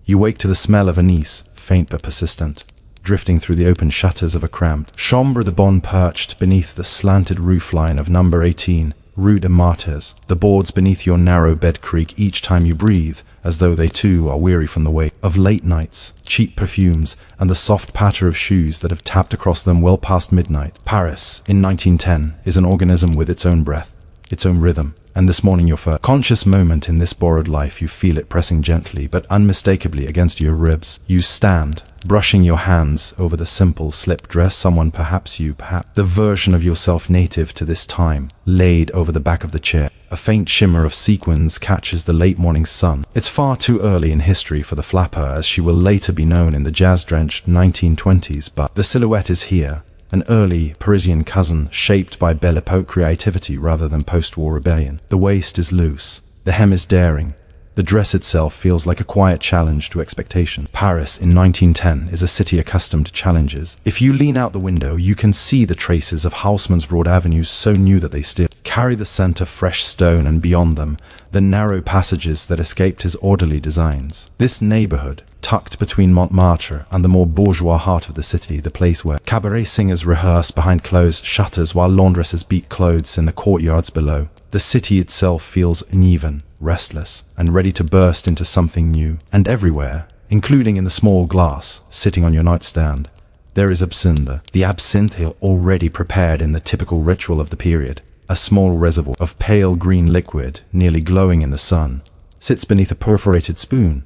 You wake to the smell of anise, faint but persistent, drifting through the open shutters of a cramped chambre de bonne perched beneath the slanted roofline of number 18, Rue de Martyrs. The boards beneath your narrow bed creak each time you breathe, as though they too are weary from the weight of late nights, cheap perfumes, and the soft patter of shoes that have tapped across them well past midnight. Paris, in 1910, is an organism with its own breath, its own rhythm, and this morning your first conscious moment in this borrowed life, you feel it pressing gently but unmistakably against your ribs. You stand, brushing your hands over the simple slip dress someone, perhaps the version of yourself native to this time, laid over the back of the chair. A faint shimmer of sequins catches the late morning sun. It's far too early in history for the flapper, as she will later be known in the jazz-drenched 1920s, but the silhouette is here. An early Parisian cousin shaped by Belle Epoque creativity rather than post-war rebellion. The waist is loose, the hem is daring, the dress itself feels like a quiet challenge to expectation. Paris in 1910 is a city accustomed to challenges. If you lean out the window, you can see the traces of Haussmann's broad avenues, so new that they still carry the scent of fresh stone, and beyond them, the narrow passages that escaped his orderly designs. This neighborhood, tucked between Montmartre and the more bourgeois heart of the city, the place where cabaret singers rehearse behind closed shutters while laundresses beat clothes in the courtyards below. The city itself feels uneven, restless, and ready to burst into something new. And everywhere, including in the small glass sitting on your nightstand, there is absinthe. The absinthe already prepared in the typical ritual of the period. A small reservoir of pale green liquid, nearly glowing in the sun, sits beneath a perforated spoon.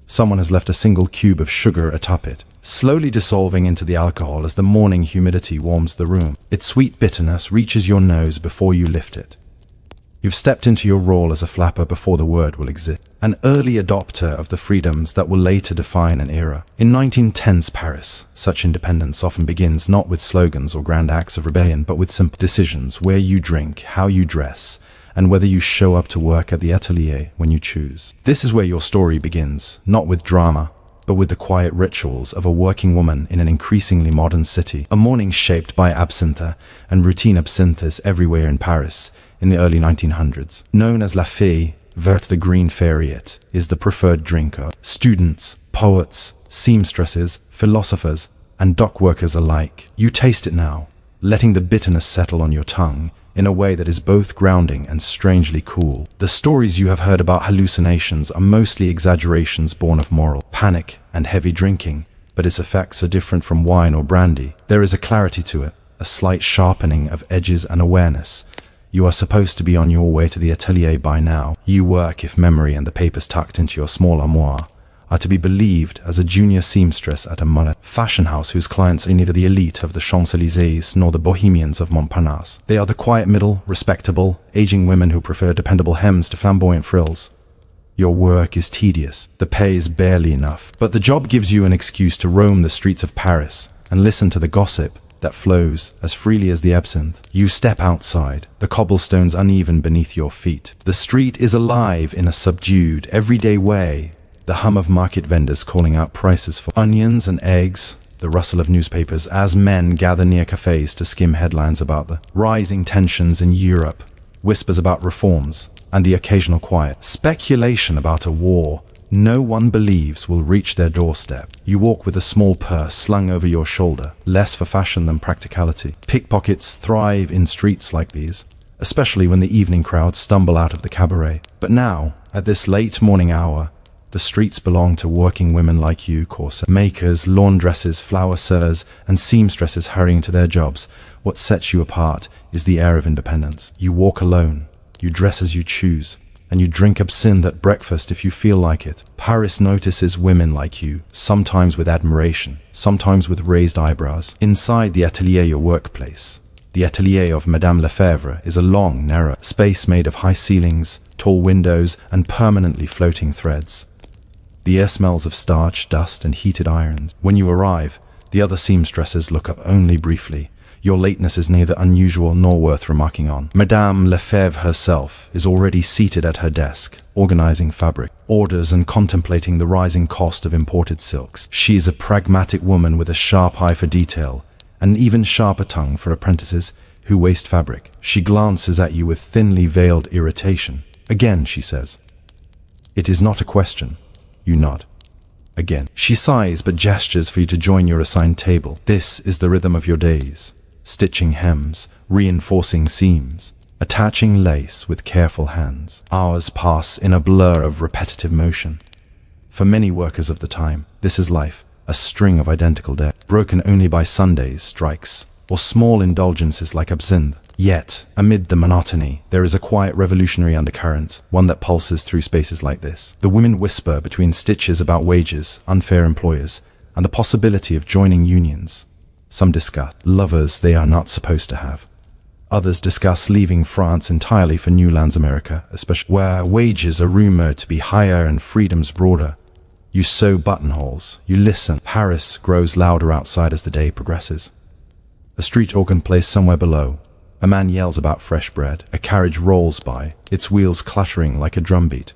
Someone has left a single cube of sugar atop it, slowly dissolving into the alcohol as the morning humidity warms the room. Its sweet bitterness reaches your nose before you lift it. You've stepped into your role as a flapper before the word will exist, an early adopter of the freedoms that will later define an era. In 1910's Paris, such independence often begins not with slogans or grand acts of rebellion, but with simple decisions: where you drink, how you dress, and whether you show up to work at the atelier when you choose. This is where your story begins, not with drama, but with the quiet rituals of a working woman in an increasingly modern city. A morning shaped by absinthe and routine absinthes everywhere in Paris in the early 1900s. Known as la fée verte, the green fairyette, is the preferred drink of students, poets, seamstresses, philosophers, and dock workers alike. You taste it now, letting the bitterness settle on your tongue in a way that is both grounding and strangely cool. The stories you have heard about hallucinations are mostly exaggerations born of moral panic and heavy drinking, but its effects are different from wine or brandy. There is a clarity to it, a slight sharpening of edges and awareness. You are supposed to be on your way to the atelier by now. You work, if memory and the papers tucked into your small armoire are to be believed, as a junior seamstress at a modern fashion house whose clients are neither the elite of the Champs-Élysées nor the bohemians of Montparnasse. They are the quiet middle, respectable, aging women who prefer dependable hems to flamboyant frills. Your work is tedious, the pay is barely enough, but the job gives you an excuse to roam the streets of Paris and listen to the gossip that flows as freely as the absinthe. You step outside, the cobblestones uneven beneath your feet. The street is alive in a subdued, everyday way. The hum of market vendors calling out prices for onions and eggs, the rustle of newspapers as men gather near cafés to skim headlines about the rising tensions in Europe, whispers about reforms, and the occasional quiet speculation about a war no one believes will reach their doorstep. You walk with a small purse slung over your shoulder, less for fashion than practicality. Pickpockets thrive in streets like these, especially when the evening crowds stumble out of the cabaret. But now, at this late morning hour, the streets belong to working women like you, corset makers, laundresses, flower sellers, and seamstresses hurrying to their jobs. What sets you apart is the air of independence. You walk alone, you dress as you choose, and you drink absinthe at breakfast if you feel like it. Paris notices women like you, sometimes with admiration, sometimes with raised eyebrows. Inside the atelier, your workplace, the atelier of Madame Lefebvre, is a long, narrow space made of high ceilings, tall windows, and permanently floating threads. The air smells of starch, dust, and heated irons. When you arrive, the other seamstresses look up only briefly. Your lateness is neither unusual nor worth remarking on. Madame Lefebvre herself is already seated at her desk, organizing fabric orders and contemplating the rising cost of imported silks. She is a pragmatic woman with a sharp eye for detail, and an even sharper tongue for apprentices who waste fabric. She glances at you with thinly veiled irritation. Again, she says, "It is not a question." You nod. Again. She sighs but gestures for you to join your assigned table. This is the rhythm of your days. Stitching hems, reinforcing seams, attaching lace with careful hands. Hours pass in a blur of repetitive motion. For many workers of the time, this is life, a string of identical days, broken only by Sundays, strikes, or small indulgences like absinthe. Yet, amid the monotony, there is a quiet revolutionary undercurrent, one that pulses through spaces like this. The women whisper between stitches about wages, unfair employers, and the possibility of joining unions. Some discuss lovers they are not supposed to have. Others discuss leaving France entirely for new lands America, especially where wages are rumored to be higher and freedoms broader. You sew buttonholes, you listen. Paris grows louder outside as the day progresses. A street organ plays somewhere below. A man yells about fresh bread. A carriage rolls by, its wheels clattering like a drumbeat.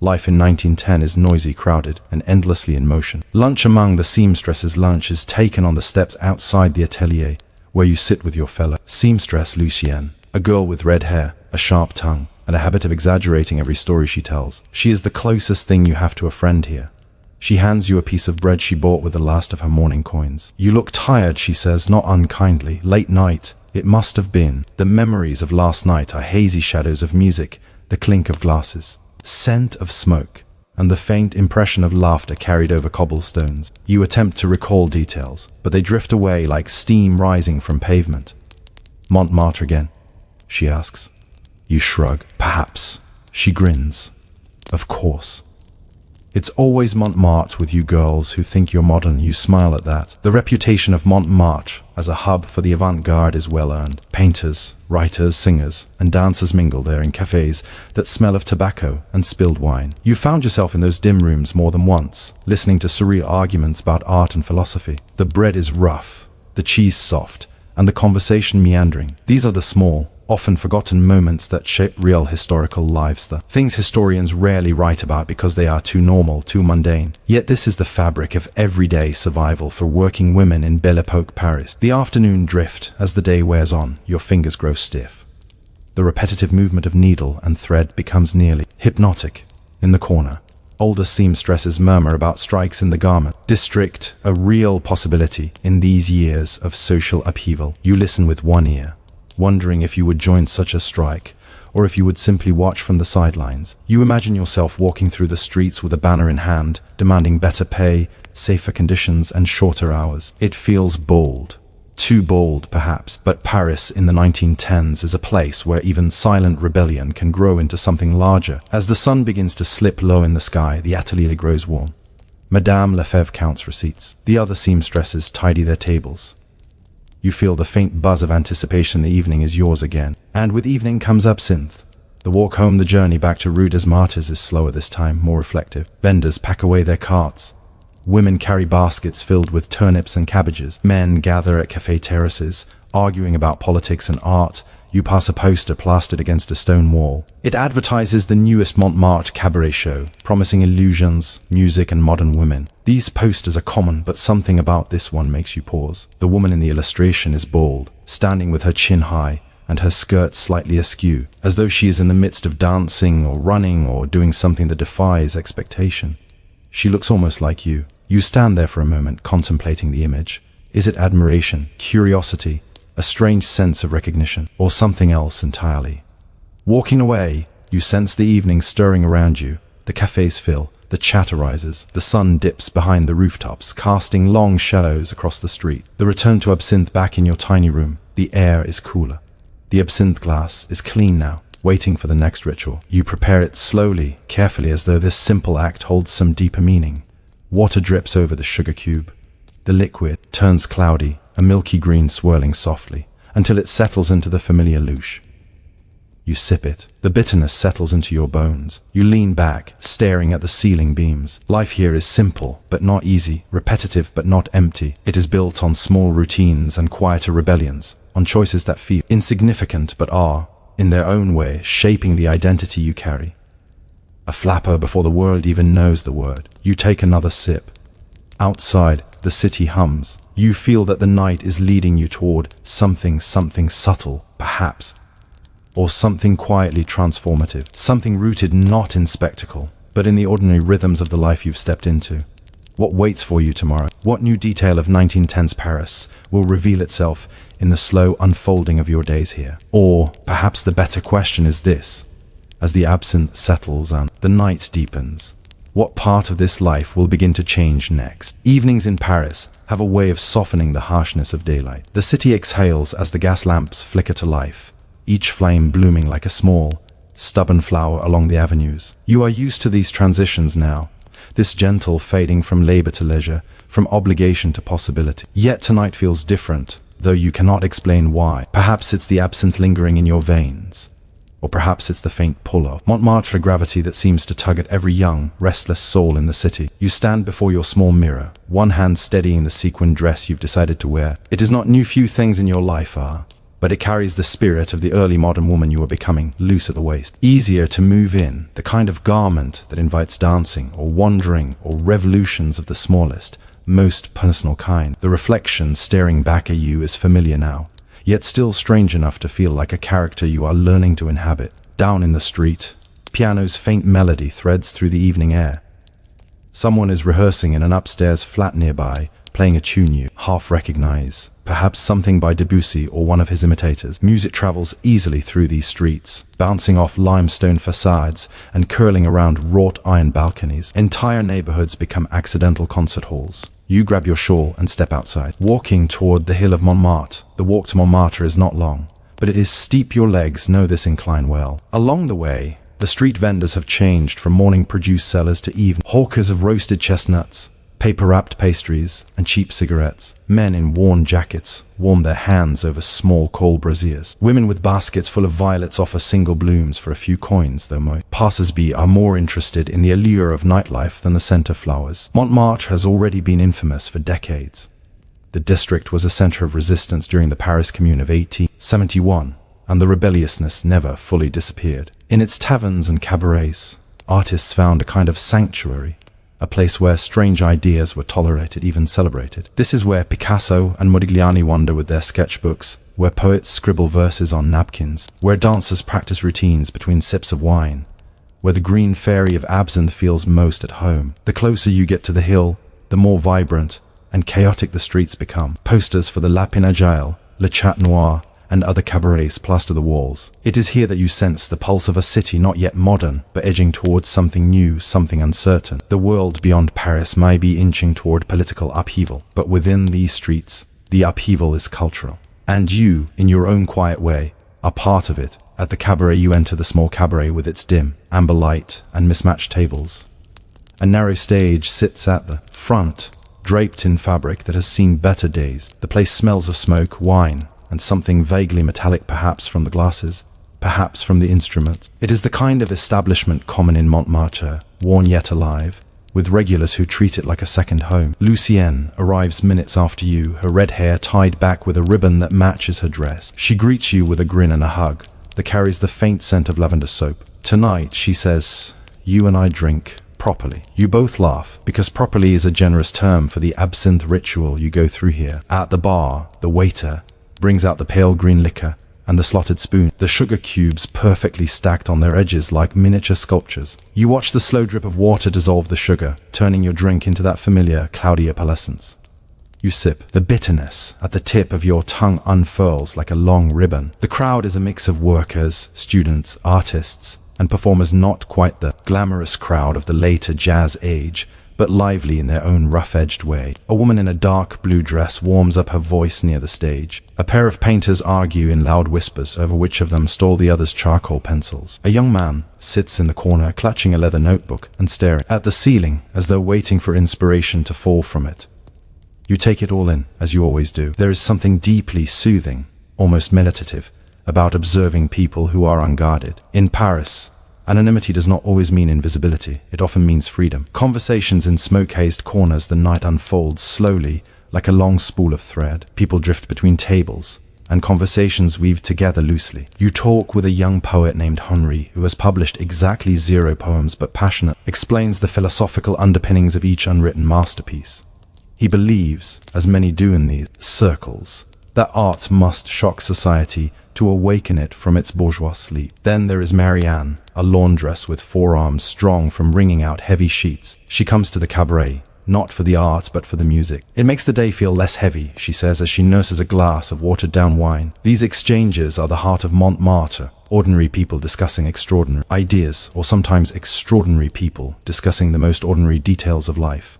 Life in 1910 is noisy, crowded, and endlessly in motion. Lunch among the seamstresses' lunch is taken on the steps outside the atelier, where you sit with your fellow seamstress Lucienne, a girl with red hair, a sharp tongue, and a habit of exaggerating every story she tells. She is the closest thing you have to a friend here. She hands you a piece of bread she bought with the last of her morning coins. You look tired, she says, not unkindly. Late night. It must have been. The memories of last night are hazy shadows of music, the clink of glasses, scent of smoke, and the faint impression of laughter carried over cobblestones. You attempt to recall details, but they drift away like steam rising from pavement. Montmartre again? She asks. You shrug. Perhaps. She grins. Of course. It's always Montmartre with you girls who think you're modern. You smile at that. The reputation of Montmartre as a hub for the avant-garde is well earned. Painters, writers, singers, and dancers mingle there in cafés that smell of tobacco and spilled wine. You found yourself in those dim rooms more than once, listening to surreal arguments about art and philosophy. The bread is rough, the cheese soft, and the conversation meandering. These are the small, often forgotten moments that shape real historical lives, the things historians rarely write about because they are too normal, too mundane. Yet this is the fabric of everyday survival for working women in Belle Epoque Paris. The afternoon drift as the day wears on, your fingers grow stiff. The repetitive movement of needle and thread becomes nearly hypnotic. In the corner, older seamstresses murmur about strikes in the garment district, a real possibility in these years of social upheaval. You listen with one ear, wondering if you would join such a strike, or if you would simply watch from the sidelines. You imagine yourself walking through the streets with a banner in hand, demanding better pay, safer conditions, and shorter hours. It feels bold. Too bold, perhaps, but Paris in the 1910s is a place where even silent rebellion can grow into something larger. As the sun begins to slip low in the sky, the atelier grows warm. Madame Lefebvre counts receipts. The other seamstresses tidy their tables. You feel the faint buzz of anticipation. The evening is yours again. And with evening comes absinthe. The walk home, the journey back to Rue des Martyrs is slower this time, more reflective. Vendors pack away their carts. Women carry baskets filled with turnips and cabbages. Men gather at cafe terraces, arguing about politics and art. You pass a poster plastered against a stone wall. It advertises the newest Montmartre cabaret show, promising illusions, music, and modern women. These posters are common, but something about this one makes you pause. The woman in the illustration is bald, standing with her chin high and her skirt slightly askew, as though she is in the midst of dancing or running or doing something that defies expectation. She looks almost like you. You stand there for a moment, contemplating the image. Is it admiration, curiosity, a strange sense of recognition, or something else entirely? Walking away, you sense the evening stirring around you. The cafes fill, the chatter rises, the sun dips behind the rooftops, casting long shadows across the street. The return to absinthe back in your tiny room. The air is cooler. The absinthe glass is clean now, waiting for the next ritual. You prepare it slowly, carefully, as though this simple act holds some deeper meaning. Water drips over the sugar cube. The liquid turns cloudy, a milky green swirling softly, until it settles into the familiar louche. You sip it. The bitterness settles into your bones. You lean back, staring at the ceiling beams. Life here is simple, but not easy, repetitive, but not empty. It is built on small routines and quieter rebellions, on choices that feel insignificant but are, in their own way, shaping the identity you carry. A flapper before the world even knows the word. You take another sip. Outside, the city hums. You feel that the night is leading you toward something subtle, perhaps, or something quietly transformative, something rooted not in spectacle, but in the ordinary rhythms of the life you've stepped into. What waits for you tomorrow? What new detail of 1910s Paris will reveal itself in the slow unfolding of your days here? Or perhaps the better question is this: as the absinthe settles and the night deepens, what part of this life will begin to change next? Evenings in Paris have a way of softening the harshness of daylight. The city exhales as the gas lamps flicker to life, each flame blooming like a small, stubborn flower along the avenues. You are used to these transitions now, this gentle fading from labor to leisure, from obligation to possibility. Yet tonight feels different, though you cannot explain why. Perhaps it's the absinthe lingering in your veins, or perhaps it's the faint pull of Montmartre gravity that seems to tug at every young, restless soul in the city. You stand before your small mirror, one hand steadying the sequin dress you've decided to wear. It is not new few things in your life are, but it carries the spirit of the early modern woman you are becoming, loose at the waist. Easier to move in, the kind of garment that invites dancing or wandering or revolutions of the smallest, most personal kind. The reflection staring back at you is familiar now, yet still strange enough to feel like a character you are learning to inhabit. Down in the street, piano's faint melody threads through the evening air. Someone is rehearsing in an upstairs flat nearby, playing a tune you half recognize, perhaps something by Debussy or one of his imitators. Music travels easily through these streets, bouncing off limestone facades and curling around wrought iron balconies. Entire neighborhoods become accidental concert halls. You grab your shawl and step outside, walking toward the hill of Montmartre. The walk to Montmartre is not long, but it is steep. Your legs know this incline well. Along the way, the street vendors have changed from morning produce sellers to evening hawkers of roasted chestnuts, paper-wrapped pastries, and cheap cigarettes. Men in worn jackets warm their hands over small coal braziers. Women with baskets full of violets offer single blooms for a few coins, though most passers-by are more interested in the allure of nightlife than the scent of flowers. Montmartre has already been infamous for decades. The district was a center of resistance during the Paris Commune of 1871, and the rebelliousness never fully disappeared. In its taverns and cabarets, artists found a kind of sanctuary, a place where strange ideas were tolerated, even celebrated. This is where Picasso and Modigliani wander with their sketchbooks, where poets scribble verses on napkins, where dancers practice routines between sips of wine, where the green fairy of absinthe feels most at home. The closer you get to the hill, the more vibrant and chaotic the streets become. Posters for the Lapin Agile, Le Chat Noir, and other cabarets plaster the walls. It is here that you sense the pulse of a city not yet modern, but edging towards something new, something uncertain. The world beyond Paris may be inching toward political upheaval, but within these streets, the upheaval is cultural. And you, in your own quiet way, are part of it. At the cabaret you enter the small cabaret with its dim, amber light and mismatched tables. A narrow stage sits at the front, draped in fabric that has seen better days. The place smells of smoke, wine, and something vaguely metallic, perhaps from the glasses, perhaps from the instruments. It is the kind of establishment common in Montmartre, worn yet alive, with regulars who treat it like a second home. Lucienne arrives minutes after you, her red hair tied back with a ribbon that matches her dress. She greets you with a grin and a hug that carries the faint scent of lavender soap. Tonight, she says, you and I drink properly. You both laugh, because properly is a generous term for the absinthe ritual you go through here. At the bar, the waiter brings out the pale green liquor and the slotted spoon, the sugar cubes perfectly stacked on their edges like miniature sculptures. You watch the slow drip of water dissolve the sugar, turning your drink into that familiar, cloudy opalescence. You sip. The bitterness at the tip of your tongue unfurls like a long ribbon. The crowd is a mix of workers, students, artists, and performers, not quite the glamorous crowd of the later jazz age, but lively in their own rough-edged way. A woman in a dark blue dress warms up her voice near the stage. A pair of painters argue in loud whispers over which of them stole the other's charcoal pencils. A young man sits in the corner clutching a leather notebook and staring at the ceiling as though waiting for inspiration to fall from it. You take it all in, as you always do. There is something deeply soothing, almost meditative, about observing people who are unguarded. In Paris, anonymity does not always mean invisibility. It often means freedom. Conversations in smoke-hazed corners, the night unfolds slowly like a long spool of thread. People drift between tables, and conversations weave together loosely. You talk with a young poet named Henri, who has published exactly 0 poems but passionate, explains the philosophical underpinnings of each unwritten masterpiece. He believes, as many do in these circles, that art must shock society to awaken it from its bourgeois sleep. Then there is Marianne, a laundress with forearms strong from wringing out heavy sheets. She comes to the cabaret, not for the art but for the music. It makes the day feel less heavy, she says as she nurses a glass of watered-down wine. These exchanges are the heart of Montmartre, ordinary people discussing extraordinary ideas, or sometimes extraordinary people discussing the most ordinary details of life.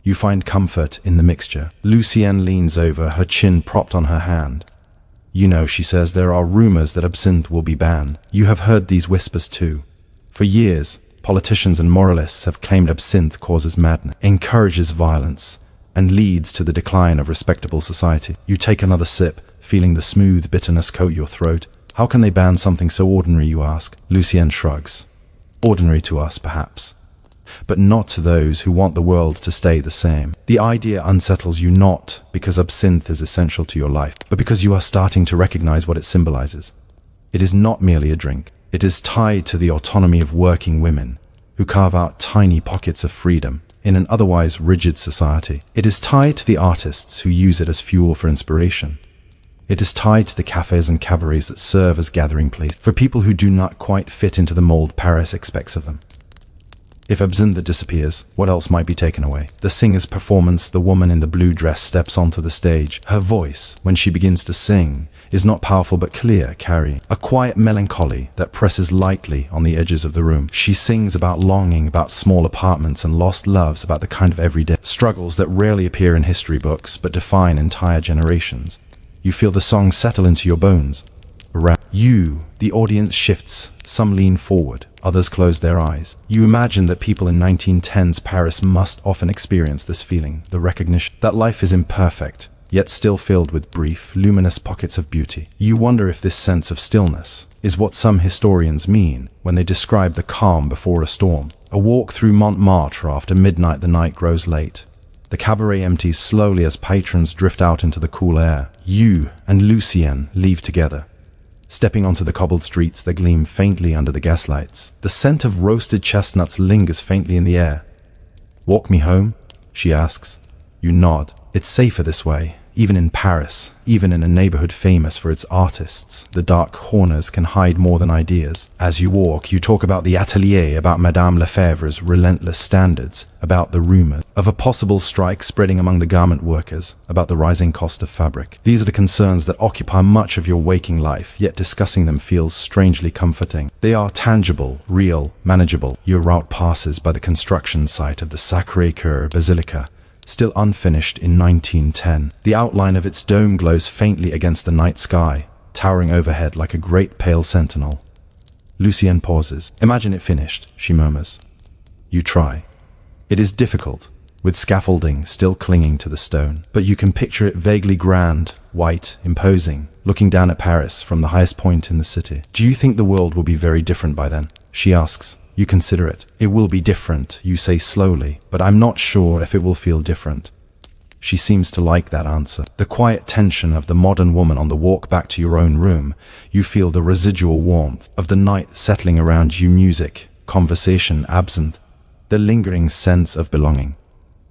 You find comfort in the mixture. Lucienne leans over, her chin propped on her hand. You know, she says, there are rumors that absinthe will be banned. You have heard these whispers too. For years, politicians and moralists have claimed absinthe causes madness, encourages violence, and leads to the decline of respectable society. You take another sip, feeling the smooth bitterness coat your throat. How can they ban something so ordinary, you ask? Lucienne shrugs. Ordinary to us, perhaps, but not to those who want the world to stay the same. The idea unsettles you not because absinthe is essential to your life, but because you are starting to recognize what it symbolizes. It is not merely a drink. It is tied to the autonomy of working women who carve out tiny pockets of freedom in an otherwise rigid society. It is tied to the artists who use it as fuel for inspiration. It is tied to the cafés and cabarets that serve as gathering places for people who do not quite fit into the mold Paris expects of them. If absinthe disappears, what else might be taken away? The singer's performance, the woman in the blue dress steps onto the stage. Her voice, when she begins to sing, is not powerful but clear, carrying a quiet melancholy that presses lightly on the edges of the room. She sings about longing, about small apartments and lost loves, about the kind of everyday struggles that rarely appear in history books but define entire generations. You feel the song settle into your bones. Around you, the audience shifts. Some lean forward, others close their eyes. You imagine that people in 1910s Paris must often experience this feeling, the recognition that life is imperfect, yet still filled with brief, luminous pockets of beauty. You wonder if this sense of stillness is what some historians mean when they describe the calm before a storm. A walk through Montmartre after midnight, the night grows late. The cabaret empties slowly as patrons drift out into the cool air. You and Lucienne leave together, stepping onto the cobbled streets that gleam faintly under the gaslights. The scent of roasted chestnuts lingers faintly in the air. Walk me home? She asks. You nod. It's safer this way. Even in Paris, even in a neighborhood famous for its artists, the dark corners can hide more than ideas. As you walk, you talk about the atelier, about Madame Lefebvre's relentless standards, about the rumor of a possible strike spreading among the garment workers, about the rising cost of fabric. These are the concerns that occupy much of your waking life, yet discussing them feels strangely comforting. They are tangible, real, manageable. Your route passes by the construction site of the Sacré-Cœur Basilica, still unfinished in 1910. The outline of its dome glows faintly against the night sky, towering overhead like a great pale sentinel. Lucienne pauses. Imagine it finished, she murmurs. You try. It is difficult, with scaffolding still clinging to the stone, but you can picture it vaguely grand, white, imposing, looking down at Paris from the highest point in the city. Do you think the world will be very different by then? She asks. You consider it. It will be different, you say slowly, but I'm not sure if it will feel different. She seems to like that answer. The quiet tension of the modern woman on the walk back to your own room. You feel the residual warmth of the night settling around you, music, conversation, absinthe, the lingering sense of belonging.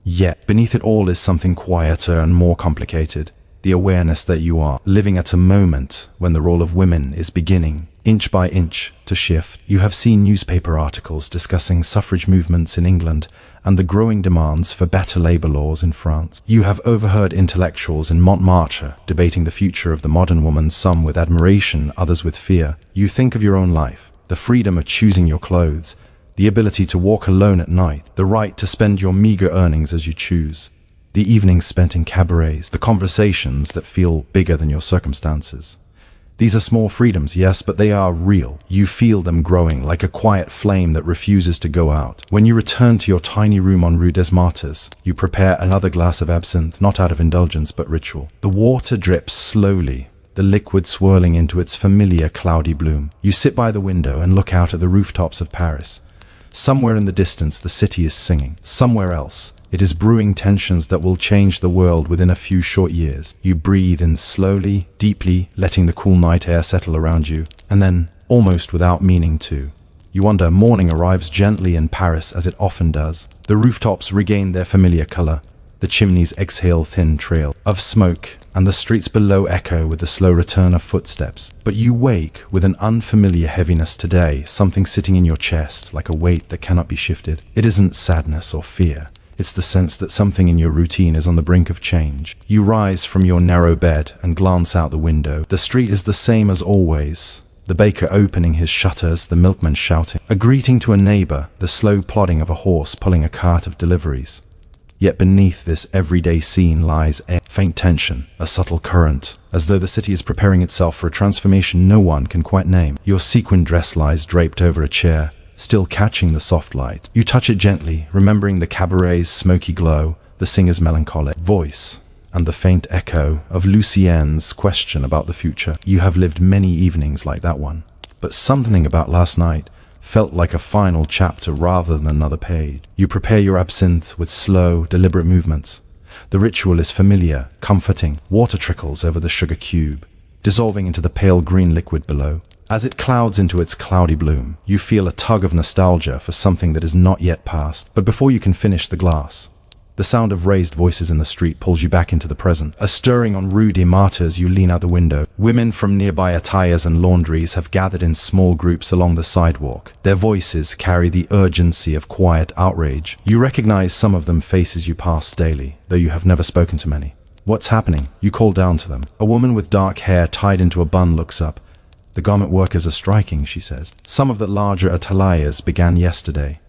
Yet, beneath it all is something quieter and more complicated. The awareness that you are living at a moment when the role of women is beginning, inch by inch, to shift. You have seen newspaper articles discussing suffrage movements in England and the growing demands for better labor laws in France. You have overheard intellectuals in Montmartre debating the future of the modern woman, some with admiration, others with fear. You think of your own life, the freedom of choosing your clothes, the ability to walk alone at night, the right to spend your meager earnings as you choose. The evenings spent in cabarets, the conversations that feel bigger than your circumstances. These are small freedoms, yes, but they are real. You feel them growing like a quiet flame that refuses to go out. When you return to your tiny room on Rue des Martyrs, you prepare another glass of absinthe, not out of indulgence but ritual. The water drips slowly, the liquid swirling into its familiar cloudy bloom. You sit by the window and look out at the rooftops of Paris. Somewhere in the distance, the city is singing. Somewhere else, it is brewing tensions that will change the world within a few short years. You breathe in slowly, deeply, letting the cool night air settle around you. And then, almost without meaning to, you wonder, morning arrives gently in Paris as it often does. The rooftops regain their familiar color. The chimneys exhale thin trail of smoke, and the streets below echo with the slow return of footsteps. But you wake with an unfamiliar heaviness today, something sitting in your chest like a weight that cannot be shifted. It isn't sadness or fear. It's the sense that something in your routine is on the brink of change. You rise from your narrow bed and glance out the window. The street is the same as always. The baker opening his shutters, the milkman shouting, a greeting to a neighbor, the slow plodding of a horse pulling a cart of deliveries. Yet beneath this everyday scene lies a faint tension, a subtle current, as though the city is preparing itself for a transformation no one can quite name. Your sequin dress lies draped over a chair, still catching the soft light. You touch it gently, remembering the cabaret's smoky glow, the singer's melancholic voice, and the faint echo of Lucienne's question about the future. You have lived many evenings like that one, but something about last night felt like a final chapter rather than another page. You prepare your absinthe with slow, deliberate movements. The ritual is familiar, comforting. Water trickles over the sugar cube, dissolving into the pale green liquid below. As it clouds into its cloudy bloom, you feel a tug of nostalgia for something that is not yet past. But before you can finish the glass, the sound of raised voices in the street pulls you back into the present. A stirring on Rue des Martyrs, you lean out the window. Women from nearby ateliers and laundries have gathered in small groups along the sidewalk. Their voices carry the urgency of quiet outrage. You recognize some of them faces you pass daily, though you have never spoken to many. What's happening? You call down to them. A woman with dark hair tied into a bun looks up. The garment workers are striking, she says. Some of the larger ateliers began yesterday.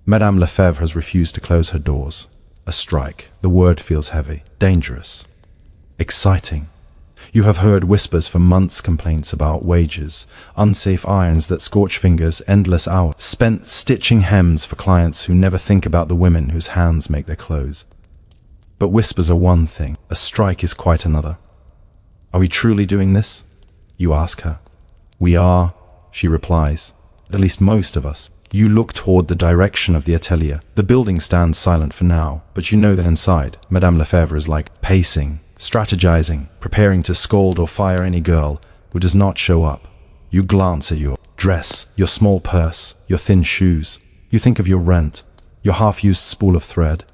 Madame Lefebvre has refused to close her doors. A strike. The word feels heavy, dangerous, exciting. You have heard whispers for months, complaints about wages, unsafe irons that scorch fingers, endless hours spent stitching hems for clients who never think about the women whose hands make their clothes. But whispers are one thing, a strike is quite another. Are we truly doing this? You ask her. We are, she replies, at least most of us. You look toward the direction of the atelier. The building stands silent for now, but you know that inside, Madame Lefebvre is like pacing, strategizing, preparing to scold or fire any girl who does not show up. You glance at your dress, your small purse, your thin shoes. You think of your rent, your half-used spool of thread,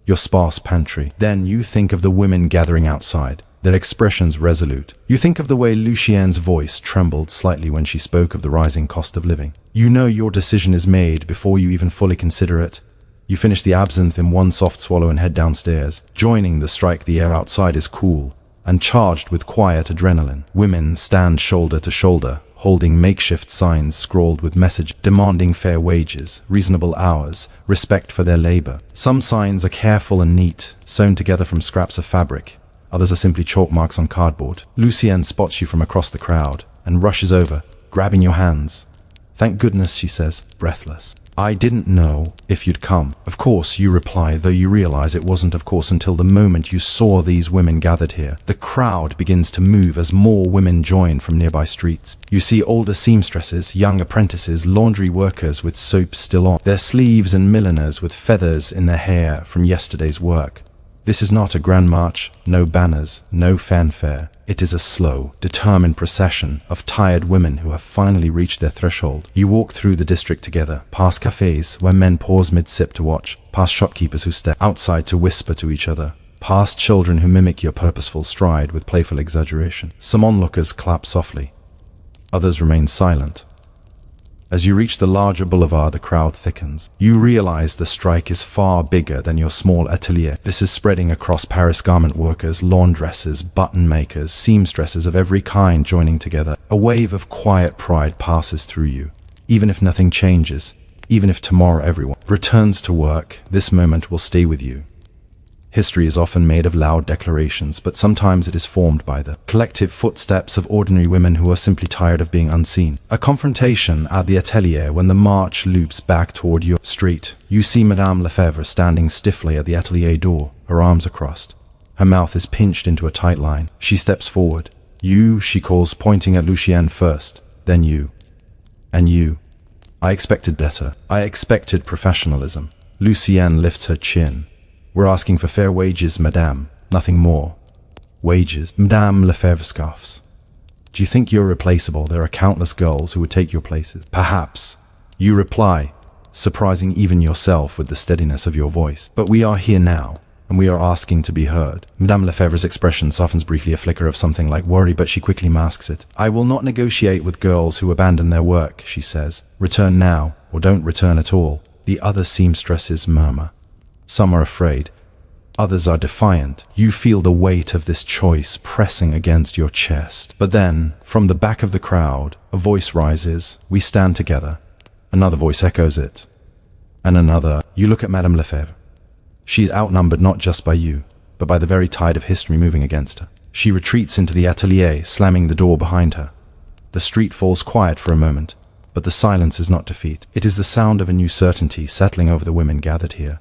your sparse pantry. Then you think of the women gathering outside, their expressions resolute. You think of the way Lucienne's voice trembled slightly when she spoke of the rising cost of living. You know your decision is made before you even fully consider it. You finish the absinthe in one soft swallow and head downstairs. Joining the strike, the air outside is cool and charged with quiet adrenaline. Women stand shoulder to shoulder, holding makeshift signs scrawled with message demanding fair wages, reasonable hours, respect for their labor. Some signs are careful and neat, sewn together from scraps of fabric. Others are simply chalk marks on cardboard. Lucienne spots you from across the crowd and rushes over, grabbing your hands. Thank goodness, she says, breathless. I didn't know if you'd come. Of course, you reply, though you realize it wasn't of course until the moment you saw these women gathered here. The crowd begins to move as more women join from nearby streets. You see older seamstresses, young apprentices, laundry workers with soap still on their sleeves and milliners with feathers in their hair from yesterday's work. This is not a grand march, no banners, no fanfare. It is a slow, determined procession of tired women who have finally reached their threshold. You walk through the district together, past cafés where men pause mid-sip to watch, past shopkeepers who step outside to whisper to each other, past children who mimic your purposeful stride with playful exaggeration. Some onlookers clap softly. Others remain silent. As you reach the larger boulevard, the crowd thickens. You realize the strike is far bigger than your small atelier. This is spreading across Paris, garment workers, laundresses, button makers, seamstresses of every kind joining together. A wave of quiet pride passes through you. Even if nothing changes, even if tomorrow everyone returns to work, this moment will stay with you. History is often made of loud declarations, but sometimes it is formed by the collective footsteps of ordinary women who are simply tired of being unseen. A confrontation at the atelier when the march loops back toward your street. You see Madame Lefebvre standing stiffly at the atelier door, her arms are crossed. Her mouth is pinched into a tight line. She steps forward. You, she calls, pointing at Lucienne first, then you. And you. I expected better. I expected professionalism. Lucienne lifts her chin. We're asking for fair wages, madame, nothing more. Wages? Madame Lefebvre scoffs. Do you think you're replaceable? There are countless girls who would take your places. Perhaps. You reply, surprising even yourself with the steadiness of your voice. But we are here now, and we are asking to be heard. Madame Lefebvre's expression softens briefly, a flicker of something like worry, but she quickly masks it. I will not negotiate with girls who abandon their work, she says. Return now, or don't return at all. The other seamstresses murmur. Some are afraid, others are defiant. You feel the weight of this choice pressing against your chest. But then, from the back of the crowd, a voice rises. We stand together. Another voice echoes it. And another. You look at Madame Lefebvre. She's outnumbered not just by you, but by the very tide of history moving against her. She retreats into the atelier, slamming the door behind her. The street falls quiet for a moment, but the silence is not defeat. It is the sound of a new certainty settling over the women gathered here.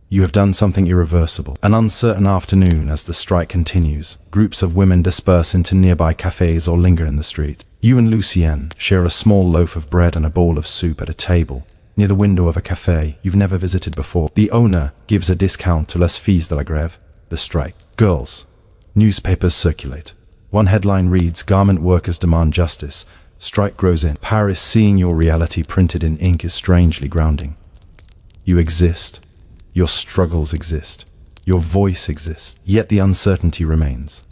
You have done something irreversible. An uncertain afternoon as the strike continues. Groups of women disperse into nearby cafés or linger in the street. You and Lucienne share a small loaf of bread and a bowl of soup at a table near the window of a café you've never visited before. The owner gives a discount to les filles de la grève, the strike. Girls. Newspapers circulate. One headline reads, "Garment workers demand justice. Strike grows in." Paris, seeing your reality printed in ink is strangely grounding. You exist. Your struggles exist. Your voice exists. Yet the uncertainty remains.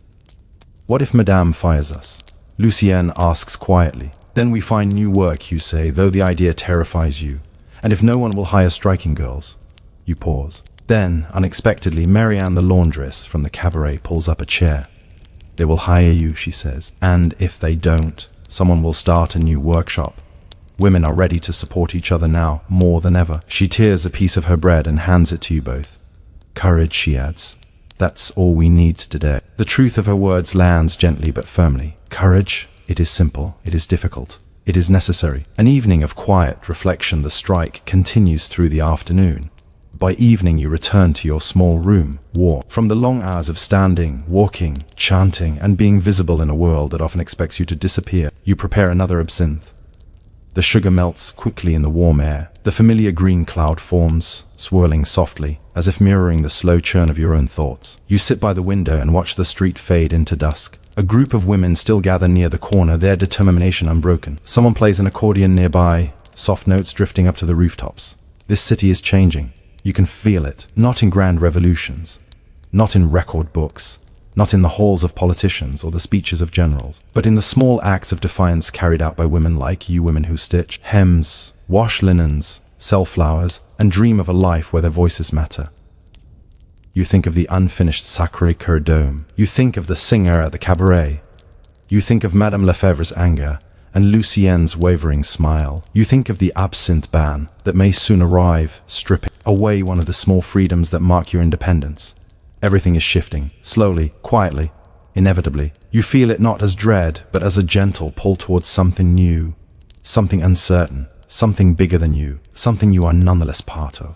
What if Madame fires us? Lucienne asks quietly. Then we find new work, you say, though the idea terrifies you. And if no one will hire striking girls? You pause. Then, unexpectedly, Marianne the laundress from the cabaret pulls up a chair. They will hire you, she says. And if they don't, someone will start a new workshop. Women are ready to support each other now, more than ever. She tears a piece of her bread and hands it to you both. Courage, she adds. That's all we need today. The truth of her words lands gently but firmly. Courage? It is simple. It is difficult. It is necessary. An evening of quiet reflection. The strike continues through the afternoon. By evening you return to your small room, warm. From the long hours of standing, walking, chanting, and being visible in a world that often expects you to disappear, you prepare another absinthe. The sugar melts quickly in the warm air. The familiar green cloud forms, swirling softly, as if mirroring the slow churn of your own thoughts. You sit by the window and watch the street fade into dusk. A group of women still gather near the corner, their determination unbroken. Someone plays an accordion nearby, soft notes drifting up to the rooftops. This city is changing. You can feel it, not in grand revolutions, not in record books, not in the halls of politicians or the speeches of generals, but in the small acts of defiance carried out by women like you, women who stitch hems, wash linens, sell flowers, and dream of a life where their voices matter. You think of the unfinished Sacré-Cœur dome. You think of the singer at the cabaret. You think of Madame Lefebvre's anger and Lucienne's wavering smile. You think of the absinthe ban that may soon arrive, stripping away one of the small freedoms that mark your independence. Everything is shifting, slowly, quietly, inevitably. You feel it not as dread, but as a gentle pull towards something new, something uncertain, something bigger than you, something you are nonetheless part of.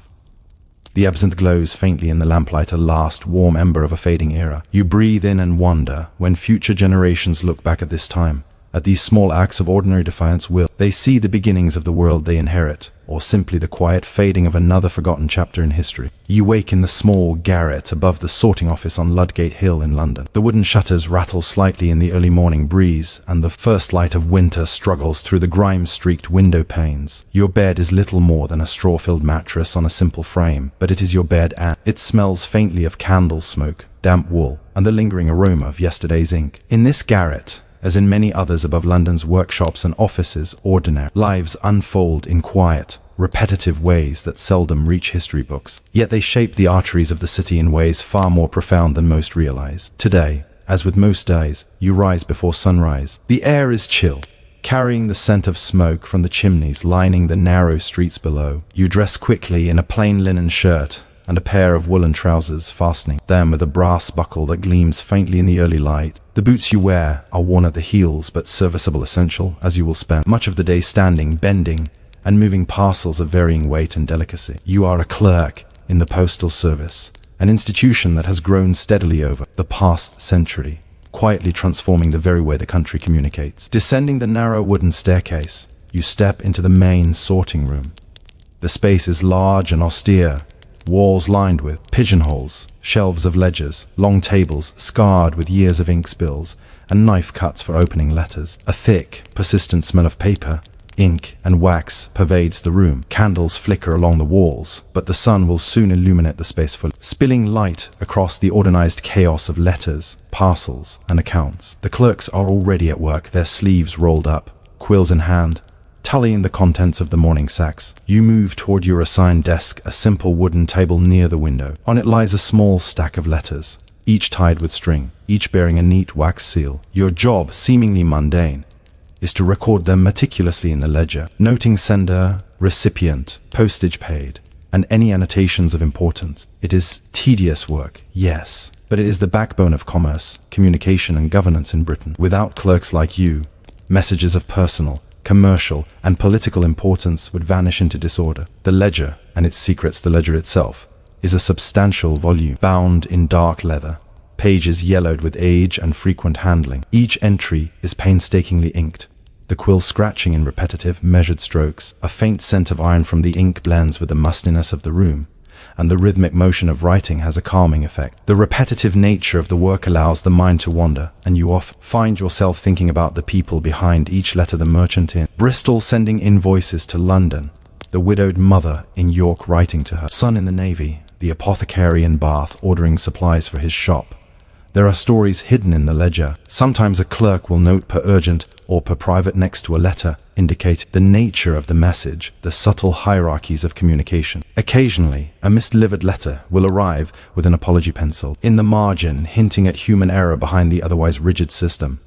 The absinthe glows faintly in the lamplight, a last warm ember of a fading era. You breathe in and wonder, when future generations look back at this time, at these small acts of ordinary defiance, will they see the beginnings of the world they inherit, or simply the quiet fading of another forgotten chapter in history? You wake in the small garret above the sorting office on Ludgate Hill in London. The wooden shutters rattle slightly in the early morning breeze, and the first light of winter struggles through the grime-streaked window panes. Your bed is little more than a straw-filled mattress on a simple frame, but it is your bed, and it smells faintly of candle smoke, damp wool, and the lingering aroma of yesterday's ink. In this garret, as in many others above London's workshops and offices, ordinary lives unfold in quiet, repetitive ways that seldom reach history books. Yet they shape the arteries of the city in ways far more profound than most realize. Today, as with most days, you rise before sunrise. The air is chill, carrying the scent of smoke from the chimneys lining the narrow streets below. You dress quickly in a plain linen shirt and a pair of woolen trousers, fastening them with a brass buckle that gleams faintly in the early light. The boots you wear are worn at the heels, but serviceable, essential, as you will spend much of the day standing, bending, and moving parcels of varying weight and delicacy. You are a clerk in the postal service, an institution that has grown steadily over the past century, quietly transforming the very way the country communicates. Descending the narrow wooden staircase, you step into the main sorting room. The space is large and austere, walls lined with pigeonholes, shelves of ledgers, long tables scarred with years of ink spills, and knife cuts for opening letters. A thick, persistent smell of paper, ink, and wax pervades the room. Candles flicker along the walls, but the sun will soon illuminate the space fully, spilling light across the organized chaos of letters, parcels, and accounts. The clerks are already at work, their sleeves rolled up, quills in hand, tallying the contents of the morning sacks. You move toward your assigned desk, a simple wooden table near the window. On it lies a small stack of letters, each tied with string, each bearing a neat wax seal. Your job, seemingly mundane, is to record them meticulously in the ledger, noting sender, recipient, postage paid, and any annotations of importance. It is tedious work, yes, but it is the backbone of commerce, communication, and governance in Britain. Without clerks like you, messages of personal, commercial, and political importance would vanish into disorder. The ledger, and its secrets, the ledger itself, is a substantial volume, bound in dark leather, pages yellowed with age and frequent handling. Each entry is painstakingly inked, the quill scratching in repetitive, measured strokes. A faint scent of iron from the ink blends with the mustiness of the room, and the rhythmic motion of writing has a calming effect. The repetitive nature of the work allows the mind to wander, and you often find yourself thinking about the people behind each letter: the merchant in Bristol sending invoices to London, the widowed mother in York writing to her son in the Navy, the apothecary in Bath ordering supplies for his shop. There are stories hidden in the ledger. Sometimes a clerk will note per urgent or per private next to a letter, indicate the nature of the message, the subtle hierarchies of communication. Occasionally, a misdelivered letter will arrive with an apology pencil in the margin, hinting at human error behind the otherwise rigid system.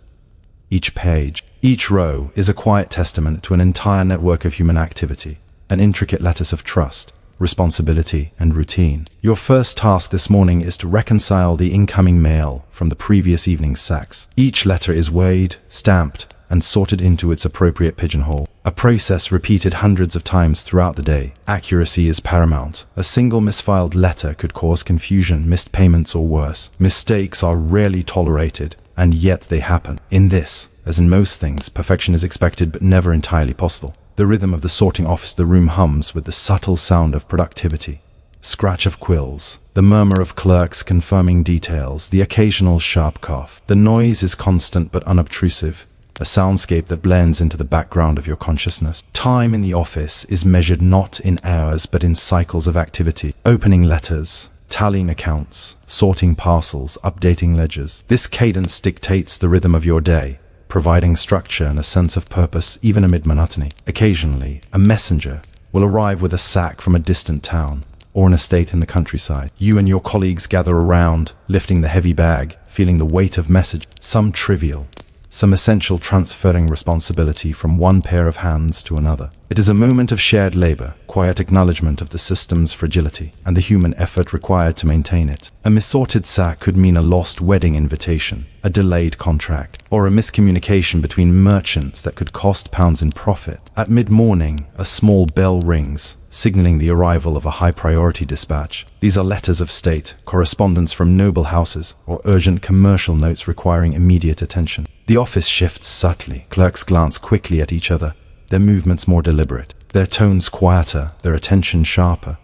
Each page, each row is a quiet testament to an entire network of human activity, an intricate lattice of trust, responsibility, and routine. Your first task this morning is to reconcile the incoming mail from the previous evening's sacks. Each letter is weighed, stamped, and sorted into its appropriate pigeonhole, a process repeated hundreds of times throughout the day. Accuracy is paramount. A single misfiled letter could cause confusion, missed payments, or worse. Mistakes are rarely tolerated, and yet they happen. In this, as in most things, perfection is expected but never entirely possible. The rhythm of the sorting office, the room hums with the subtle sound of productivity. Scratch of quills, the murmur of clerks confirming details, the occasional sharp cough. The noise is constant but unobtrusive, a soundscape that blends into the background of your consciousness. Time in the office is measured not in hours but in cycles of activity. Opening letters, tallying accounts, sorting parcels, updating ledgers. This cadence dictates the rhythm of your day, providing structure and a sense of purpose even amid monotony. Occasionally, a messenger will arrive with a sack from a distant town or an estate in the countryside. You and your colleagues gather around, lifting the heavy bag, feeling the weight of message, some trivial, some essential, transferring responsibility from one pair of hands to another. It is a moment of shared labor, quiet acknowledgement of the system's fragility and the human effort required to maintain it. A missorted sack could mean a lost wedding invitation, a delayed contract, or a miscommunication between merchants that could cost pounds in profit. At mid-morning, a small bell rings, signaling the arrival of a high-priority dispatch. These are letters of state, correspondence from noble houses, or urgent commercial notes requiring immediate attention. The office shifts subtly. Clerks glance quickly at each other, their movements more deliberate, their tones quieter, their attention sharper.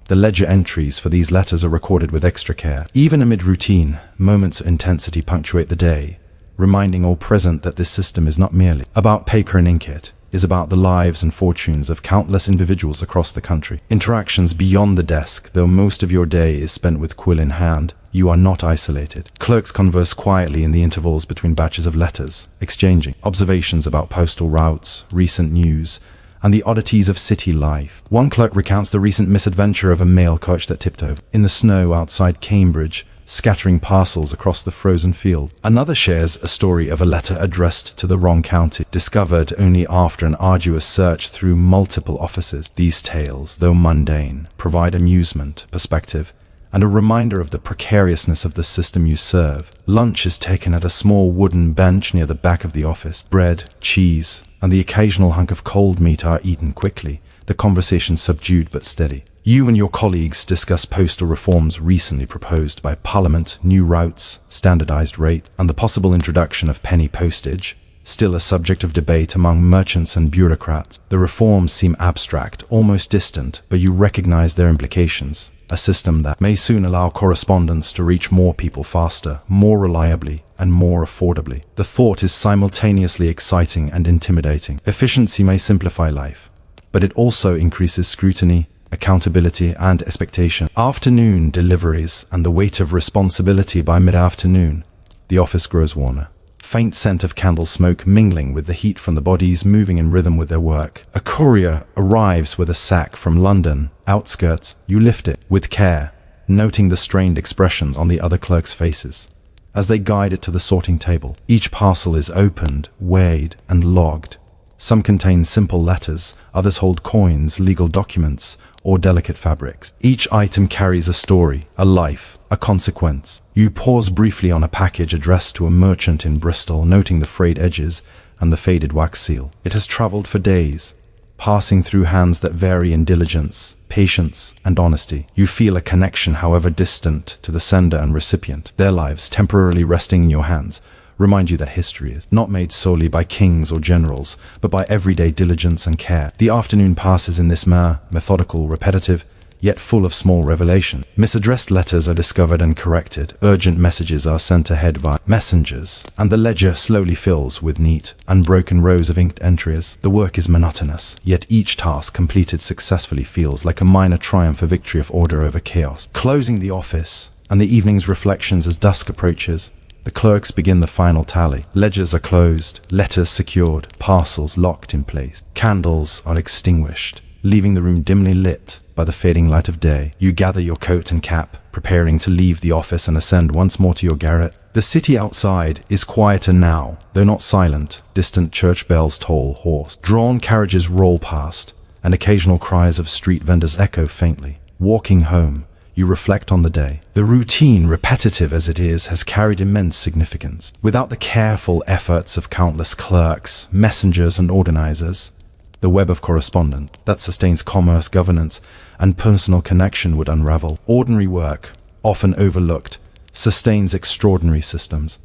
The ledger entries for these letters are recorded with extra care. Even amid routine, moments of intensity punctuate the day, reminding all present that this system is not merely about paper and ink. It is about the lives and fortunes of countless individuals across the country. Interactions beyond the desk. Though most of your day is spent with quill in hand, you are not isolated. Clerks converse quietly in the intervals between batches of letters, exchanging observations about postal routes, recent news, and the oddities of city life. One clerk recounts the recent misadventure of a mail coach that tipped over in the snow outside Cambridge, scattering parcels across the frozen field. Another shares a story of a letter addressed to the wrong county, discovered only after an arduous search through multiple offices. These tales, though mundane, provide amusement, perspective, and a reminder of the precariousness of the system you serve. Lunch is taken at a small wooden bench near the back of the office. Bread, cheese, and the occasional hunk of cold meat are eaten quickly, the conversation subdued but steady. You and your colleagues discuss postal reforms recently proposed by Parliament, new routes, standardized rate, and the possible introduction of penny postage, still a subject of debate among merchants and bureaucrats. The reforms seem abstract, almost distant, but you recognize their implications. A system that may soon allow correspondence to reach more people faster, more reliably, and more affordably. The thought is simultaneously exciting and intimidating. Efficiency may simplify life, but it also increases scrutiny, accountability, and expectation. Afternoon deliveries and the weight of responsibility. By mid-afternoon, the office grows warmer. faint scent of candle smoke mingling with the heat from the bodies moving in rhythm with their work. A courier arrives with a sack from London outskirts. You lift it with care, noting the strained expressions on the other clerks' faces as they guide it to the sorting table. Each parcel is opened, weighed, and logged. Some contain simple letters, others hold coins, legal documents, or delicate fabrics. Each item carries a story, a life, a consequence. You pause briefly on a package addressed to a merchant in Bristol, noting the frayed edges and the faded wax seal. It has traveled for days, passing through hands that vary in diligence, patience, and honesty. You feel a connection, however distant, to the sender and recipient. Their lives, temporarily resting in your hands, remind you that history is not made solely by kings or generals, but by everyday diligence and care. The afternoon passes in this methodical, repetitive, yet full of small revelation. Misaddressed letters are discovered and corrected. Urgent messages are sent ahead via messengers, and the ledger slowly fills with neat, unbroken rows of inked entries. The work is monotonous, yet each task completed successfully feels like a minor triumph, a victory of order over chaos. Closing the office, and the evening's reflections as dusk approaches, the clerks begin the final tally. Ledgers are closed, letters secured, parcels locked in place. Candles are extinguished, leaving the room dimly lit by the fading light of day. You gather your coat and cap, preparing to leave the office and ascend once more to your garret. The city outside is quieter now, though not silent. Distant church bells toll hoarse. Drawn carriages roll past, and occasional cries of street vendors echo faintly. Walking home, you reflect on the day. The routine, repetitive as it is, has carried immense significance. Without the careful efforts of countless clerks, messengers, and organizers, the web of correspondence that sustains commerce, governance, and personal connection would unravel. Ordinary work, often overlooked, sustains extraordinary systems.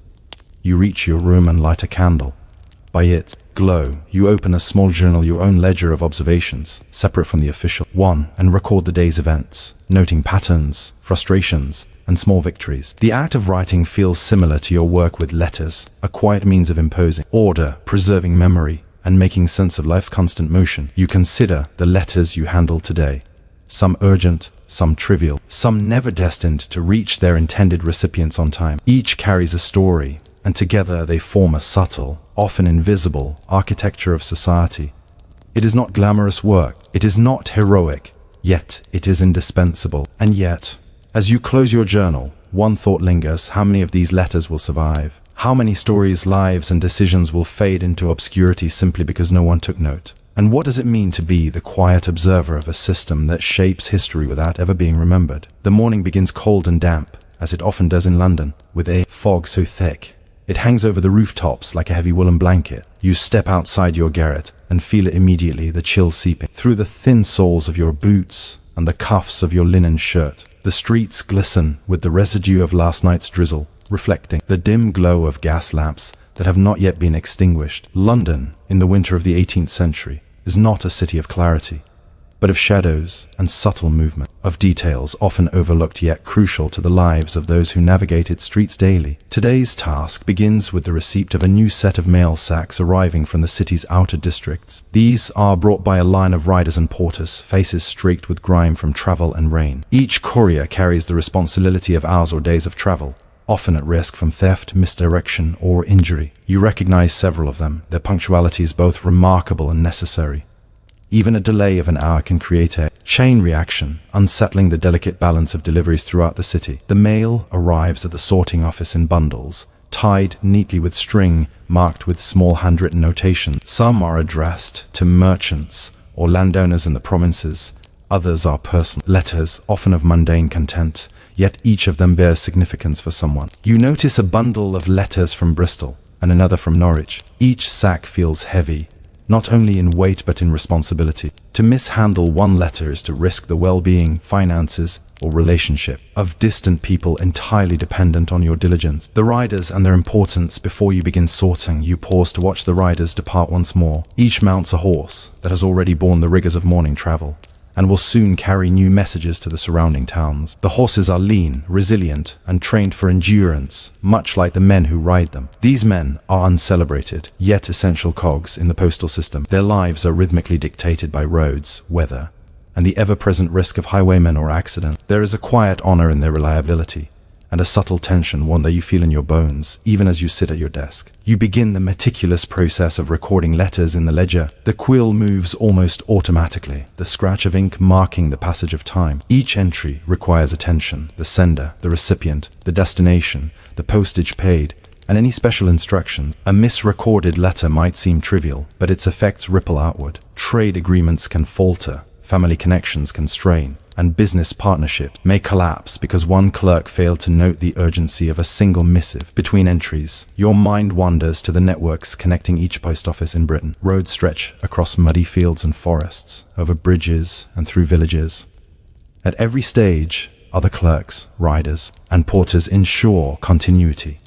You reach your room and light a candle. By its glow, you open a small journal, your own ledger of observations, separate from the official one, and record the day's events, noting patterns, frustrations, and small victories. The act of writing feels similar to your work with letters, a quiet means of imposing order, preserving memory, and making sense of life's constant motion. You consider the letters you handle today, some urgent, some trivial, some never destined to reach their intended recipients on time. Each carries a story, and together they form a subtle, often invisible, architecture of society. It is not glamorous work, it is not heroic, yet it is indispensable. And yet, as you close your journal, one thought lingers: how many of these letters will survive? How many stories, lives, and decisions will fade into obscurity simply because no one took note? And what does it mean to be the quiet observer of a system that shapes history without ever being remembered? The morning begins cold and damp, as it often does in London, with a fog so thick it hangs over the rooftops like a heavy woolen blanket. You step outside your garret and feel it immediately, the chill seeping through the thin soles of your boots and the cuffs of your linen shirt. The streets glisten with the residue of last night's drizzle, reflecting the dim glow of gas lamps that have not yet been extinguished. London, in the winter of the 18th century, is not a city of clarity, but of shadows and subtle movement, of details often overlooked yet crucial to the lives of those who navigate its streets daily. Today's task begins with the receipt of a new set of mail sacks arriving from the city's outer districts. These are brought by a line of riders and porters, faces streaked with grime from travel and rain. Each courier carries the responsibility of hours or days of travel, often at risk from theft, misdirection, or injury. You recognize several of them. Their punctuality is both remarkable and necessary. Even a delay of an hour can create a chain reaction, unsettling the delicate balance of deliveries throughout the city. The mail arrives at the sorting office in bundles, tied neatly with string, marked with small handwritten notations. Some are addressed to merchants or landowners in the provinces. Others are personal letters, often of mundane content, yet each of them bears significance for someone. You notice a bundle of letters from Bristol and another from Norwich. Each sack feels heavy, not only in weight but in responsibility. To mishandle one letter is to risk the well-being, finances, or relationship of distant people entirely dependent on your diligence. The riders and their importance. Before you begin sorting, you pause to watch the riders depart once more. Each mounts a horse that has already borne the rigors of morning travel, and will soon carry new messages to the surrounding towns. The horses are lean, resilient, and trained for endurance, much like the men who ride them. These men are uncelebrated, yet essential cogs in the postal system. Their lives are rhythmically dictated by roads, weather, and the ever-present risk of highwaymen or accident. There is a quiet honor in their reliability, and a subtle tension, one that you feel in your bones, even as you sit at your desk. You begin the meticulous process of recording letters in the ledger. The quill moves almost automatically, the scratch of ink marking the passage of time. Each entry requires attention: the sender, the recipient, the destination, the postage paid, and any special instructions. A misrecorded letter might seem trivial, but its effects ripple outward. Trade agreements can falter, family connections can strain, and business partnership may collapse because one clerk failed to note the urgency of a single missive. Between entries, your mind wanders to the networks connecting each post office in Britain. Roads stretch across muddy fields and forests, over bridges and through villages. At every stage, other clerks, riders, and porters ensure continuity.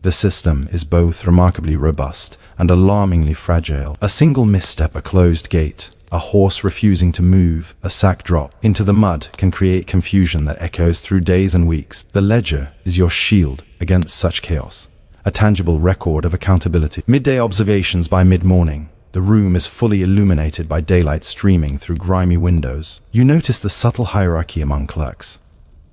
The system is both remarkably robust and alarmingly fragile. A single misstep, a closed gate, a horse refusing to move, a sack drop into the mud can create confusion that echoes through days and weeks. The ledger is your shield against such chaos, a tangible record of accountability. Midday observations by mid-morning. The room is fully illuminated by daylight streaming through grimy windows. You notice the subtle hierarchy among clerks.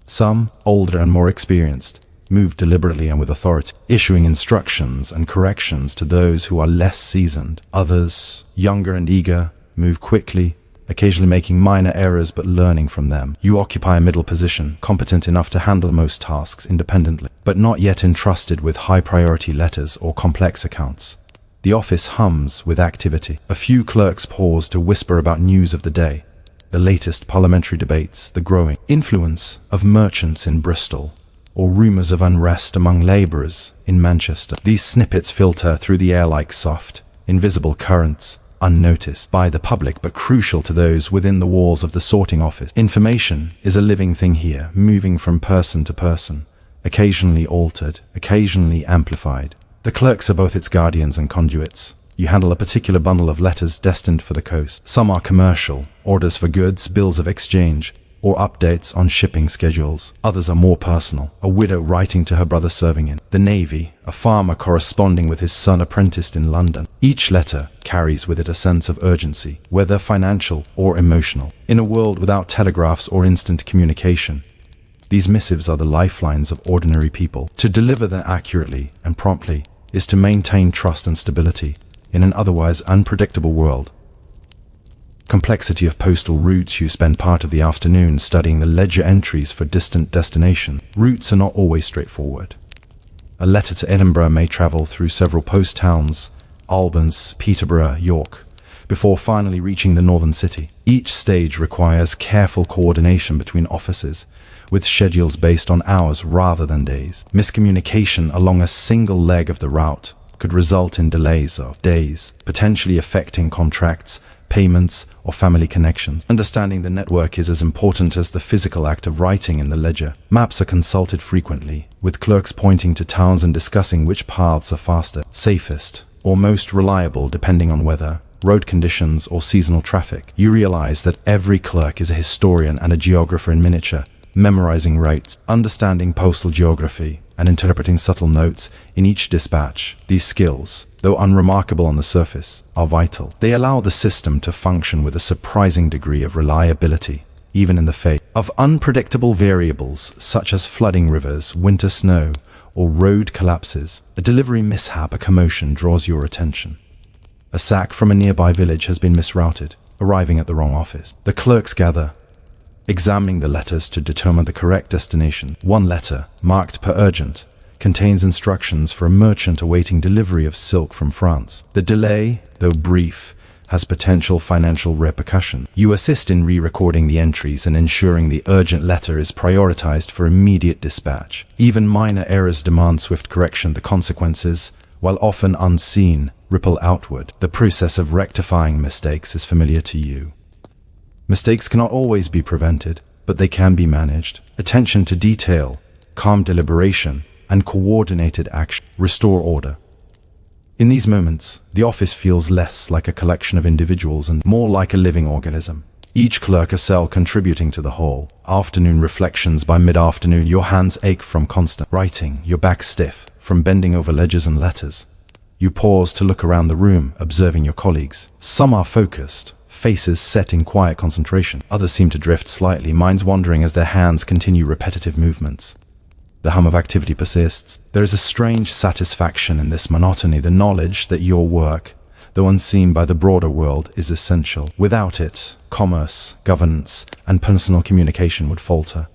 Some, older and more experienced, move deliberately and with authority, issuing instructions and corrections to those who are less seasoned. Others, younger and eager, move quickly, occasionally making minor errors but learning from them. You occupy a middle position, competent enough to handle most tasks independently, but not yet entrusted with high-priority letters or complex accounts. The office hums with activity. A few clerks pause to whisper about news of the day, the latest parliamentary debates, the growing influence of merchants in Bristol, or rumors of unrest among labourers in Manchester. These snippets filter through the air like soft, invisible currents, unnoticed by the public but crucial to those within the walls of the sorting office. Information is a living thing here, moving from person to person, occasionally altered, occasionally amplified. The clerks are both its guardians and conduits. You handle a particular bundle of letters destined for the coast. Some are commercial, orders for goods, bills of exchange, or updates on shipping schedules. Others are more personal, a widow writing to her brother serving in the Navy, a farmer corresponding with his son apprenticed in London. Each letter carries with it a sense of urgency, whether financial or emotional. In a world without telegraphs or instant communication, these missives are the lifelines of ordinary people. To deliver them accurately and promptly is to maintain trust and stability in an otherwise unpredictable world. Complexity of postal routes. You spend part of the afternoon studying the ledger entries for distant destinations. Routes are not always straightforward. A letter to Edinburgh may travel through several post towns, Albans, Peterborough, York, before finally reaching the northern city. Each stage requires careful coordination between offices, with schedules based on hours rather than days. Miscommunication along a single leg of the route could result in delays of days, potentially affecting contracts, payments, or family connections. Understanding the network is as important as the physical act of writing in the ledger. Maps are consulted frequently, with clerks pointing to towns and discussing which paths are faster, safest, or most reliable depending on weather, road conditions, or seasonal traffic. You realize that every clerk is a historian and a geographer in miniature, memorizing routes, understanding postal geography, and interpreting subtle notes in each dispatch. These skills, though unremarkable on the surface, are vital. They allow the system to function with a surprising degree of reliability, even in the face of unpredictable variables such as flooding rivers, winter snow, or road collapses. A delivery mishap, a commotion, draws your attention. A sack from a nearby village has been misrouted, arriving at the wrong office. The clerks gather, examining the letters to determine the correct destination. One letter, marked per urgent, contains instructions for a merchant awaiting delivery of silk from France. The delay, though brief, has potential financial repercussions. You assist in re-recording the entries and ensuring the urgent letter is prioritized for immediate dispatch. Even minor errors demand swift correction. The consequences, while often unseen, ripple outward. The process of rectifying mistakes is familiar to you. Mistakes cannot always be prevented, but they can be managed. Attention to detail, calm deliberation, and coordinated action restore order. In these moments, the office feels less like a collection of individuals and more like a living organism. Each clerk a cell contributing to the whole. Afternoon reflections. By mid-afternoon, your hands ache from constant writing, your back stiff from bending over ledgers and letters. You pause to look around the room, observing your colleagues. Some are focused, faces set in quiet concentration. Others seem to drift slightly, minds wandering as their hands continue repetitive movements. The hum of activity persists. There is a strange satisfaction in this monotony, the knowledge that your work, though unseen by the broader world, is essential. Without it, commerce, governance, and personal communication would falter.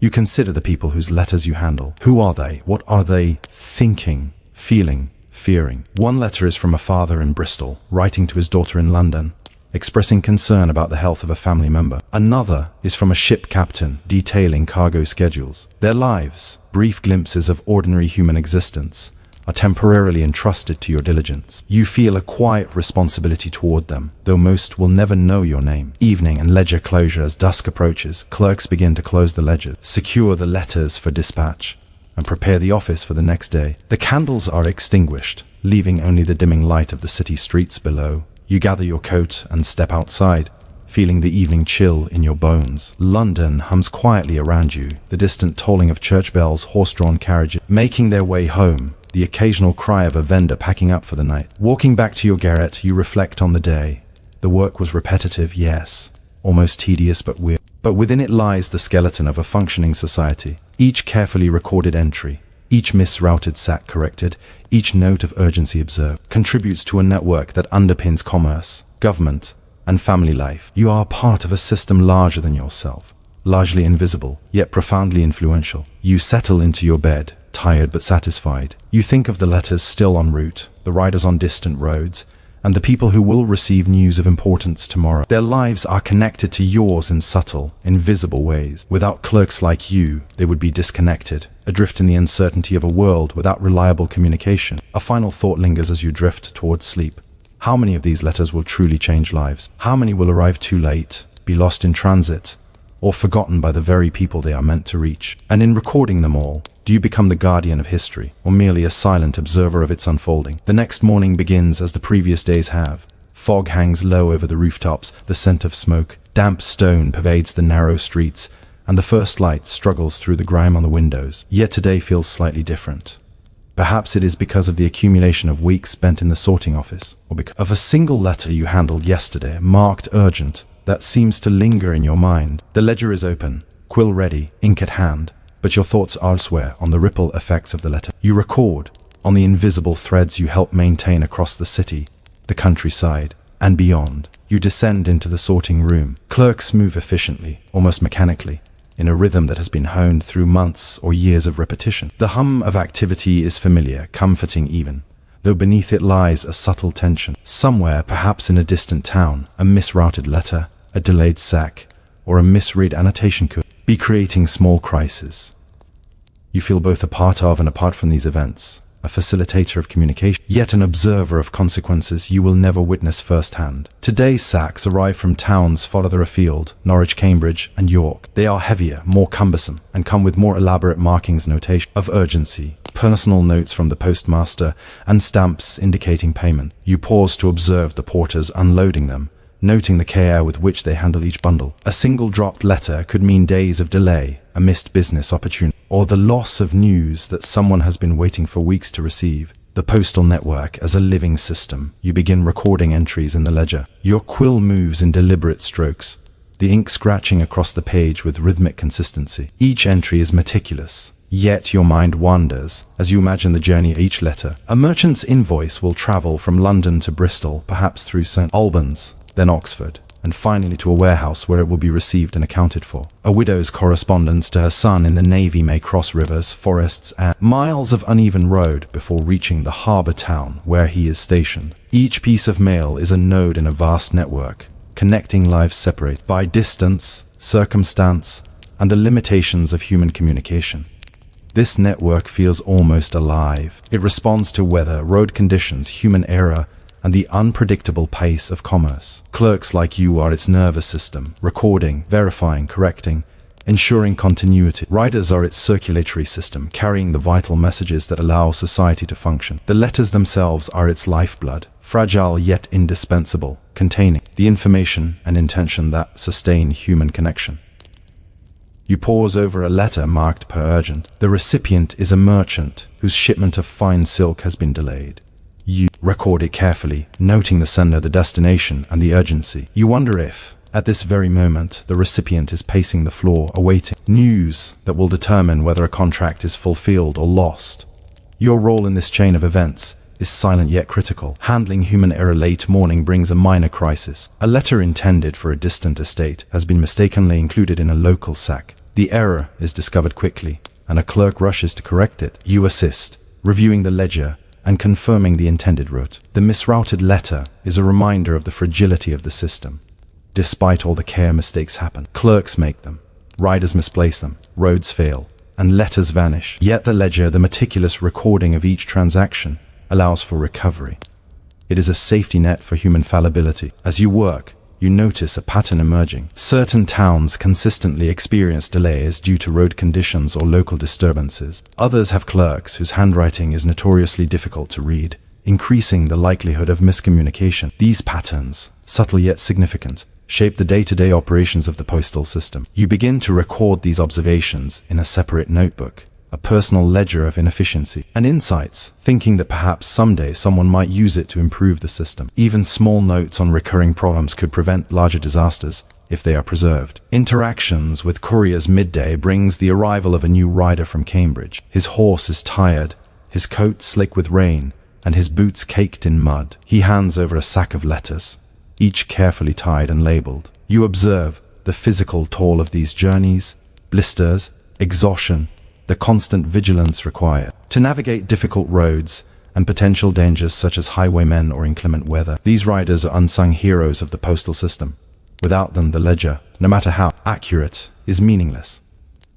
You consider the people whose letters you handle. Who are they? What are they thinking, feeling, fearing? One letter is from a father in Bristol, writing to his daughter in London, expressing concern about the health of a family member. Another is from a ship captain, detailing cargo schedules. Their lives, brief glimpses of ordinary human existence, are temporarily entrusted to your diligence. You feel a quiet responsibility toward them, though most will never know your name. Evening and ledger closure. As dusk approaches, clerks begin to close the ledgers, secure the letters for dispatch, and prepare the office for the next day. The candles are extinguished, leaving only the dimming light of the city streets below. You gather your coat and step outside, feeling the evening chill in your bones. London hums quietly around you, the distant tolling of church bells, horse-drawn carriages making their way home, the occasional cry of a vendor packing up for the night. Walking back to your garret, you reflect on the day. The work was repetitive, yes, almost tedious but weird. But within it lies the skeleton of a functioning society. Each carefully recorded entry, each misrouted sack corrected, each note of urgency observed, contributes to a network that underpins commerce, government, and family life. You are part of a system larger than yourself, largely invisible, yet profoundly influential. You settle into your bed, tired but satisfied. You think of the letters still en route, the riders on distant roads, and the people who will receive news of importance tomorrow. Their lives are connected to yours in subtle, invisible ways. Without clerks like you, they would be disconnected, adrift in the uncertainty of a world without reliable communication. A final thought lingers as you drift towards sleep. How many of these letters will truly change lives? How many will arrive too late, be lost in transit, or forgotten by the very people they are meant to reach? And in recording them all, do you become the guardian of history, or merely a silent observer of its unfolding? The next morning begins as the previous days have. Fog hangs low over the rooftops, the scent of smoke, damp stone pervades the narrow streets, and the first light struggles through the grime on the windows. Yet today feels slightly different. Perhaps it is because of the accumulation of weeks spent in the sorting office, or because of a single letter you handled yesterday, marked urgent, that seems to linger in your mind. The ledger is open, quill ready, ink at hand, but your thoughts are elsewhere, on the ripple effects of the letter. You record, on the invisible threads you help maintain across the city, the countryside, and beyond. You descend into the sorting room. Clerks move efficiently, almost mechanically, in a rhythm that has been honed through months or years of repetition. The hum of activity is familiar, comforting even, though beneath it lies a subtle tension. Somewhere, perhaps in a distant town, a misrouted letter, a delayed sack, or a misread annotation could be creating small crises. You feel both a part of and apart from these events, a facilitator of communication, yet an observer of consequences you will never witness firsthand. Today's sacks arrive from towns farther afield, Norwich, Cambridge, and York. They are heavier, more cumbersome, and come with more elaborate markings, notation of urgency, personal notes from the postmaster, and stamps indicating payment. You pause to observe the porters unloading them, noting the care with which they handle each bundle. A single dropped letter could mean days of delay, a missed business opportunity, or the loss of news that someone has been waiting for weeks to receive. The postal network as a living system. You begin recording entries in the ledger. Your quill moves in deliberate strokes, the ink scratching across the page with rhythmic consistency. Each entry is meticulous, yet your mind wanders as you imagine the journey of each letter. A merchant's invoice will travel from London to Bristol, perhaps through St. Albans, then Oxford, and finally to a warehouse where it will be received and accounted for. A widow's correspondence to her son in the Navy may cross rivers, forests, and miles of uneven road before reaching the harbour town where he is stationed. Each piece of mail is a node in a vast network, connecting lives separated by distance, circumstance, and the limitations of human communication. This network feels almost alive. It responds to weather, road conditions, human error, and the unpredictable pace of commerce. Clerks like you are its nervous system, recording, verifying, correcting, ensuring continuity. Riders are its circulatory system, carrying the vital messages that allow society to function. The letters themselves are its lifeblood, fragile yet indispensable, containing the information and intention that sustain human connection. You pause over a letter marked per urgent. The recipient is a merchant whose shipment of fine silk has been delayed. You record it carefully, noting the sender, the destination, and the urgency. You wonder if, At this very moment, the recipient is pacing the floor, awaiting news that will determine whether a contract is fulfilled or lost. Your role in this chain of events is silent yet critical. Handling human error late morning brings a minor crisis. A letter intended for a distant estate has been mistakenly included in a local sack. The error is discovered quickly, and a clerk rushes to correct it. You assist, reviewing the ledger and confirming the intended route. The misrouted letter is a reminder of the fragility of the system. Despite all the care, mistakes happen. Clerks make them, riders misplace them, roads fail, and letters vanish. Yet the ledger, the meticulous recording of each transaction, allows for recovery. It is a safety net for human fallibility. As you work, you notice a pattern emerging. Certain towns consistently experience delays due to road conditions or local disturbances. Others have clerks whose handwriting is notoriously difficult to read, increasing the likelihood of miscommunication. These patterns, subtle yet significant, shape the day-to-day operations of the postal system. You begin to record these observations in a separate notebook, a personal ledger of inefficiency and insights, thinking that perhaps someday someone might use it to improve the system. Even small notes on recurring problems could prevent larger disasters if they are preserved. Interactions with couriers midday brings the arrival of a new rider from Cambridge. His horse is tired, his coat slick with rain, and his boots caked in mud. He hands over a sack of letters, each carefully tied and labeled. You observe the physical toll of these journeys, blisters, exhaustion, the constant vigilance required to navigate difficult roads and potential dangers such as highwaymen or inclement weather. These riders are unsung heroes of the postal system. Without them, the ledger, no matter how accurate, is meaningless.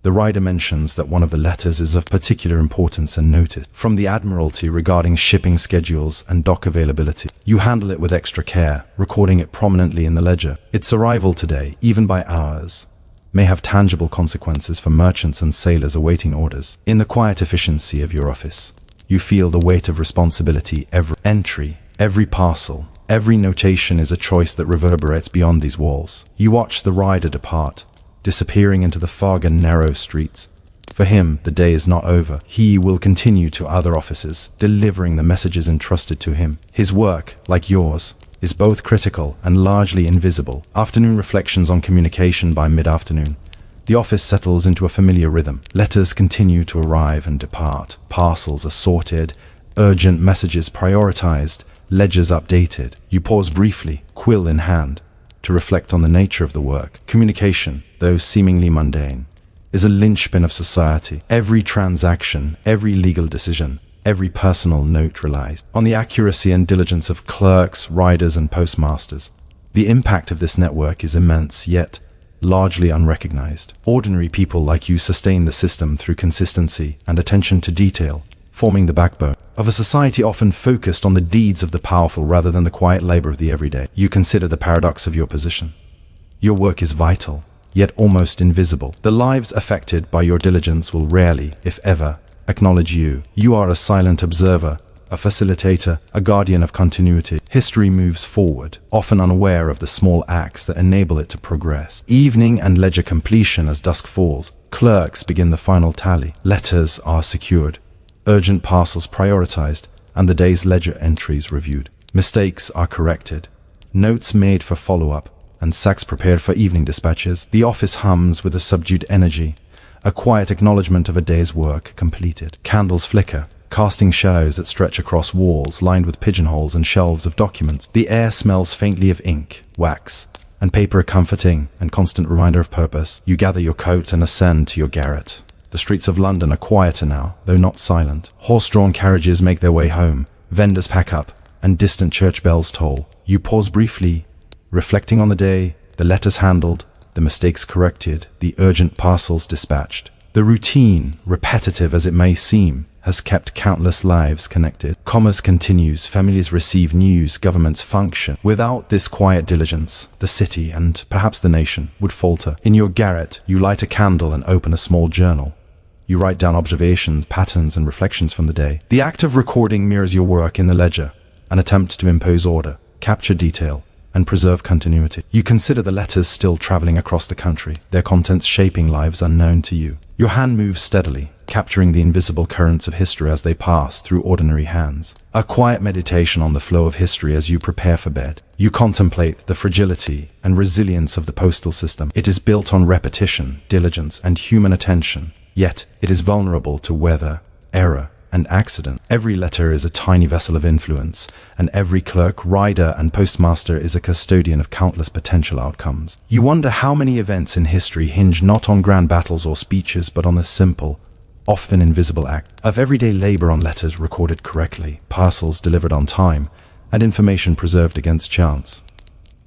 The rider mentions that one of the letters is of particular importance and notice from the Admiralty regarding shipping schedules and dock availability. You handle it with extra care, recording it prominently in the ledger. Its arrival today, even by hours, may have tangible consequences for merchants and sailors awaiting orders. In the quiet efficiency of your office, you feel the weight of responsibility. Every entry, every parcel, every notation is a choice that reverberates beyond these walls. You watch the rider depart, disappearing into the fog and narrow streets. For him, the day is not over. He will continue to other offices, delivering the messages entrusted to him. His work, like yours, is both critical and largely invisible. Afternoon reflections on communication. By mid-afternoon, the office settles into a familiar rhythm. Letters continue to arrive and depart. Parcels are sorted, urgent messages prioritized, ledgers updated. You pause briefly, quill in hand, to reflect on the nature of the work. Communication, though seemingly mundane, is a linchpin of society. Every transaction, every legal decision, every personal note relies on the accuracy and diligence of clerks, riders, and postmasters. The impact of this network is immense, yet largely unrecognized. Ordinary people like you sustain the system through consistency and attention to detail, forming the backbone of a society often focused on the deeds of the powerful rather than the quiet labor of the everyday. You consider the paradox of your position. Your work is vital, yet almost invisible. The lives affected by your diligence will rarely, if ever, acknowledge you. You are a silent observer, a facilitator, a guardian of continuity. History moves forward, often unaware of the small acts that enable it to progress. Evening and ledger completion. As dusk falls, clerks begin the final tally. Letters are secured, urgent parcels prioritized, and the day's ledger entries reviewed. Mistakes are corrected, notes made for follow-up, and sacks prepared for evening dispatches. The office hums with a subdued energy, a quiet acknowledgement of a day's work completed. Candles flicker, casting shadows that stretch across walls lined with pigeonholes and shelves of documents. The air smells faintly of ink, wax, and paper, a comforting and constant reminder of purpose. You gather your coat and ascend to your garret. The streets of London are quieter now, though not silent. Horse-drawn carriages make their way home, vendors pack up, and distant church bells toll. You pause briefly, reflecting on the day, the letters handled, the mistakes corrected, the urgent parcels dispatched. The routine, repetitive as it may seem, has kept countless lives connected. Commerce continues, families receive news, governments function. Without this quiet diligence, the city, and perhaps the nation, would falter. In your garret, you light a candle and open a small journal. You write down observations, patterns, and reflections from the day. The act of recording mirrors your work in the ledger, an attempt to impose order, capture detail, and preserve continuity. You consider the letters still traveling across the country, their contents shaping lives unknown to you. Your hand moves steadily, capturing the invisible currents of history as they pass through ordinary hands. A quiet meditation on the flow of history as you prepare for bed. You contemplate the fragility and resilience of the postal system. It is built on repetition, diligence, and human attention, yet it is vulnerable to weather, error, and accident. Every letter is a tiny vessel of influence, and every clerk, rider, and postmaster is a custodian of countless potential outcomes. You wonder how many events in history hinge not on grand battles or speeches, but on the simple, often invisible act of everyday labor, on letters recorded correctly, parcels delivered on time, and information preserved against chance.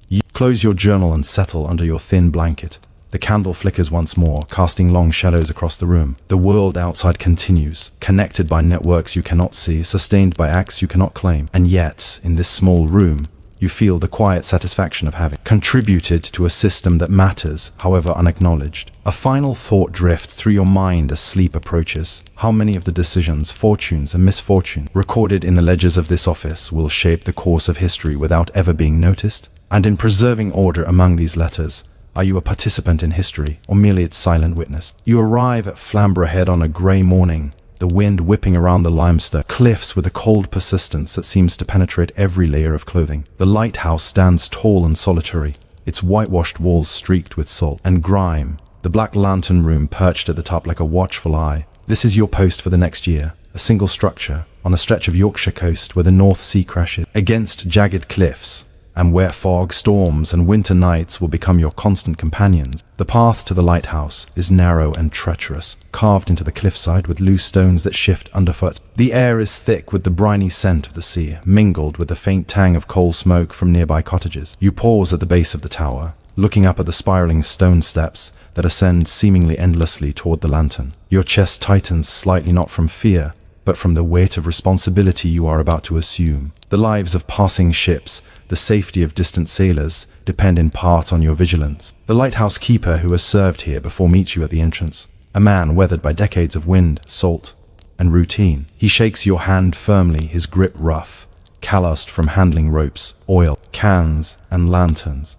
You close your journal and settle under your thin blanket. The candle flickers once more, casting long shadows across the room. The world outside continues, connected by networks you cannot see, sustained by acts you cannot claim. And yet, in this small room, you feel the quiet satisfaction of having contributed to a system that matters, however unacknowledged. A final thought drifts through your mind as sleep approaches. How many of the decisions, fortunes, and misfortune recorded in the ledgers of this office will shape the course of history without ever being noticed? And in preserving order among these letters, are you a participant in history, or merely its silent witness? You arrive at Flamborough Head on a grey morning, the wind whipping around the limestone cliffs with a cold persistence that seems to penetrate every layer of clothing. The lighthouse stands tall and solitary, its whitewashed walls streaked with salt and grime, the black lantern room perched at the top like a watchful eye. This is your post for the next year, a single structure, on a stretch of Yorkshire coast where the North Sea crashes against jagged cliffs, and where fog, storms, and winter nights will become your constant companions. The path to the lighthouse is narrow and treacherous, carved into the cliffside with loose stones that shift underfoot. The air is thick with the briny scent of the sea, mingled with the faint tang of coal smoke from nearby cottages. You pause at the base of the tower, looking up at the spiraling stone steps that ascend seemingly endlessly toward the lantern. Your chest tightens slightly, not from fear, but from the weight of responsibility you are about to assume. The lives of passing ships, the safety of distant sailors, depend in part on your vigilance. The lighthouse keeper who has served here before meets you at the entrance, a man weathered by decades of wind, salt, and routine. He shakes your hand firmly, his grip rough, calloused from handling ropes, oil, cans, and lanterns.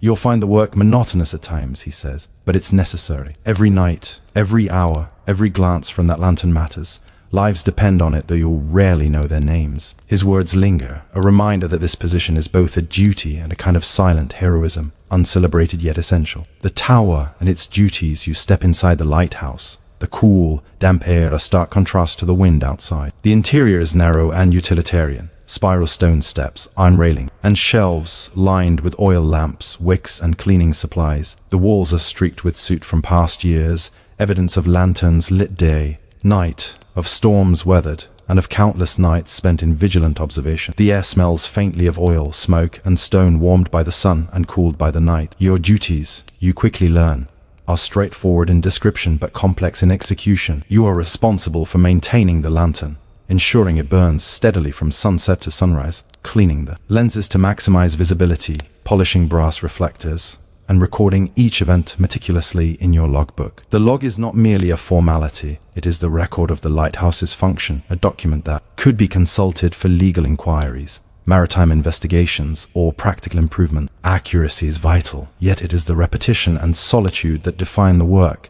You'll find the work monotonous at times, he says, but it's necessary. Every night, every hour, every glance from that lantern matters. Lives depend on it, though you'll rarely know their names. His words linger, a reminder that this position is both a duty and a kind of silent heroism, uncelebrated yet essential. The tower and its duties. You step inside the lighthouse. The cool, damp air, a stark contrast to the wind outside. The interior is narrow and utilitarian. Spiral stone steps, iron railing, and shelves lined with oil lamps, wicks, and cleaning supplies. The walls are streaked with soot from past years, evidence of lanterns lit day, night, of storms weathered, and of countless nights spent in vigilant observation. The air smells faintly of oil, smoke, and stone warmed by the sun and cooled by the night. Your duties, you quickly learn, are straightforward in description but complex in execution. You are responsible for maintaining the lantern, ensuring it burns steadily from sunset to sunrise, cleaning the lenses to maximize visibility, polishing brass reflectors, and recording each event meticulously in your logbook. The log is not merely a formality, it is the record of the lighthouse's function, a document that could be consulted for legal inquiries, maritime investigations, or practical improvement. Accuracy is vital, yet it is the repetition and solitude that define the work.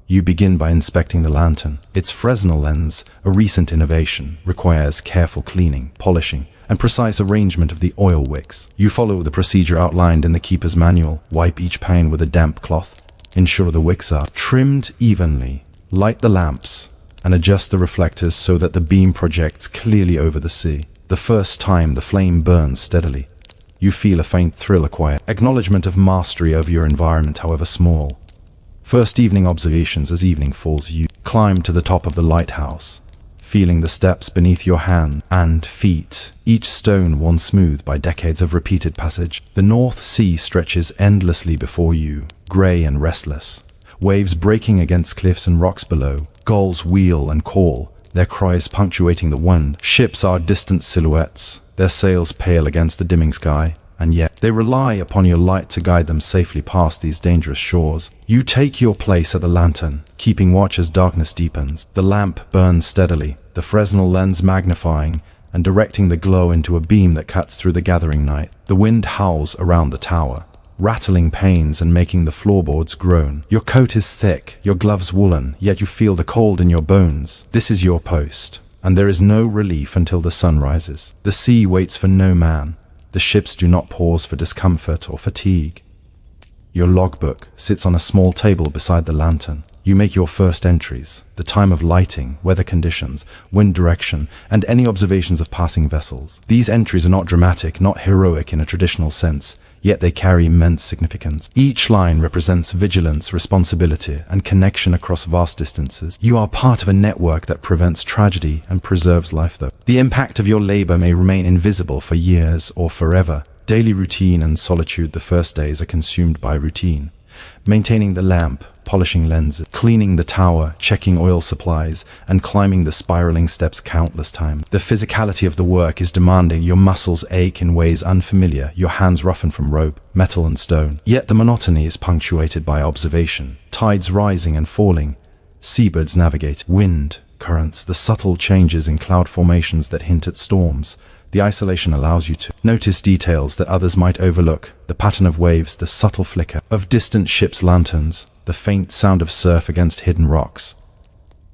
You begin by inspecting the lantern. Its Fresnel lens, a recent innovation, requires careful cleaning, polishing, and precise arrangement of the oil wicks. You follow the procedure outlined in the keeper's manual, wipe each pane with a damp cloth, ensure the wicks are trimmed evenly, light the lamps, and adjust the reflectors so that the beam projects clearly over the sea. The first time the flame burns steadily, you feel a faint thrill, a quiet acknowledgement of mastery over your environment, however small. First evening observations. As evening falls, you climb to the top of the lighthouse, feeling the steps beneath your hands and feet, each stone worn smooth by decades of repeated passage. The North Sea stretches endlessly before you, grey and restless, waves breaking against cliffs and rocks below. Gulls wheel and call, their cries punctuating the wind. Ships are distant silhouettes, their sails pale against the dimming sky, and yet they rely upon your light to guide them safely past these dangerous shores. You take your place at the lantern, keeping watch as darkness deepens. The lamp burns steadily, the Fresnel lens magnifying and directing the glow into a beam that cuts through the gathering night. The wind howls around the tower, rattling panes and making the floorboards groan. Your coat is thick, your gloves woolen, yet you feel the cold in your bones. This is your post, and there is no relief until the sun rises. The sea waits for no man. The ships do not pause for discomfort or fatigue. Your logbook sits on a small table beside the lantern. You make your first entries, the time of lighting, weather conditions, wind direction, and any observations of passing vessels. These entries are not dramatic, not heroic in a traditional sense, yet they carry immense significance. Each line represents vigilance, responsibility, and connection across vast distances. You are part of a network that prevents tragedy and preserves life, though. The impact of your labor may remain invisible for years or forever. Daily routine and solitude the first days are consumed by routine. Maintaining the lamp, polishing lenses, cleaning the tower, checking oil supplies, and climbing the spiraling steps countless times. The physicality of the work is demanding. Your muscles ache in ways unfamiliar, your hands roughen from rope, metal and stone. Yet the monotony is punctuated by observation. Tides rising and falling, seabirds navigate, wind, currents, the subtle changes in cloud formations that hint at storms. The isolation allows you to notice details that others might overlook, the pattern of waves, the subtle flicker of distant ships' lanterns, the faint sound of surf against hidden rocks.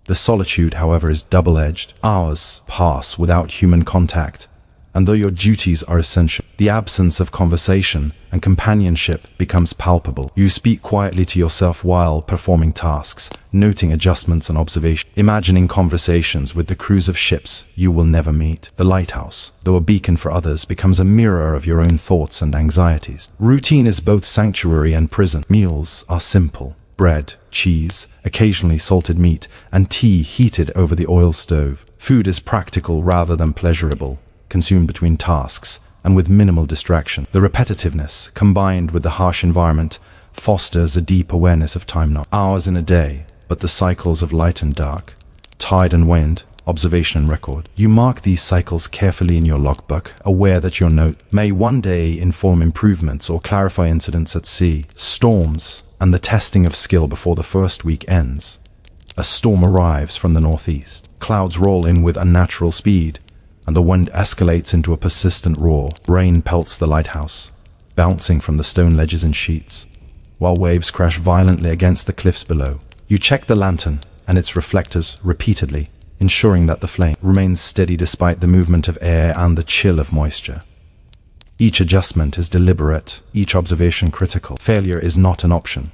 The solitude, however, is double-edged. Hours pass without human contact, and though your duties are essential, the absence of conversation and companionship becomes palpable. You speak quietly to yourself while performing tasks, noting adjustments and observation, imagining conversations with the crews of ships you will never meet. The lighthouse, though a beacon for others, becomes a mirror of your own thoughts and anxieties. Routine is both sanctuary and prison. Meals are simple. Bread, cheese, occasionally salted meat, and tea heated over the oil stove. Food is practical rather than pleasurable, consumed between tasks and with minimal distraction. The repetitiveness, combined with the harsh environment, fosters a deep awareness of time, not hours in a day, but the cycles of light and dark, tide and wind, observation and record. You mark these cycles carefully in your logbook, aware that your note may one day inform improvements or clarify incidents at sea. Storms and the testing of skill before the first week ends. A storm arrives from the northeast. Clouds roll in with unnatural speed, and the wind escalates into a persistent roar. Rain pelts the lighthouse, bouncing from the stone ledges in sheets, while waves crash violently against the cliffs below. You check the lantern and its reflectors repeatedly, ensuring that the flame remains steady despite the movement of air and the chill of moisture. Each adjustment is deliberate, each observation critical. Failure is not an option.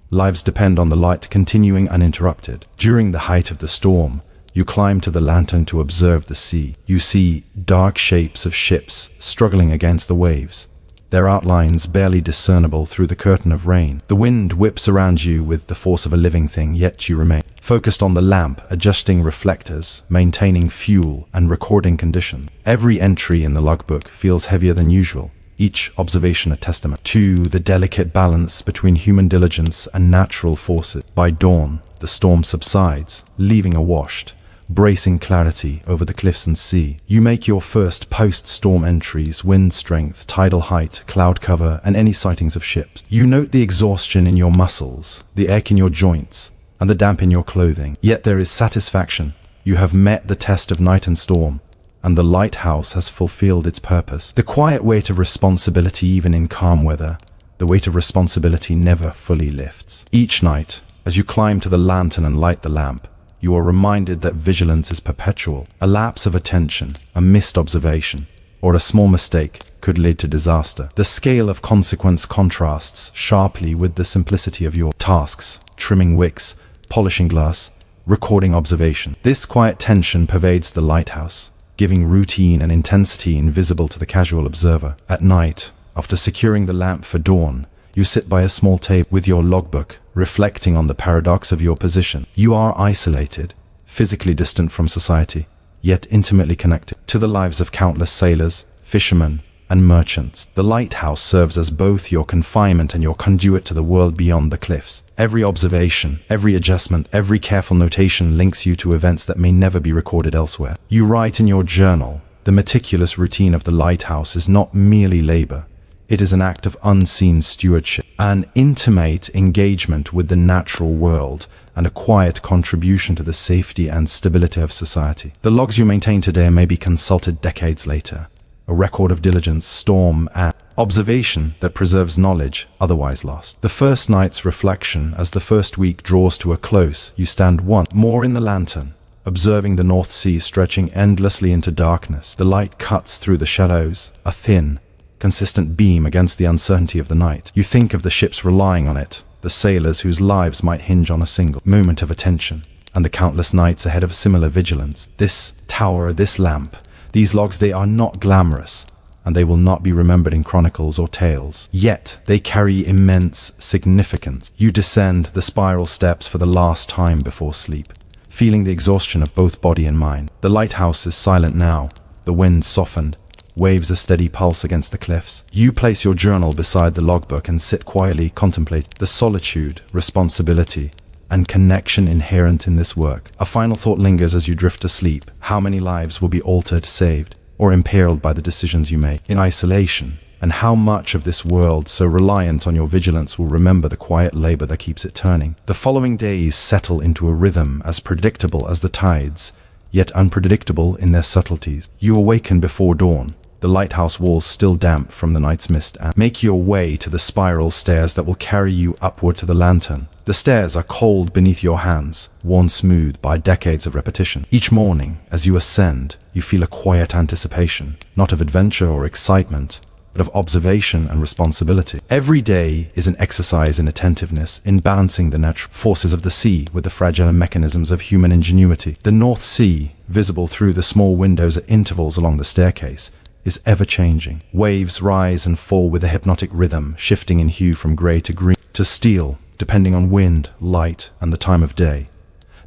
Lives depend on the light continuing uninterrupted. During the height of the storm, you climb to the lantern to observe the sea. You see dark shapes of ships struggling against the waves, their outlines barely discernible through the curtain of rain. The wind whips around you with the force of a living thing, yet you remain focused on the lamp, adjusting reflectors, maintaining fuel, and recording conditions. Every entry in the logbook feels heavier than usual, each observation a testament to the delicate balance between human diligence and natural forces. By dawn, the storm subsides, leaving a washed, bracing clarity over the cliffs and sea. You make your first post-storm entries: wind strength, tidal height, cloud cover, and any sightings of ships. You note the exhaustion in your muscles, the ache in your joints, and the damp in your clothing. Yet there is satisfaction. You have met the test of night and storm, and the lighthouse has fulfilled its purpose. The quiet weight of responsibility, even in calm weather, the weight of responsibility never fully lifts. Each night, as you climb to the lantern and light the lamp, you are reminded that vigilance is perpetual. A lapse of attention, a missed observation, or a small mistake could lead to disaster. The scale of consequence contrasts sharply with the simplicity of your tasks: trimming wicks, polishing glass, recording observation. This quiet tension pervades the lighthouse, giving routine and intensity invisible to the casual observer. At night, after securing the lamp for dawn, you sit by a small table with your logbook, reflecting on the paradox of your position. You are isolated, physically distant from society, yet intimately connected to the lives of countless sailors, fishermen, and merchants. The lighthouse serves as both your confinement and your conduit to the world beyond the cliffs. Every observation, every adjustment, every careful notation links you to events that may never be recorded elsewhere. You write in your journal, the meticulous routine of the lighthouse is not merely labor. It is an act of unseen stewardship, an intimate engagement with the natural world, and a quiet contribution to the safety and stability of society. The logs you maintain today may be consulted decades later, a record of diligence, storm, and Observation that preserves knowledge otherwise lost. The first night's reflection. As the first week draws to a close, you stand once more in the lantern, observing the North Sea stretching endlessly into darkness. The light cuts through the shallows, a thin, consistent beam against the uncertainty of the night. You think of the ships relying on it, the sailors whose lives might hinge on a single moment of attention, and the countless nights ahead of similar vigilance. This tower, this lamp, these logs, they are not glamorous, and they will not be remembered in chronicles or tales. Yet they carry immense significance. You descend the spiral steps for the last time before sleep, feeling the exhaustion of both body and mind. The lighthouse is silent now, the wind softened, waves a steady pulse against the cliffs. You place your journal beside the logbook and sit quietly, contemplate the solitude, responsibility, and connection inherent in this work. A final thought lingers as you drift to sleep. How many lives will be altered, saved, or imperiled by the decisions you make in isolation? And how much of this world, so reliant on your vigilance, will remember the quiet labor that keeps it turning? The following days settle into a rhythm as predictable as the tides, yet unpredictable in their subtleties. You awaken before dawn, the lighthouse walls still damp from the night's mist, and make your way to the spiral stairs that will carry you upward to the lantern. The stairs are cold beneath your hands, worn smooth by decades of repetition. Each morning, as you ascend, you feel a quiet anticipation, not of adventure or excitement, but of observation and responsibility. Every day is an exercise in attentiveness, in balancing the natural forces of the sea with the fragile mechanisms of human ingenuity. The North Sea, visible through the small windows at intervals along the staircase, is ever-changing. Waves rise and fall with a hypnotic rhythm, shifting in hue from grey to green to steel, depending on wind, light, and the time of day.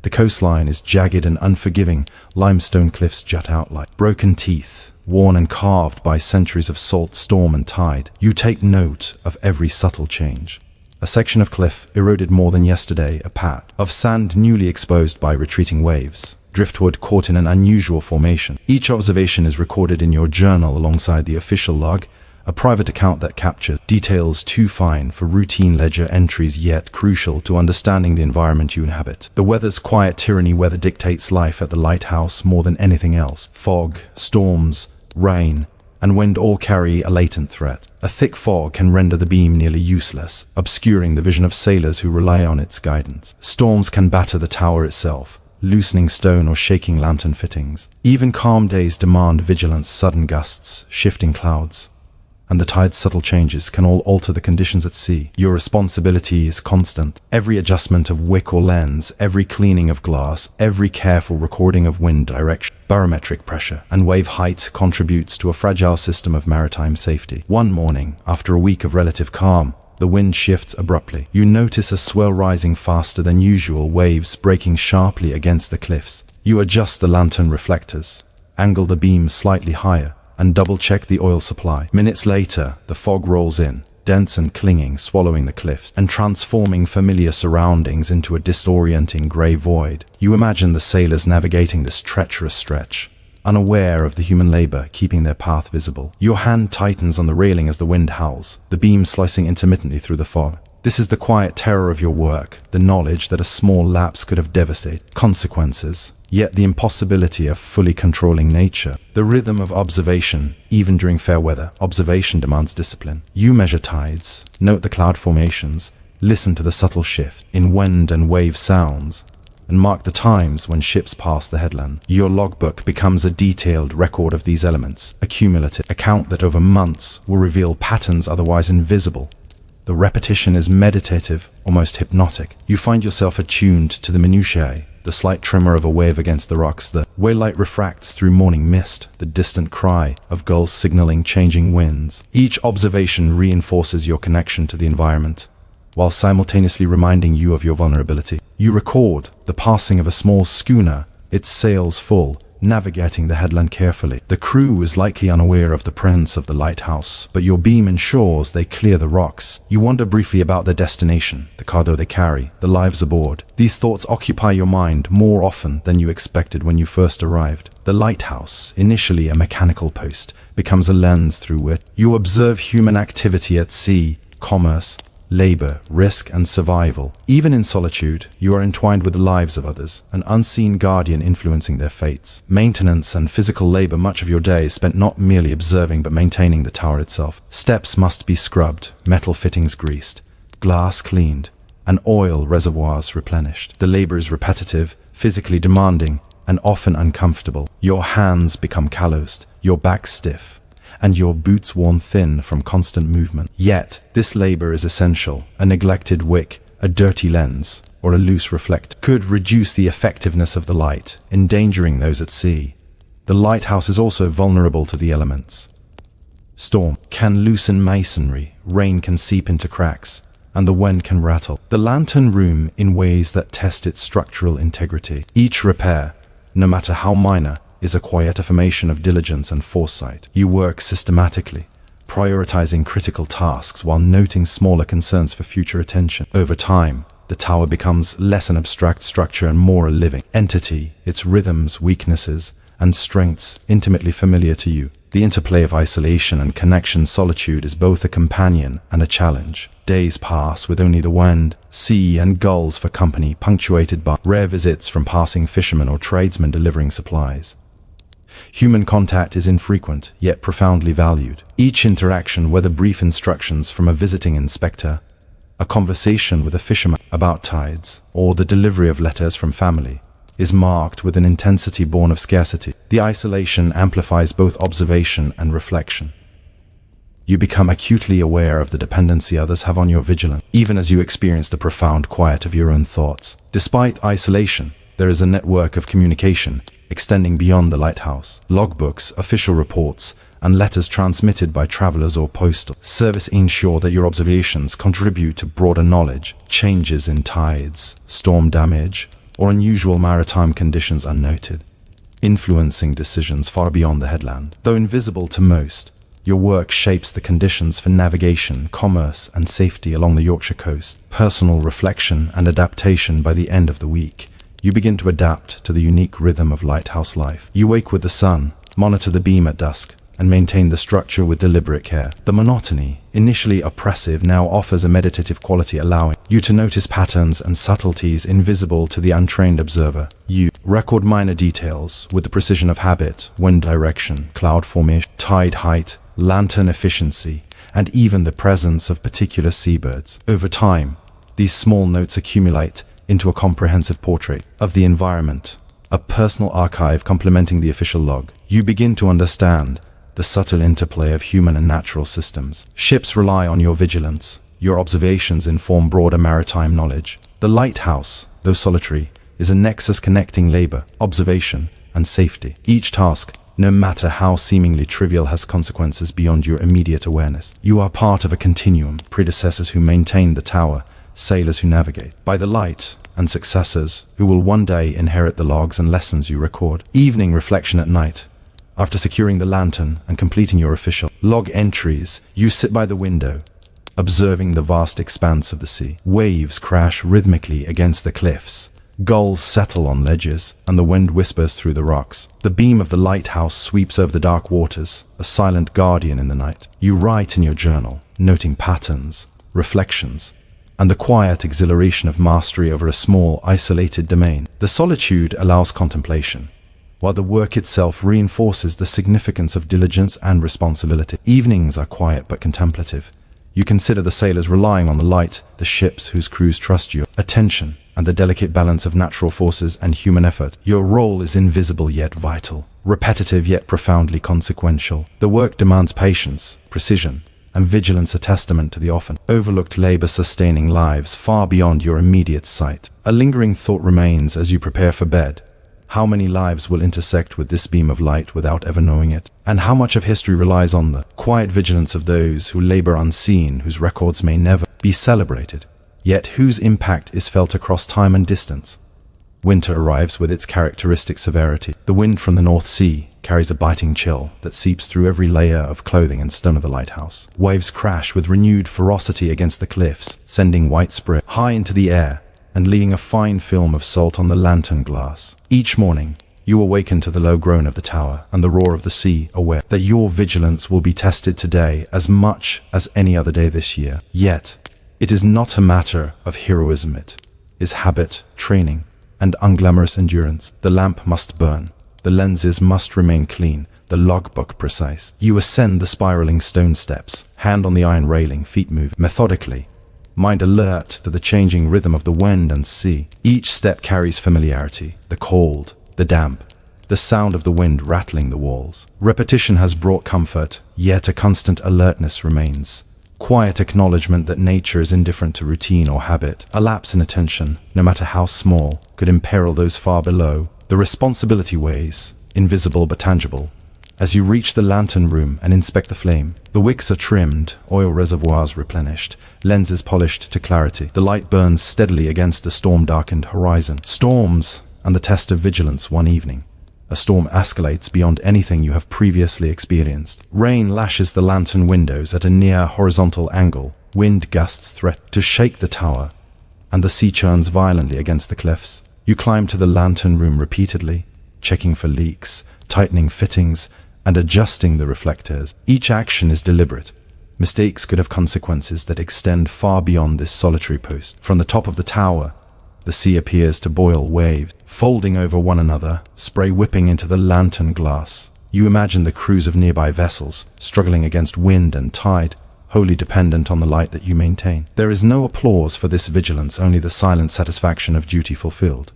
The coastline is jagged and unforgiving. Limestone cliffs jut out like broken teeth, worn and carved by centuries of salt, storm, and tide. You take note of every subtle change. A section of cliff eroded more than yesterday, a patch of sand newly exposed by retreating waves, driftwood caught in an unusual formation. Each observation is recorded in your journal alongside the official log, a private account that captures details too fine for routine ledger entries, yet crucial to understanding the environment you inhabit. The weather's quiet tyranny weather dictates life at the lighthouse more than anything else. Fog, storms, rain, and wind all carry a latent threat. A thick fog can render the beam nearly useless, obscuring the vision of sailors who rely on its guidance. Storms can batter the tower itself, loosening stone or shaking lantern fittings. Even calm days demand vigilance. Sudden gusts, shifting clouds, and the tide's subtle changes can all alter the conditions at sea. Your responsibility is constant. Every adjustment of wick or lens, every cleaning of glass, every careful recording of wind direction, barometric pressure, and wave height contributes to a fragile system of maritime safety. One morning, after a week of relative calm, the wind shifts abruptly. You notice a swell rising faster than usual, waves breaking sharply against the cliffs. You adjust the lantern reflectors, angle the beam slightly higher, and double-check the oil supply. Minutes later, the fog rolls in, dense and clinging, swallowing the cliffs, and transforming familiar surroundings into a disorienting grey void. You imagine the sailors navigating this treacherous stretch, unaware of the human labor keeping their path visible. Your hand tightens on the railing as the wind howls, the beam slicing intermittently through the fog. This is the quiet terror of your work, the knowledge that a small lapse could have devastating consequences, yet the impossibility of fully controlling nature. The rhythm of observation, even during fair weather. Observation demands discipline. You measure tides, note the cloud formations, listen to the subtle shift in wind and wave sounds, and mark the times when ships pass the headland. Your logbook becomes a detailed record of these elements, a cumulative account that over months will reveal patterns otherwise invisible. The repetition is meditative, almost hypnotic. You find yourself attuned to the minutiae, the slight tremor of a wave against the rocks, the way light refracts through morning mist, the distant cry of gulls signaling changing winds. Each observation reinforces your connection to the environment, while simultaneously reminding you of your vulnerability. You record the passing of a small schooner, its sails full, navigating the headland carefully. The crew is likely unaware of the presence of the lighthouse, but your beam ensures they clear the rocks. You wonder briefly about their destination, the cargo they carry, the lives aboard. These thoughts occupy your mind more often than you expected when you first arrived. The lighthouse, initially a mechanical post, becomes a lens through which you observe human activity at sea, commerce, labor, risk, and survival. Even in solitude, you are entwined with the lives of others, an unseen guardian influencing their fates. Maintenance and physical labor. Much of your day is spent not merely observing but maintaining the tower itself. Steps must be scrubbed, metal fittings greased, glass cleaned, and oil reservoirs replenished. The labor is repetitive, physically demanding, and often uncomfortable. Your hands become calloused, your back stiff, and your boots worn thin from constant movement. Yet, this labor is essential. A neglected wick, a dirty lens, or a loose reflector could reduce the effectiveness of the light, endangering those at sea. The lighthouse is also vulnerable to the elements. Storm can loosen masonry, rain can seep into cracks, and the wind can rattle the lantern room in ways that test its structural integrity. Each repair, no matter how minor, is a quiet affirmation of diligence and foresight. You work systematically, prioritizing critical tasks while noting smaller concerns for future attention. Over time, the tower becomes less an abstract structure and more a living entity, its rhythms, weaknesses, and strengths intimately familiar to you. The interplay of isolation and connection. Solitude is both a companion and a challenge. Days pass with only the wind, sea, and gulls for company, punctuated by rare visits from passing fishermen or tradesmen delivering supplies. Human contact is infrequent, yet profoundly valued. Each interaction, whether brief instructions from a visiting inspector, a conversation with a fisherman about tides, or the delivery of letters from family, is marked with an intensity born of scarcity. The isolation amplifies both observation and reflection. You become acutely aware of the dependency others have on your vigilance, even as you experience the profound quiet of your own thoughts. Despite isolation, there is a network of communication extending beyond the lighthouse. Logbooks, official reports, and letters transmitted by travelers or postal service ensure that your observations contribute to broader knowledge. Changes in tides, storm damage, or unusual maritime conditions are noted, influencing decisions far beyond the headland. Though invisible to most, your work shapes the conditions for navigation, commerce, and safety along the Yorkshire coast. Personal reflection and adaptation. By the end of the week, you begin to adapt to the unique rhythm of lighthouse life. You wake with the sun, monitor the beam at dusk, and maintain the structure with deliberate care. The monotony, initially oppressive, now offers a meditative quality, allowing you to notice patterns and subtleties invisible to the untrained observer. You record minor details with the precision of habit: wind direction, cloud formation, tide height, lantern efficiency, and even the presence of particular seabirds. Over time, these small notes accumulate into a comprehensive portrait of the environment, a personal archive complementing the official log. You begin to understand the subtle interplay of human and natural systems. Ships rely on your vigilance. Your observations inform broader maritime knowledge. The lighthouse, though solitary, is a nexus connecting labor, observation, and safety. Each task, no matter how seemingly trivial, has consequences beyond your immediate awareness. You are part of a continuum: predecessors who maintain the tower, sailors who navigate by the light, and successors who will one day inherit the logs and lessons you record. Evening reflection. At night, after securing the lantern and completing your official log entries, you sit by the window, observing the vast expanse of the sea. Waves crash rhythmically against the cliffs, gulls settle on ledges, and the wind whispers through the rocks. The beam of the lighthouse sweeps over the dark waters, a silent guardian in the night. You write in your journal, noting patterns, reflections, and the quiet exhilaration of mastery over a small, isolated domain. The solitude allows contemplation, while the work itself reinforces the significance of diligence and responsibility. Evenings are quiet but contemplative. You consider the sailors relying on the light, the ships whose crews trust your attention, and the delicate balance of natural forces and human effort. Your role is invisible yet vital, repetitive yet profoundly consequential. The work demands patience, precision, and vigilance, a testament to the often overlooked labor sustaining lives far beyond your immediate sight. A lingering thought remains as you prepare for bed. How many lives will intersect with this beam of light without ever knowing it? And how much of history relies on the quiet vigilance of those who labor unseen, whose records may never be celebrated, yet whose impact is felt across time and distance? Winter arrives with its characteristic severity. The wind from the North Sea carries a biting chill that seeps through every layer of clothing and stone of the lighthouse. Waves crash with renewed ferocity against the cliffs, sending white spray high into the air and leaving a fine film of salt on the lantern glass. Each morning, you awaken to the low groan of the tower and the roar of the sea, aware that your vigilance will be tested today as much as any other day this year. Yet, It is not a matter of heroism, it is habit, training, and unglamorous endurance. The lamp must burn, the lenses must remain clean, the logbook precise. You ascend the spiraling stone steps, hand on the iron railing, feet move methodically, mind alert to the changing rhythm of the wind and sea. Each step carries familiarity, the cold, the damp, the sound of the wind rattling the walls. Repetition has brought comfort, yet a constant alertness remains. Quiet acknowledgement that nature is indifferent to routine or habit. A lapse in attention, no matter how small, could imperil those far below. The responsibility weighs, invisible but tangible. As you reach the lantern room and inspect the flame, the wicks are trimmed, oil reservoirs replenished, lenses polished to clarity. The light burns steadily against the storm-darkened horizon. Storms and the test of vigilance one evening. A storm escalates beyond anything you have previously experienced. Rain lashes the lantern windows at a near horizontal angle. Wind gusts threaten to shake the tower, and the sea churns violently against the cliffs. You climb to the lantern room repeatedly, checking for leaks, tightening fittings, and adjusting the reflectors. Each action is deliberate. Mistakes could have consequences that extend far beyond this solitary post. From the top of the tower, the sea appears to boil waves, folding over one another, spray whipping into the lantern glass. You imagine the crews of nearby vessels, struggling against wind and tide, wholly dependent on the light that you maintain. There is no applause for this vigilance, only the silent satisfaction of duty fulfilled.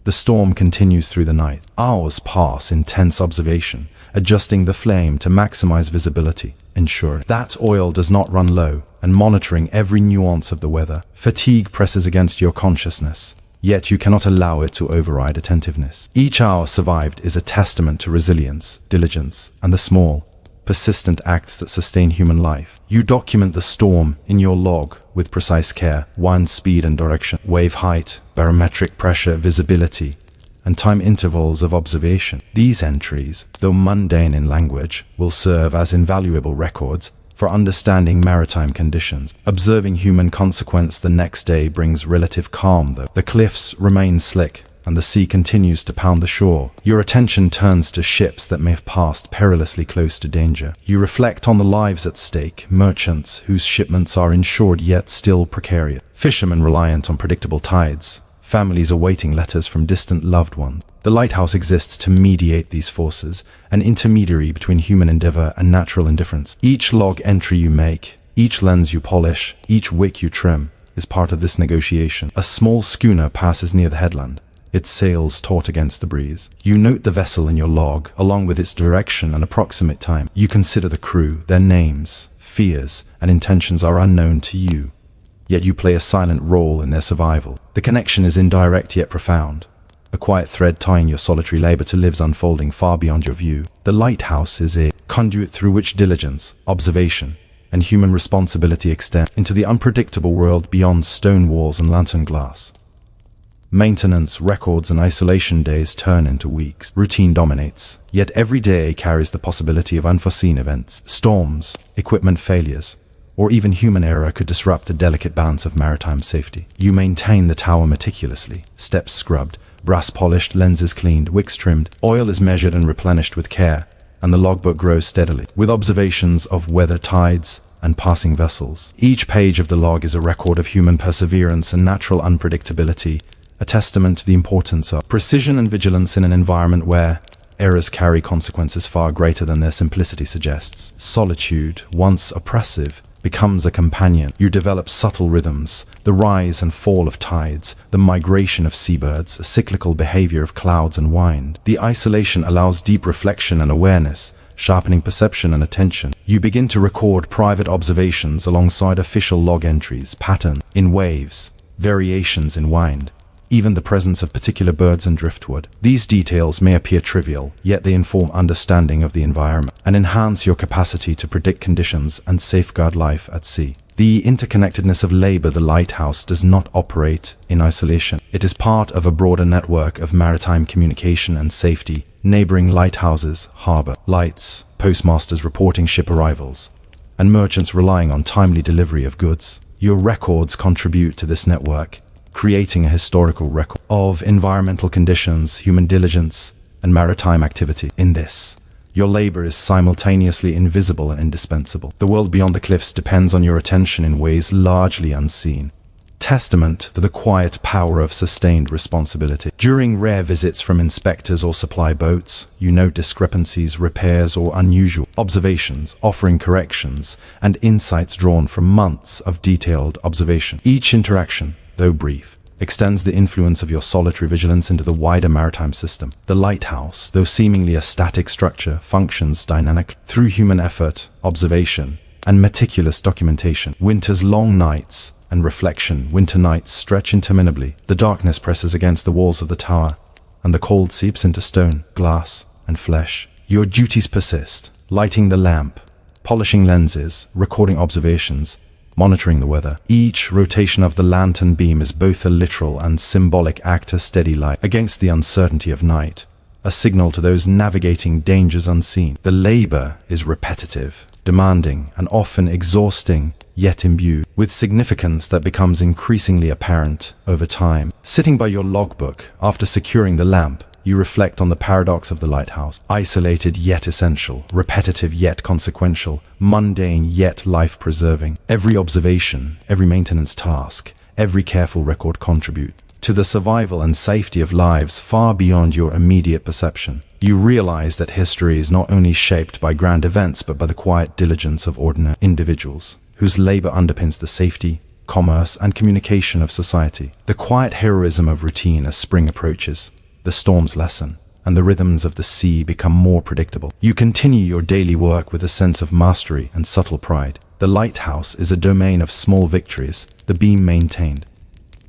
The storm continues through the night. Hours pass in tense observation, adjusting the flame to maximize visibility, ensuring that oil does not run low, and monitoring every nuance of the weather. Fatigue presses against your consciousness, yet you cannot allow it to override attentiveness. Each hour survived is a testament to resilience, diligence, and the small, persistent acts that sustain human life. You document the storm in your log with precise care: wind speed and direction, wave height, barometric pressure, visibility, and time intervals of observation. These entries, though mundane in language, will serve as invaluable records for understanding maritime conditions. Observing human consequence the next day brings relative calm, though. The cliffs remain slick, and the sea continues to pound the shore. Your attention turns to ships that may have passed perilously close to danger. You reflect on the lives at stake, merchants whose shipments are insured yet still precarious, fishermen reliant on predictable tides, families awaiting letters from distant loved ones. The lighthouse exists to mediate these forces, an intermediary between human endeavor and natural indifference. Each log entry you make, each lens you polish, each wick you trim, is part of this negotiation. A small schooner passes near the headland, its sails taut against the breeze. You note the vessel in your log, along with its direction and approximate time. You consider the crew. Their names, fears, and intentions are unknown to you, yet you play a silent role in their survival. The connection is indirect yet profound, a quiet thread tying your solitary labor to lives unfolding far beyond your view. The lighthouse is a conduit through which diligence, observation, and human responsibility extend into the unpredictable world beyond stone walls and lantern glass. Maintenance, records, and isolation days turn into weeks. Routine dominates, yet every day carries the possibility of unforeseen events. Storms, equipment failures, or even human error could disrupt the delicate balance of maritime safety. You maintain the tower meticulously, steps scrubbed, brass polished, lenses cleaned, wicks trimmed. Oil is measured and replenished with care, and the logbook grows steadily, with observations of weather, tides, and passing vessels. Each page of the log is a record of human perseverance and natural unpredictability, a testament to the importance of precision and vigilance in an environment where errors carry consequences far greater than their simplicity suggests. Solitude, once oppressive, becomes a companion. You develop subtle rhythms, the rise and fall of tides, the migration of seabirds, the cyclical behavior of clouds and wind. The isolation allows deep reflection and awareness, sharpening perception and attention. You begin to record private observations alongside official log entries, pattern in waves, variations in wind, even the presence of particular birds and driftwood. These details may appear trivial, yet they inform understanding of the environment and enhance your capacity to predict conditions and safeguard life at sea. The interconnectedness of labor. The lighthouse does not operate in isolation. It is part of a broader network of maritime communication and safety. Neighboring lighthouses, harbor lights, postmasters reporting ship arrivals, and merchants relying on timely delivery of goods. Your records contribute to this network, creating a historical record of environmental conditions, human diligence, and maritime activity. In this Your labor is simultaneously invisible and indispensable. The world beyond the cliffs depends on your attention in ways largely unseen. Testament to the quiet power of sustained responsibility. During rare visits from inspectors or supply boats, you note discrepancies, repairs, or unusual observations, offering corrections and insights drawn from months of detailed observation. Each interaction, though brief, extends the influence of your solitary vigilance into the wider maritime system. The lighthouse, though seemingly a static structure, functions dynamically through human effort, observation, and meticulous documentation. Winter's long nights and reflection, winter nights stretch interminably. The darkness presses against the walls of the tower, and the cold seeps into stone, glass, and flesh. Your duties persist, lighting the lamp, polishing lenses, recording observations, monitoring the weather. Each rotation of the lantern beam is both a literal and symbolic act of steady light against the uncertainty of night, a signal to those navigating dangers unseen. The labor is repetitive, demanding, and often exhausting, yet imbued with significance that becomes increasingly apparent over time. Sitting by your logbook after securing the lamp, you reflect on the paradox of the lighthouse. Isolated yet essential, repetitive yet consequential, mundane yet life-preserving. Every observation, every maintenance task, every careful record contribute to the survival and safety of lives far beyond your immediate perception. You realize that history is not only shaped by grand events but by the quiet diligence of ordinary individuals, whose labor underpins the safety, commerce, and communication of society. The quiet heroism of routine as spring approaches, the storms lessen, and the rhythms of the sea become more predictable. You continue your daily work with a sense of mastery and subtle pride. The lighthouse is a domain of small victories, the beam maintained,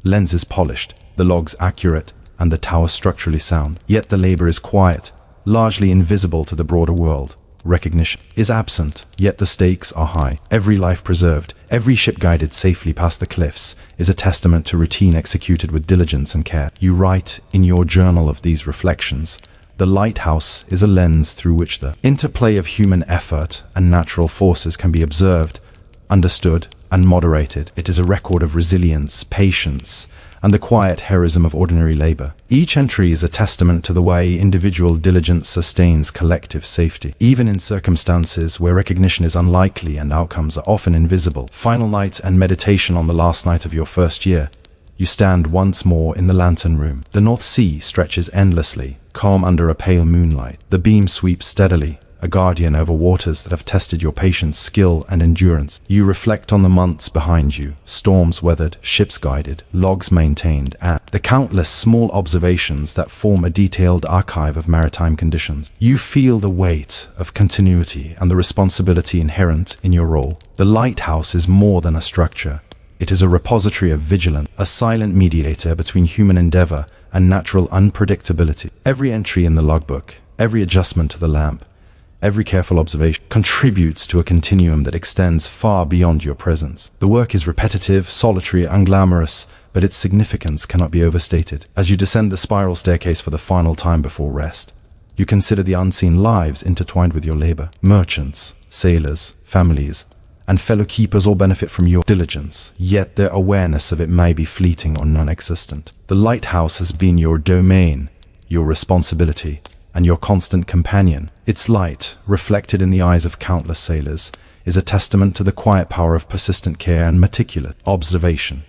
lenses polished, the logs accurate, and the tower structurally sound. Yet the labor is quiet, largely invisible to the broader world. Recognition is absent, yet the stakes are high. Every life preserved, every ship guided safely past the cliffs is a testament to routine executed with diligence and care. You write in your journal of these reflections, the lighthouse is a lens through which the interplay of human effort and natural forces can be observed, understood, and moderated. It is a record of resilience, patience, and the quiet heroism of ordinary labor. Each entry is a testament to the way individual diligence sustains collective safety, even in circumstances where recognition is unlikely and outcomes are often invisible. Final night and meditation on the last night of your first year. You stand once more in the lantern room. The North Sea stretches endlessly, calm under a pale moonlight. The beam sweeps steadily, a guardian over waters that have tested your patience, skill, and endurance. You reflect on the months behind you, storms weathered, ships guided, logs maintained, and the countless small observations that form a detailed archive of maritime conditions. You feel the weight of continuity and the responsibility inherent in your role. The lighthouse is more than a structure. It is a repository of vigilance, a silent mediator between human endeavor and natural unpredictability. Every entry in the logbook, every adjustment to the lamp, every careful observation contributes to a continuum that extends far beyond your presence. The work is repetitive, solitary, unglamorous, but its significance cannot be overstated. As you descend the spiral staircase for the final time before rest, you consider the unseen lives intertwined with your labor. Merchants, sailors, families, and fellow keepers all benefit from your diligence, yet their awareness of it may be fleeting or non-existent. The lighthouse has been your domain, your responsibility, and your constant companion. Its light, reflected in the eyes of countless sailors, is a testament to the quiet power of persistent care and meticulous observation.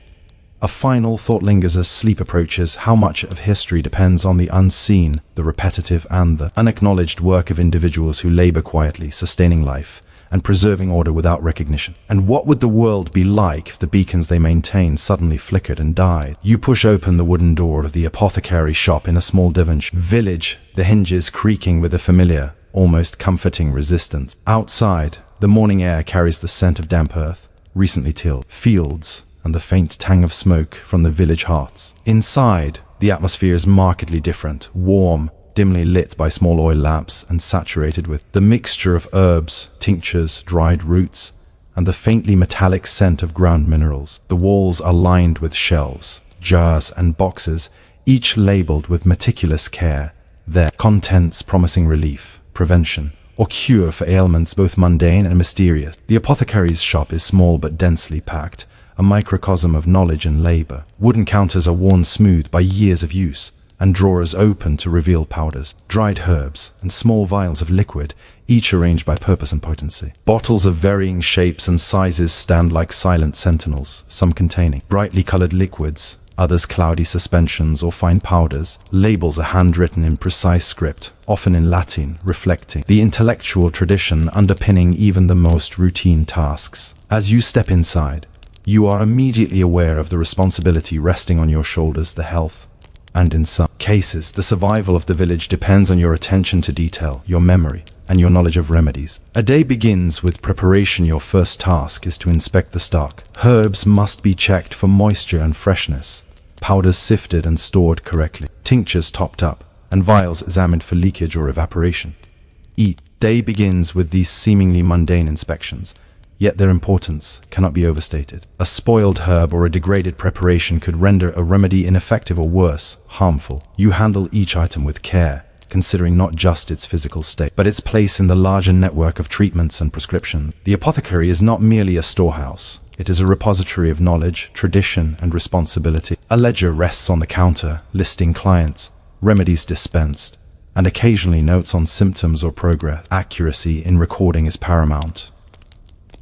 A final thought lingers as sleep approaches. How much of history depends on the unseen, the repetitive, and the unacknowledged work of individuals who labor quietly, sustaining life and preserving order without recognition? And what would the world be like if the beacons they maintained suddenly flickered and died? You push open the wooden door of the apothecary shop in a small Devonshire village, the hinges creaking with a familiar, almost comforting resistance. Outside, the morning air carries the scent of damp earth, recently tilled, fields, and the faint tang of smoke from the village hearths. Inside, the atmosphere is markedly different, warm, dimly lit by small oil lamps and saturated with the mixture of herbs, tinctures, dried roots, and the faintly metallic scent of ground minerals. The walls are lined with shelves, jars, and boxes, each labeled with meticulous care, their contents promising relief, prevention, or cure for ailments both mundane and mysterious. The apothecary's shop is small but densely packed, a microcosm of knowledge and labor. Wooden counters are worn smooth by years of use, and drawers open to reveal powders, dried herbs, and small vials of liquid, each arranged by purpose and potency. Bottles of varying shapes and sizes stand like silent sentinels, some containing brightly colored liquids, others cloudy suspensions or fine powders. Labels are handwritten in precise script, often in Latin, reflecting the intellectual tradition underpinning even the most routine tasks. As you step inside, you are immediately aware of the responsibility resting on your shoulders. The health, and in some cases, the survival of the village depends on your attention to detail, your memory, and your knowledge of remedies. A day begins with preparation. Your first task is to inspect the stock. Herbs must be checked for moisture and freshness, powders sifted and stored correctly, tinctures topped up, and vials examined for leakage or evaporation. Each day begins with these seemingly mundane inspections, yet their importance cannot be overstated. A spoiled herb or a degraded preparation could render a remedy ineffective or worse, harmful. You handle each item with care, considering not just its physical state, but its place in the larger network of treatments and prescriptions. The apothecary is not merely a storehouse. It is a repository of knowledge, tradition, and responsibility. A ledger rests on the counter, listing clients, remedies dispensed, and occasionally notes on symptoms or progress. Accuracy in recording is paramount.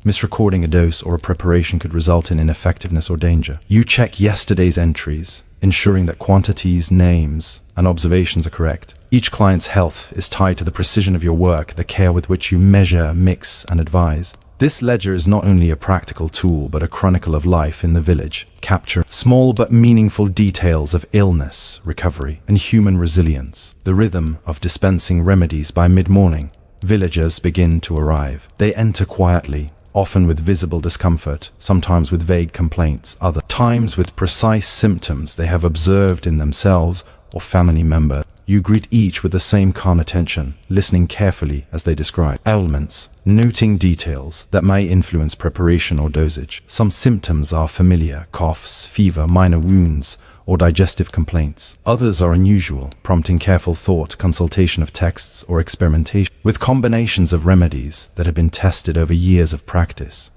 Misrecording a dose or a preparation could result in ineffectiveness or danger. You check yesterday's entries, ensuring that quantities, names, and observations are correct. Each client's health is tied to the precision of your work, the care with which you measure, mix, and advise. This ledger is not only a practical tool, but a chronicle of life in the village, capturing small but meaningful details of illness, recovery, and human resilience. The rhythm of dispensing remedies. By mid-morning, villagers begin to arrive. They enter quietly, often with visible discomfort, sometimes with vague complaints, other times with precise symptoms they have observed in themselves or family member. You greet each with the same calm attention, listening carefully as they describe ailments, noting details that may influence preparation or dosage. Some symptoms are familiar: coughs, fever, minor wounds, or digestive complaints. Others are unusual, prompting careful thought, consultation of texts, or experimentation with combinations of remedies that have been tested over years of practice.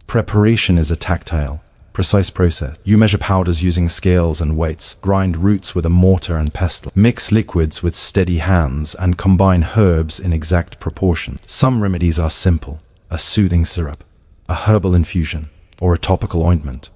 Preparation is a tactile, precise process. You measure powders using scales and weights, grind roots with a mortar and pestle, mix liquids with steady hands, and combine herbs in exact proportion. Some remedies are simple: a soothing syrup, a herbal infusion, or a topical ointment.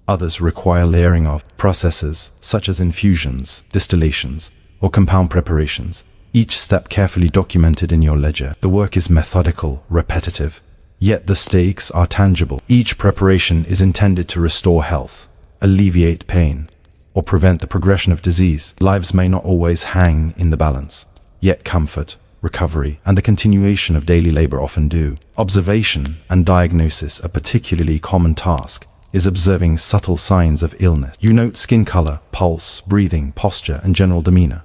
Others require layering of processes, such as infusions, distillations, or compound preparations, each step carefully documented in your ledger. The work is methodical, repetitive, yet the stakes are tangible. Each preparation is intended to restore health, alleviate pain, or prevent the progression of disease. Lives may not always hang in the balance, yet comfort, recovery, and the continuation of daily labor often do. Observation and diagnosis, a particularly common task, is observing subtle signs of illness. You note skin color, pulse, breathing, posture, and general demeanor.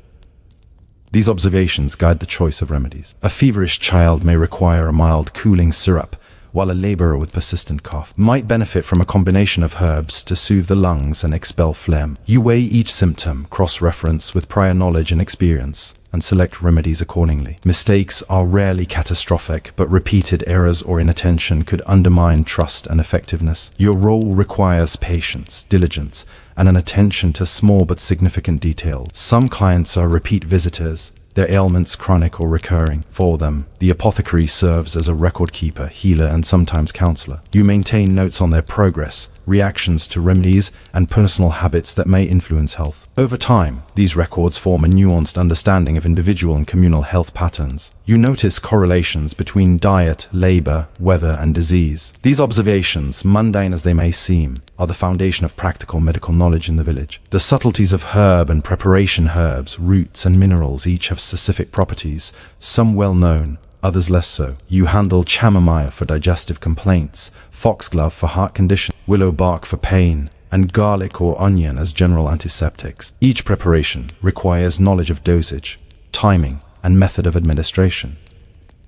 These observations guide the choice of remedies. A feverish child may require a mild cooling syrup, while a laborer with persistent cough might benefit from a combination of herbs to soothe the lungs and expel phlegm. You weigh each symptom, cross-reference with prior knowledge and experience, and select remedies accordingly. Mistakes are rarely catastrophic, but repeated errors or inattention could undermine trust and effectiveness. Your role requires patience, diligence, and an attention to small but significant details. Some clients are repeat visitors, their ailments chronic or recurring. For them, the apothecary serves as a record keeper, healer, and sometimes counselor. You maintain notes on their progress, reactions to remedies, and personal habits that may influence health. Over time, these records form a nuanced understanding of individual and communal health patterns. You notice correlations between diet, labor, weather, and disease. These observations, mundane as they may seem, are the foundation of practical medical knowledge in the village. The subtleties of herb and preparation. Herbs, roots, and minerals each have specific properties, some well known, others less so. You handle chamomile for digestive complaints, foxglove for heart condition, willow bark for pain, and garlic or onion as general antiseptics. Each preparation requires knowledge of dosage, timing, and method of administration.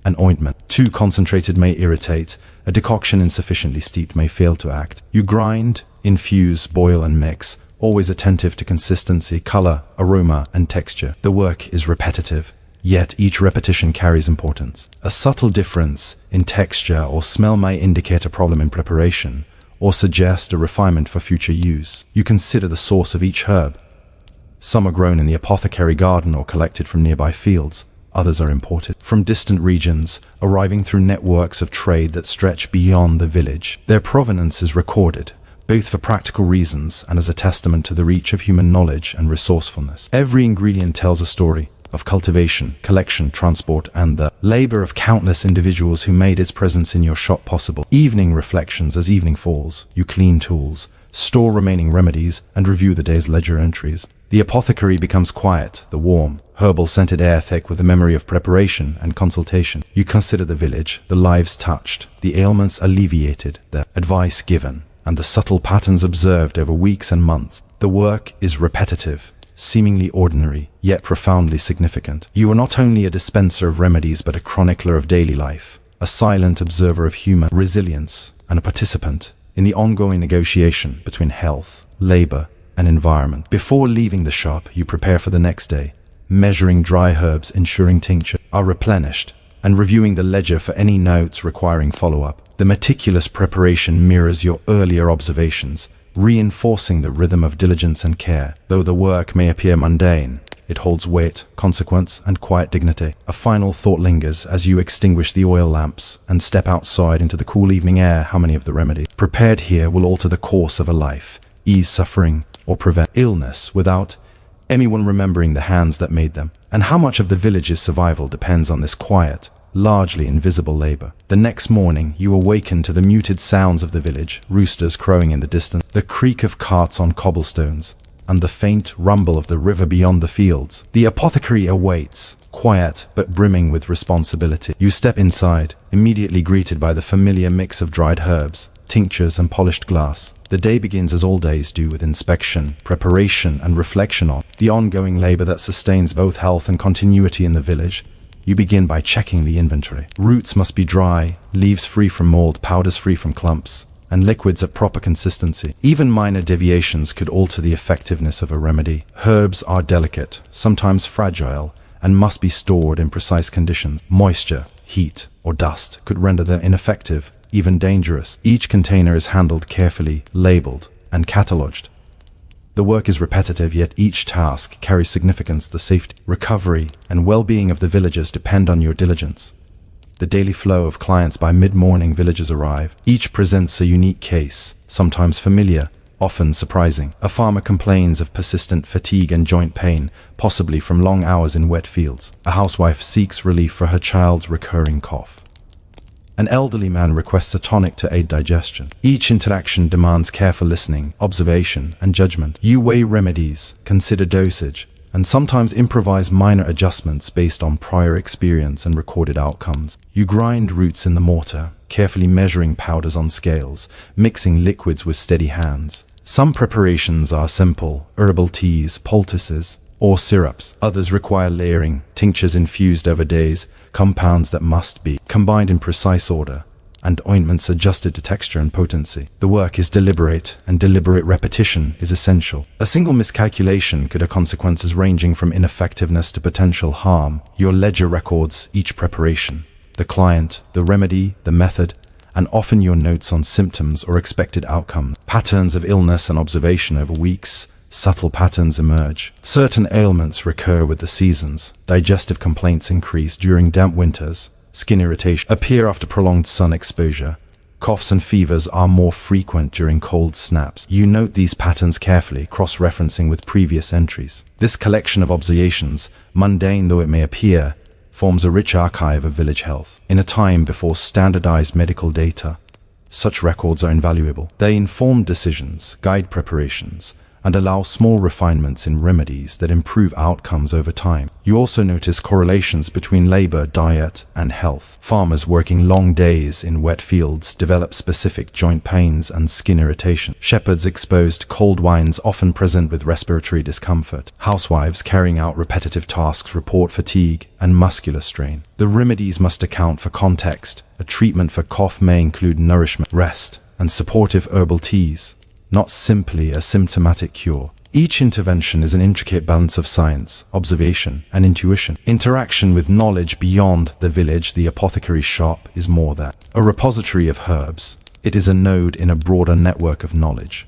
An ointment too concentrated may irritate, a decoction insufficiently steeped may fail to act. You grind, infuse, boil, and mix, always attentive to consistency, color, aroma, and texture. The work is repetitive, yet each repetition carries importance. A subtle difference in texture or smell may indicate a problem in preparation, or suggest a refinement for future use. You consider the source of each herb, Some are grown in the apothecary garden or collected from nearby fields. Others are imported from distant regions, arriving through networks of trade that stretch beyond the village. Their provenance is recorded, both for practical reasons and as a testament to the reach of human knowledge and resourcefulness. Every ingredient tells a story of cultivation, collection, transport, and the labor of countless individuals who made its presence in your shop possible. Evening reflections. As evening falls, you clean tools, store remaining remedies, and review the day's ledger entries. The apothecary becomes quiet, the warm, herbal-scented air thick with the memory of preparation and consultation. You consider the village, the lives touched, the ailments alleviated, the advice given, and the subtle patterns observed over weeks and months. The work is repetitive, seemingly ordinary, yet profoundly significant. You are not only a dispenser of remedies but a chronicler of daily life, a silent observer of human resilience, and a participant in the ongoing negotiation between health, labor, and environment. Before leaving the shop, you prepare for the next day, measuring dry herbs, ensuring tinctures are replenished, and reviewing the ledger for any notes requiring follow-up. The meticulous preparation mirrors your earlier observations, reinforcing the rhythm of diligence and care. Though the work may appear mundane, it holds weight, consequence, and quiet dignity. A final thought lingers as you extinguish the oil lamps and step outside into the cool evening air. How many of the remedies prepared here will alter the course of a life, ease suffering, or prevent illness without anyone remembering the hands that made them? And how much of the village's survival depends on this quiet, largely invisible labor? The next morning, you awaken to the muted sounds of the village, roosters crowing in the distance, the creak of carts on cobblestones, and the faint rumble of the river beyond the fields. The apothecary awaits, quiet but brimming with responsibility. You step inside, immediately greeted by the familiar mix of dried herbs, tinctures, and polished glass. The day begins as all days do, with inspection, preparation, and reflection on the ongoing labor that sustains both health and continuity in the village. You begin by checking the inventory. Roots must be dry, leaves free from mold, powders free from clumps, and liquids at proper consistency. Even minor deviations could alter the effectiveness of a remedy. Herbs are delicate, sometimes fragile, and must be stored in precise conditions. Moisture, heat, or dust could render them ineffective, even dangerous. Each container is handled carefully, labeled, and catalogued. The work is repetitive, yet each task carries significance. The safety, recovery, and well-being of the villagers depend on your diligence. The daily flow of clients. By mid-morning, villagers arrive. Each presents a unique case, sometimes familiar, often surprising. A farmer complains of persistent fatigue and joint pain, possibly from long hours in wet fields. A housewife seeks relief for her child's recurring cough. An elderly man requests a tonic to aid digestion. Each interaction demands careful listening, observation, and judgment. You weigh remedies, consider dosage, and sometimes improvise minor adjustments based on prior experience and recorded outcomes. You grind roots in the mortar, carefully measuring powders on scales, mixing liquids with steady hands. Some preparations are simple, herbal teas, poultices, or syrups. Others require layering, tinctures infused over days, compounds that must be combined in precise order, and ointments adjusted to texture and potency. The work is deliberate, and deliberate repetition is essential. A single miscalculation could have consequences ranging from ineffectiveness to potential harm. Your ledger records each preparation, the client, the remedy, the method, and often your notes on symptoms or expected outcomes. Patterns of illness and observation over weeks. Subtle patterns emerge. Certain ailments recur with the seasons. Digestive complaints increase during damp winters. Skin irritation appear after prolonged sun exposure. Coughs and fevers are more frequent during cold snaps. You note these patterns carefully, cross-referencing with previous entries. This collection of observations, mundane though it may appear, forms a rich archive of village health. In a time before standardized medical data, such records are invaluable. They inform decisions, guide preparations, and allow small refinements in remedies that improve outcomes over time. You also notice correlations between labor, diet, and health. Farmers working long days in wet fields develop specific joint pains and skin irritation. Shepherds exposed to cold winds often present with respiratory discomfort. Housewives carrying out repetitive tasks report fatigue and muscular strain. The remedies must account for context. A treatment for cough may include nourishment, rest, and supportive herbal teas, not simply a symptomatic cure. Each intervention is an intricate balance of science, observation, and intuition. Interaction with knowledge beyond the village. The apothecary shop is more than a repository of herbs. It is a node in a broader network of knowledge.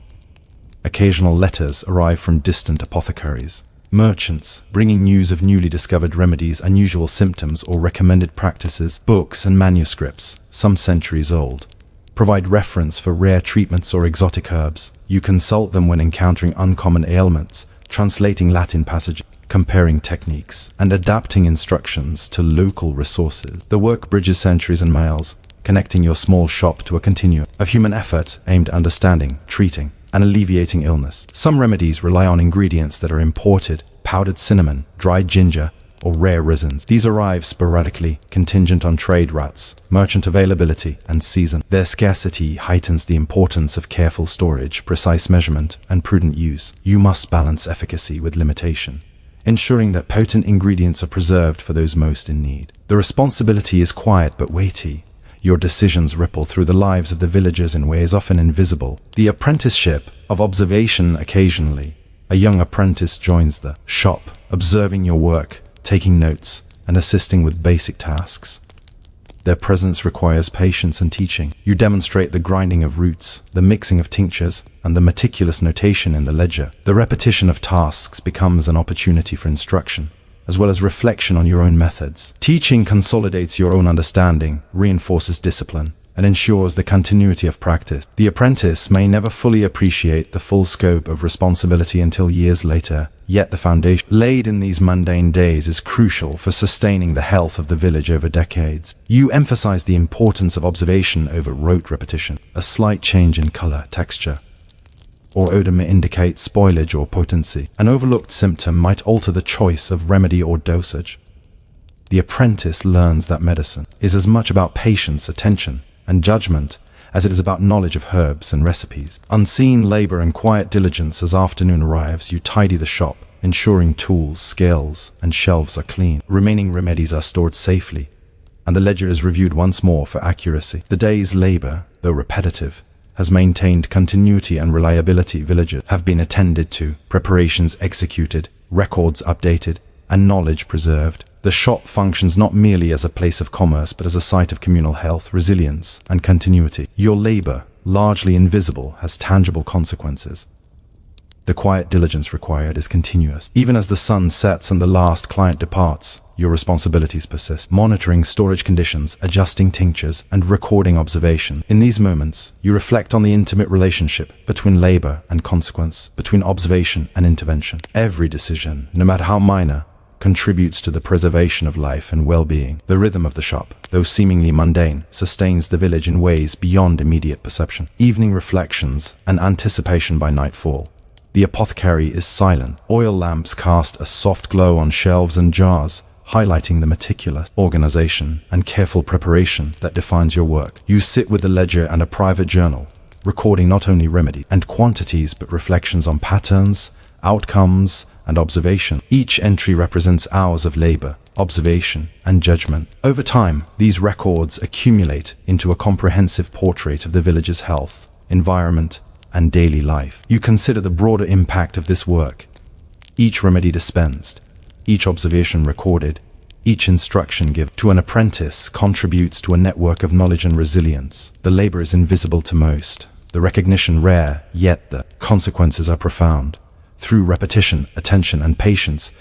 Occasional letters arrive from distant apothecaries, Merchants, bringing news of newly discovered remedies, unusual symptoms, or recommended practices. Books and manuscripts, some centuries old, provide reference for rare treatments or exotic herbs. You consult them when encountering uncommon ailments, translating Latin passages, comparing techniques, and adapting instructions to local resources. The work bridges centuries and miles, connecting your small shop to a continuum of human effort aimed at understanding, treating, and alleviating illness. Some remedies rely on ingredients that are imported: powdered cinnamon, dried ginger, or rare resins. These arrive sporadically, contingent on trade routes, merchant availability, and season. Their scarcity heightens the importance of careful storage, precise measurement, and prudent use. You must balance efficacy with limitation, ensuring that potent ingredients are preserved for those most in need. The responsibility is quiet but weighty. Your decisions ripple through the lives of the villagers in ways often invisible. The apprenticeship of observation. Occasionally, a young apprentice joins the shop, observing your work, taking notes, and assisting with basic tasks. Their presence requires patience and teaching. You demonstrate the grinding of roots, the mixing of tinctures, and the meticulous notation in the ledger. The repetition of tasks becomes an opportunity for instruction, as well as reflection on your own methods. Teaching consolidates your own understanding, reinforces discipline, and ensures the continuity of practice. The apprentice may never fully appreciate the full scope of responsibility until years later, yet the foundation laid in these mundane days is crucial for sustaining the health of the village over decades. You emphasize the importance of observation over rote repetition. A slight change in color, texture, or odor may indicate spoilage or potency. An overlooked symptom might alter the choice of remedy or dosage. The apprentice learns that medicine is as much about patience, attention, and judgment as it is about knowledge of herbs and recipes. Unseen labor and quiet diligence. As afternoon arrives, you tidy the shop, ensuring tools, scales, and shelves are clean. Remaining remedies are stored safely, and the ledger is reviewed once more for accuracy. The day's labor, though repetitive, has maintained continuity and reliability. Villagers have been attended to, preparations executed, records updated, and knowledge preserved. The shop functions not merely as a place of commerce, but as a site of communal health, resilience, and continuity. Your labor, largely invisible, has tangible consequences. The quiet diligence required is continuous. Even as the sun sets and the last client departs, your responsibilities persist, monitoring storage conditions, adjusting tinctures, and recording observation. In these moments, you reflect on the intimate relationship between labor and consequence, between observation and intervention. Every decision, no matter how minor, contributes to the preservation of life and well-being. The rhythm of the shop, though seemingly mundane, sustains the village in ways beyond immediate perception. Evening reflections and anticipation by nightfall. The apothecary is silent. Oil lamps cast a soft glow on shelves and jars, highlighting the meticulous organization and careful preparation that defines your work. You sit with the ledger and a private journal, recording not only remedy and quantities, but reflections on patterns, outcomes, and observation. Each entry represents hours of labor, observation, and judgment. Over time, these records accumulate into a comprehensive portrait of the village's health, environment, and daily life. You consider the broader impact of this work. Each remedy dispensed, each observation recorded, each instruction given to an apprentice contributes to a network of knowledge and resilience. The labor is invisible to most, the recognition rare, yet the consequences are profound. Through repetition, attention, and patience,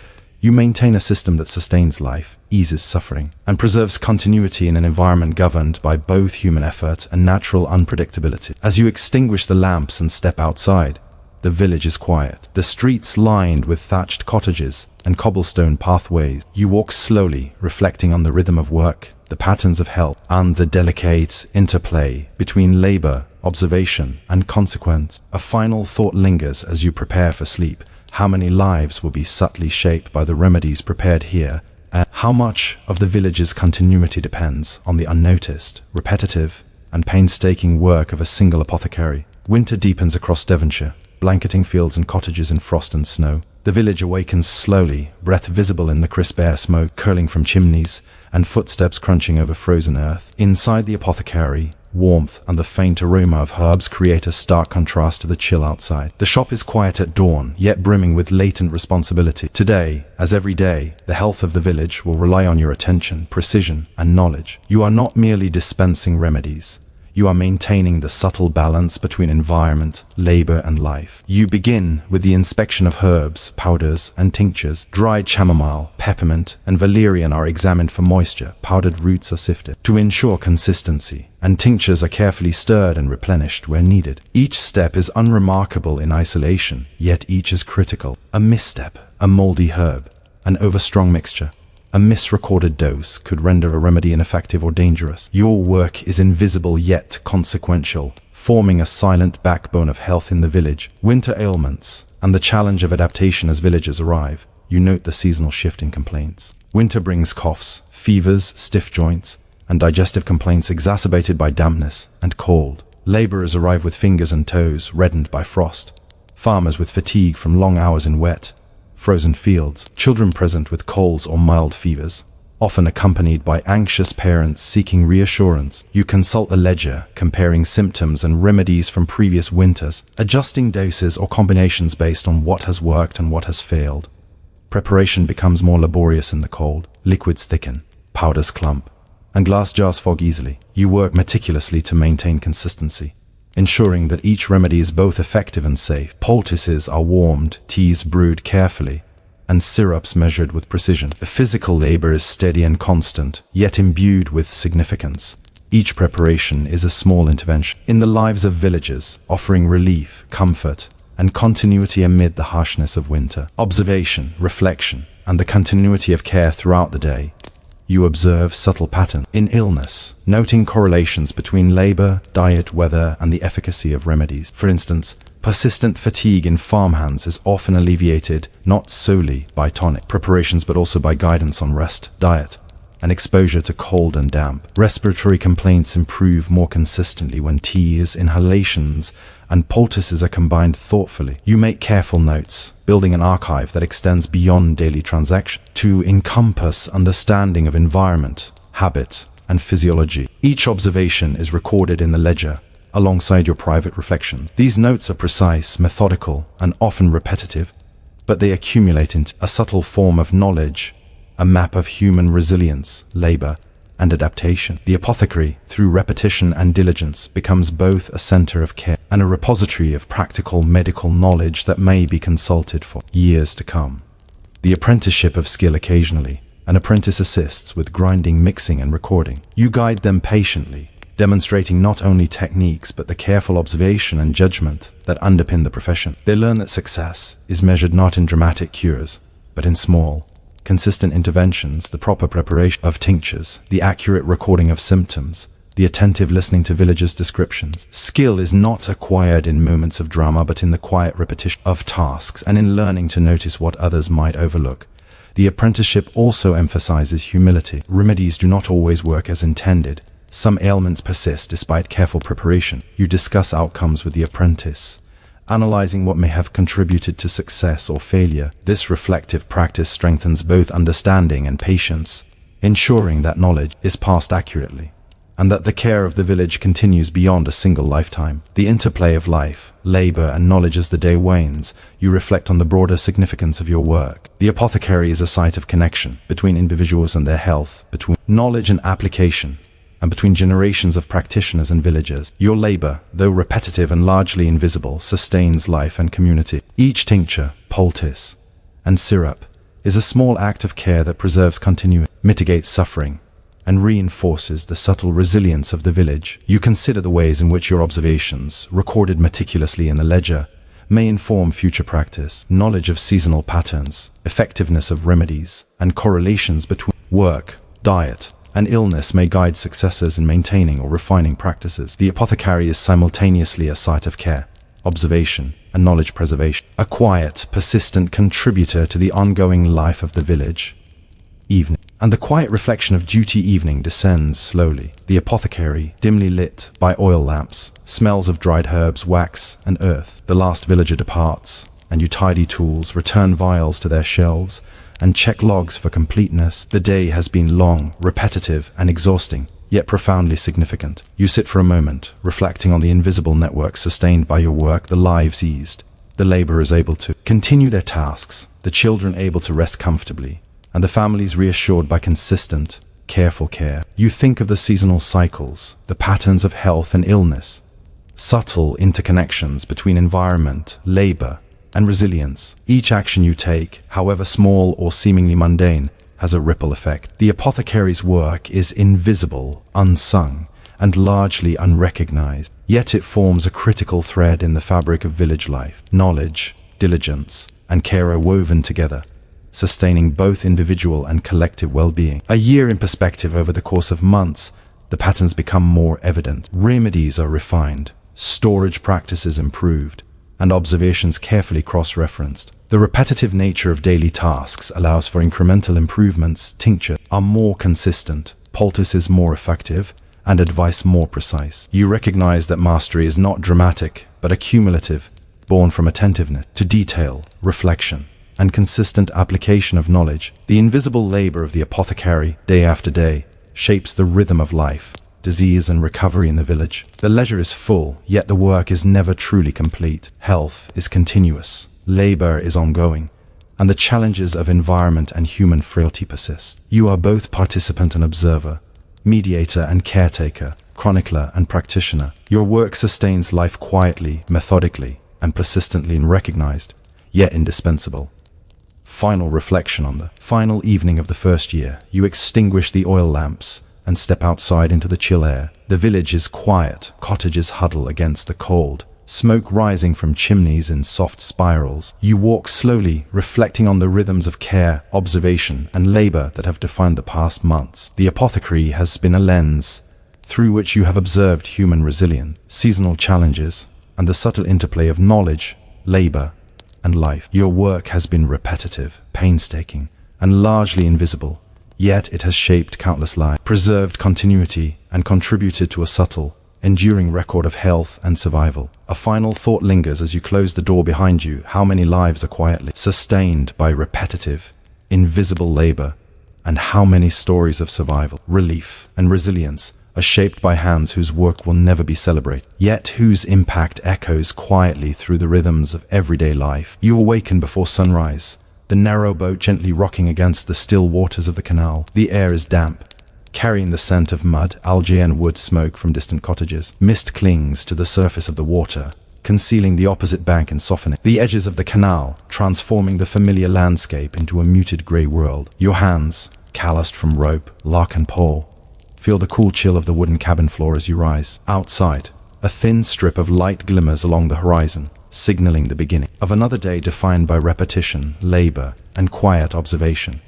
you maintain a system that sustains life, eases suffering, and preserves continuity in an environment governed by both human effort and natural unpredictability. As you extinguish the lamps and step outside, the village is quiet. The streets lined with thatched cottages and cobblestone pathways. You walk slowly, reflecting on the rhythm of work, the patterns of health, and the delicate interplay between labor, observation, and consequence. A final thought lingers as you prepare for sleep. How many lives will be subtly shaped by the remedies prepared here, and how much of the village's continuity depends on the unnoticed, repetitive, and painstaking work of a single apothecary. Winter deepens across Devonshire, blanketing fields and cottages in frost and snow. The village awakens slowly, breath visible in the crisp air, smoke curling from chimneys, and footsteps crunching over frozen earth. Inside the apothecary, warmth and the faint aroma of herbs create a stark contrast to the chill outside. The shop is quiet at dawn, yet brimming with latent responsibility. Today, as every day, the health of the village will rely on your attention, precision, and knowledge. You are not merely dispensing remedies. You are maintaining the subtle balance between environment, labor, and life. You begin with the inspection of herbs, powders, and tinctures. Dried chamomile, peppermint, and valerian are examined for moisture. Powdered roots are sifted to ensure consistency, and tinctures are carefully stirred and replenished where needed. Each step is unremarkable in isolation, yet each is critical. A misstep, a moldy herb, an overstrong mixture, a misrecorded dose could render a remedy ineffective or dangerous. Your work is invisible yet consequential, forming a silent backbone of health in the village. Winter ailments and the challenge of adaptation as villagers arrive. You note the seasonal shift in complaints. Winter brings coughs, fevers, stiff joints, and digestive complaints exacerbated by dampness and cold. Laborers arrive with fingers and toes reddened by frost. Farmers with fatigue from long hours in wet, frozen fields, children present with colds or mild fevers, often accompanied by anxious parents seeking reassurance. You consult a ledger, comparing symptoms and remedies from previous winters, adjusting doses or combinations based on what has worked and what has failed. Preparation becomes more laborious in the cold. Liquids thicken, powders clump, and glass jars fog easily. You work meticulously to maintain consistency, ensuring that each remedy is both effective and safe. Poultices are warmed, teas brewed carefully, and syrups measured with precision. The physical labor is steady and constant, yet imbued with significance. Each preparation is a small intervention in the lives of villagers, offering relief, comfort, and continuity amid the harshness of winter. Observation, reflection, and the continuity of care throughout the day. You observe subtle patterns in illness, noting correlations between labor, diet, weather, and the efficacy of remedies. For instance, persistent fatigue in farmhands is often alleviated not solely by tonic preparations but also by guidance on rest, diet, and exposure to cold and damp. Respiratory complaints improve more consistently when teas, inhalations, and poultices are combined thoughtfully. You make careful notes, building an archive that extends beyond daily transactions to encompass understanding of environment, habit, and physiology. Each observation is recorded in the ledger, alongside your private reflections. These notes are precise, methodical, and often repetitive, but they accumulate into a subtle form of knowledge, a map of human resilience, labor, and adaptation. The apothecary, through repetition and diligence, becomes both a center of care and a repository of practical medical knowledge that may be consulted for years to come. The apprenticeship of skill occasionally. An apprentice assists with grinding, mixing, and recording. You guide them patiently, demonstrating not only techniques but the careful observation and judgment that underpin the profession. They learn that success is measured not in dramatic cures, but in small, consistent interventions, the proper preparation of tinctures, the accurate recording of symptoms, the attentive listening to villagers' descriptions. Skill is not acquired in moments of drama, but in the quiet repetition of tasks and in learning to notice what others might overlook. The apprenticeship also emphasizes humility. Remedies do not always work as intended. Some ailments persist despite careful preparation. You discuss outcomes with the apprentice, analyzing what may have contributed to success or failure. This reflective practice strengthens both understanding and patience, ensuring that knowledge is passed accurately, and that the care of the village continues beyond a single lifetime. The interplay of life, labor, and knowledge as the day wanes, you reflect on the broader significance of your work. The apothecary is a site of connection between individuals and their health, between knowledge and application, and between generations of practitioners and villagers. Your labor, though repetitive and largely invisible, sustains life and community. Each tincture, poultice, and syrup is a small act of care that preserves continuity, mitigates suffering, and reinforces the subtle resilience of the village. You consider the ways in which your observations, recorded meticulously in the ledger, may inform future practice. Knowledge of seasonal patterns, effectiveness of remedies, and correlations between work, diet, and illness may guide successors in maintaining or refining practices. The apothecary is simultaneously a site of care, observation, and knowledge preservation, a quiet, persistent contributor to the ongoing life of the village. Evening, and the quiet reflection of duty. Evening descends slowly. The apothecary, dimly lit by oil lamps, smells of dried herbs, wax, and earth. The last villager departs, and you tidy tools, return vials to their shelves, and check logs for completeness. The day has been long, repetitive, and exhausting, yet profoundly significant. You sit for a moment, reflecting on the invisible network sustained by your work. The lives eased, the laborers able to continue their tasks, the children able to rest comfortably, and the families reassured by consistent, careful care. You think of the seasonal cycles, the patterns of health and illness, subtle interconnections between environment, labor, and resilience. Each action you take, however small or seemingly mundane, has a ripple effect. The apothecary's work is invisible, unsung, and largely unrecognized. Yet it forms a critical thread in the fabric of village life. Knowledge, diligence, and care are woven together, sustaining both individual and collective well-being. A year in perspective, over the course of months, the patterns become more evident. Remedies are refined, storage practices improved, and observations carefully cross-referenced. The repetitive nature of daily tasks allows for incremental improvements. Tinctures are more consistent, poultices more effective, and advice more precise. You recognize that mastery is not dramatic, but accumulative, born from attentiveness to detail, reflection, and consistent application of knowledge. The invisible labor of the apothecary, day after day, shapes the rhythm of life, disease, and recovery in the village. The ledger is full, yet the work is never truly complete. Health is continuous, labor is ongoing, and the challenges of environment and human frailty persist. You are both participant and observer, mediator and caretaker, chronicler and practitioner. Your work sustains life quietly, methodically, and persistently unrecognized, yet indispensable. Final reflection. On the final evening of the first year, you extinguish the oil lamps and step outside into the chill air. The village is quiet, cottages huddle against the cold, smoke rising from chimneys in soft spirals. You walk slowly, reflecting on the rhythms of care, observation, and labor that have defined the past months. The apothecary has been a lens through which you have observed human resilience, seasonal challenges, and the subtle interplay of knowledge, labor, and life. Your work has been repetitive, painstaking, and largely invisible, yet it has shaped countless lives, preserved continuity, and contributed to a subtle, enduring record of health and survival. A final thought lingers as you close the door behind you. How many lives are quietly sustained by repetitive, invisible labor, and how many stories of survival, relief, and resilience are shaped by hands whose work will never be celebrated, yet whose impact echoes quietly through the rhythms of everyday life. You awaken before sunrise, the narrow boat gently rocking against the still waters of the canal. The air is damp, carrying the scent of mud, algae, and wood smoke from distant cottages. Mist clings to the surface of the water, concealing the opposite bank and softening the edges of the canal, transforming the familiar landscape into a muted grey world. Your hands, calloused from rope, lock, and pole, feel the cool chill of the wooden cabin floor as you rise. Outside, a thin strip of light glimmers along the horizon, signaling the beginning of another day defined by repetition, labor, and quiet observation.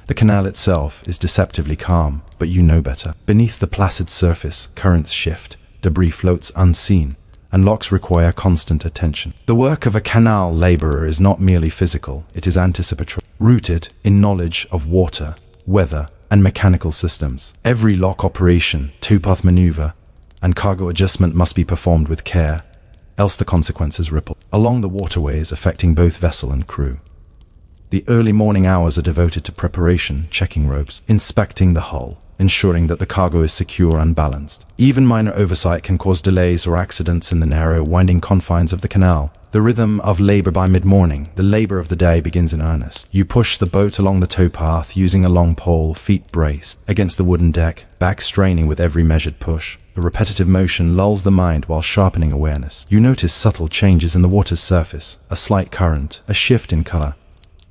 The canal itself is deceptively calm, but you know better. Beneath the placid surface, currents shift, debris floats unseen, and locks require constant attention. The work of a canal laborer is not merely physical, it is anticipatory, rooted in knowledge of water, weather, and mechanical systems. Every lock operation, towpath maneuver, and cargo adjustment must be performed with care, else the consequences ripple along the waterways, affecting both vessel and crew. The early morning hours are devoted to preparation, checking ropes, inspecting the hull, ensuring that the cargo is secure and balanced. Even minor oversight can cause delays or accidents in the narrow, winding confines of the canal. The rhythm of labor. By mid-morning, the labor of the day begins in earnest. You push the boat along the towpath using a long pole, feet braced against the wooden deck, back straining with every measured push. The repetitive motion lulls the mind while sharpening awareness. You notice subtle changes in the water's surface, a slight current, a shift in color,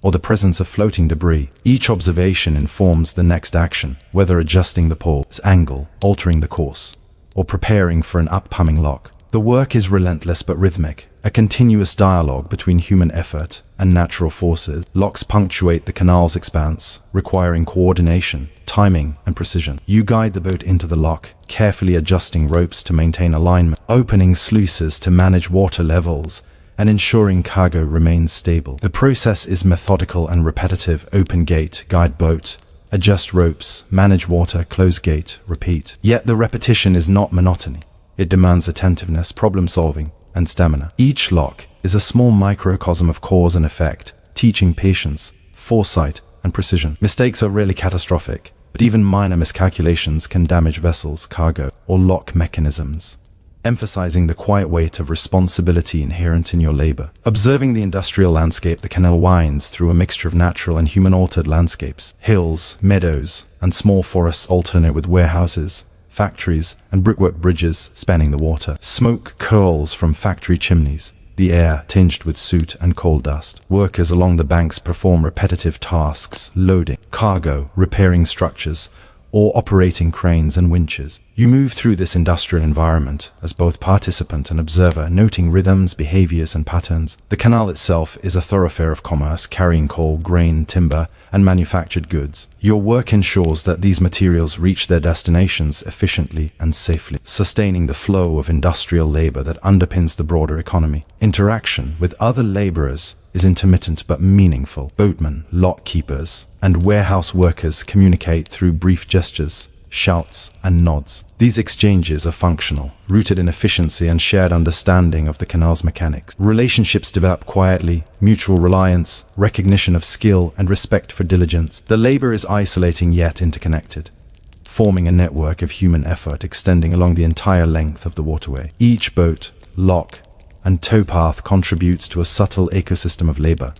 or the presence of floating debris. Each observation informs the next action, whether adjusting the pole's angle, altering the course, or preparing for an upcoming lock. The work is relentless but rhythmic, a continuous dialogue between human effort and natural forces. Locks punctuate the canal's expanse, requiring coordination, timing, and precision. You guide the boat into the lock, carefully adjusting ropes to maintain alignment, opening sluices to manage water levels, and ensuring cargo remains stable. The process is methodical and repetitive. Open gate, guide boat, adjust ropes, manage water, close gate, repeat. Yet the repetition is not monotony. It demands attentiveness, problem-solving, and stamina. Each lock is a small microcosm of cause and effect, teaching patience, foresight, and precision. Mistakes are rarely catastrophic, but even minor miscalculations can damage vessels, cargo, or lock mechanisms. emphasizing the quiet weight of responsibility inherent in your labor. Observing the industrial landscape, the canal winds through a mixture of natural and human-altered landscapes. Hills, meadows, and small forests alternate with warehouses, factories, and brickwork bridges spanning the water. Smoke curls from factory chimneys, the air tinged with soot and coal dust. Workers along the banks perform repetitive tasks, loading cargo, repairing structures, or operating cranes and winches. You move through this industrial environment as both participant and observer, noting rhythms, behaviors, and patterns. The canal itself is a thoroughfare of commerce, carrying coal, grain, timber, and manufactured goods. Your work ensures that these materials reach their destinations efficiently and safely, sustaining the flow of industrial labor that underpins the broader economy. Interaction with other laborers is intermittent but meaningful. Boatmen, lock keepers, and warehouse workers communicate through brief gestures, shouts, and nods. These exchanges are functional, rooted in efficiency and shared understanding of the canal's mechanics. Relationships develop quietly, mutual reliance, recognition of skill, and respect for diligence. The labor is isolating yet interconnected, forming a network of human effort extending along the entire length of the waterway. Each boat, lock, and towpath contributes to a subtle ecosystem of labor,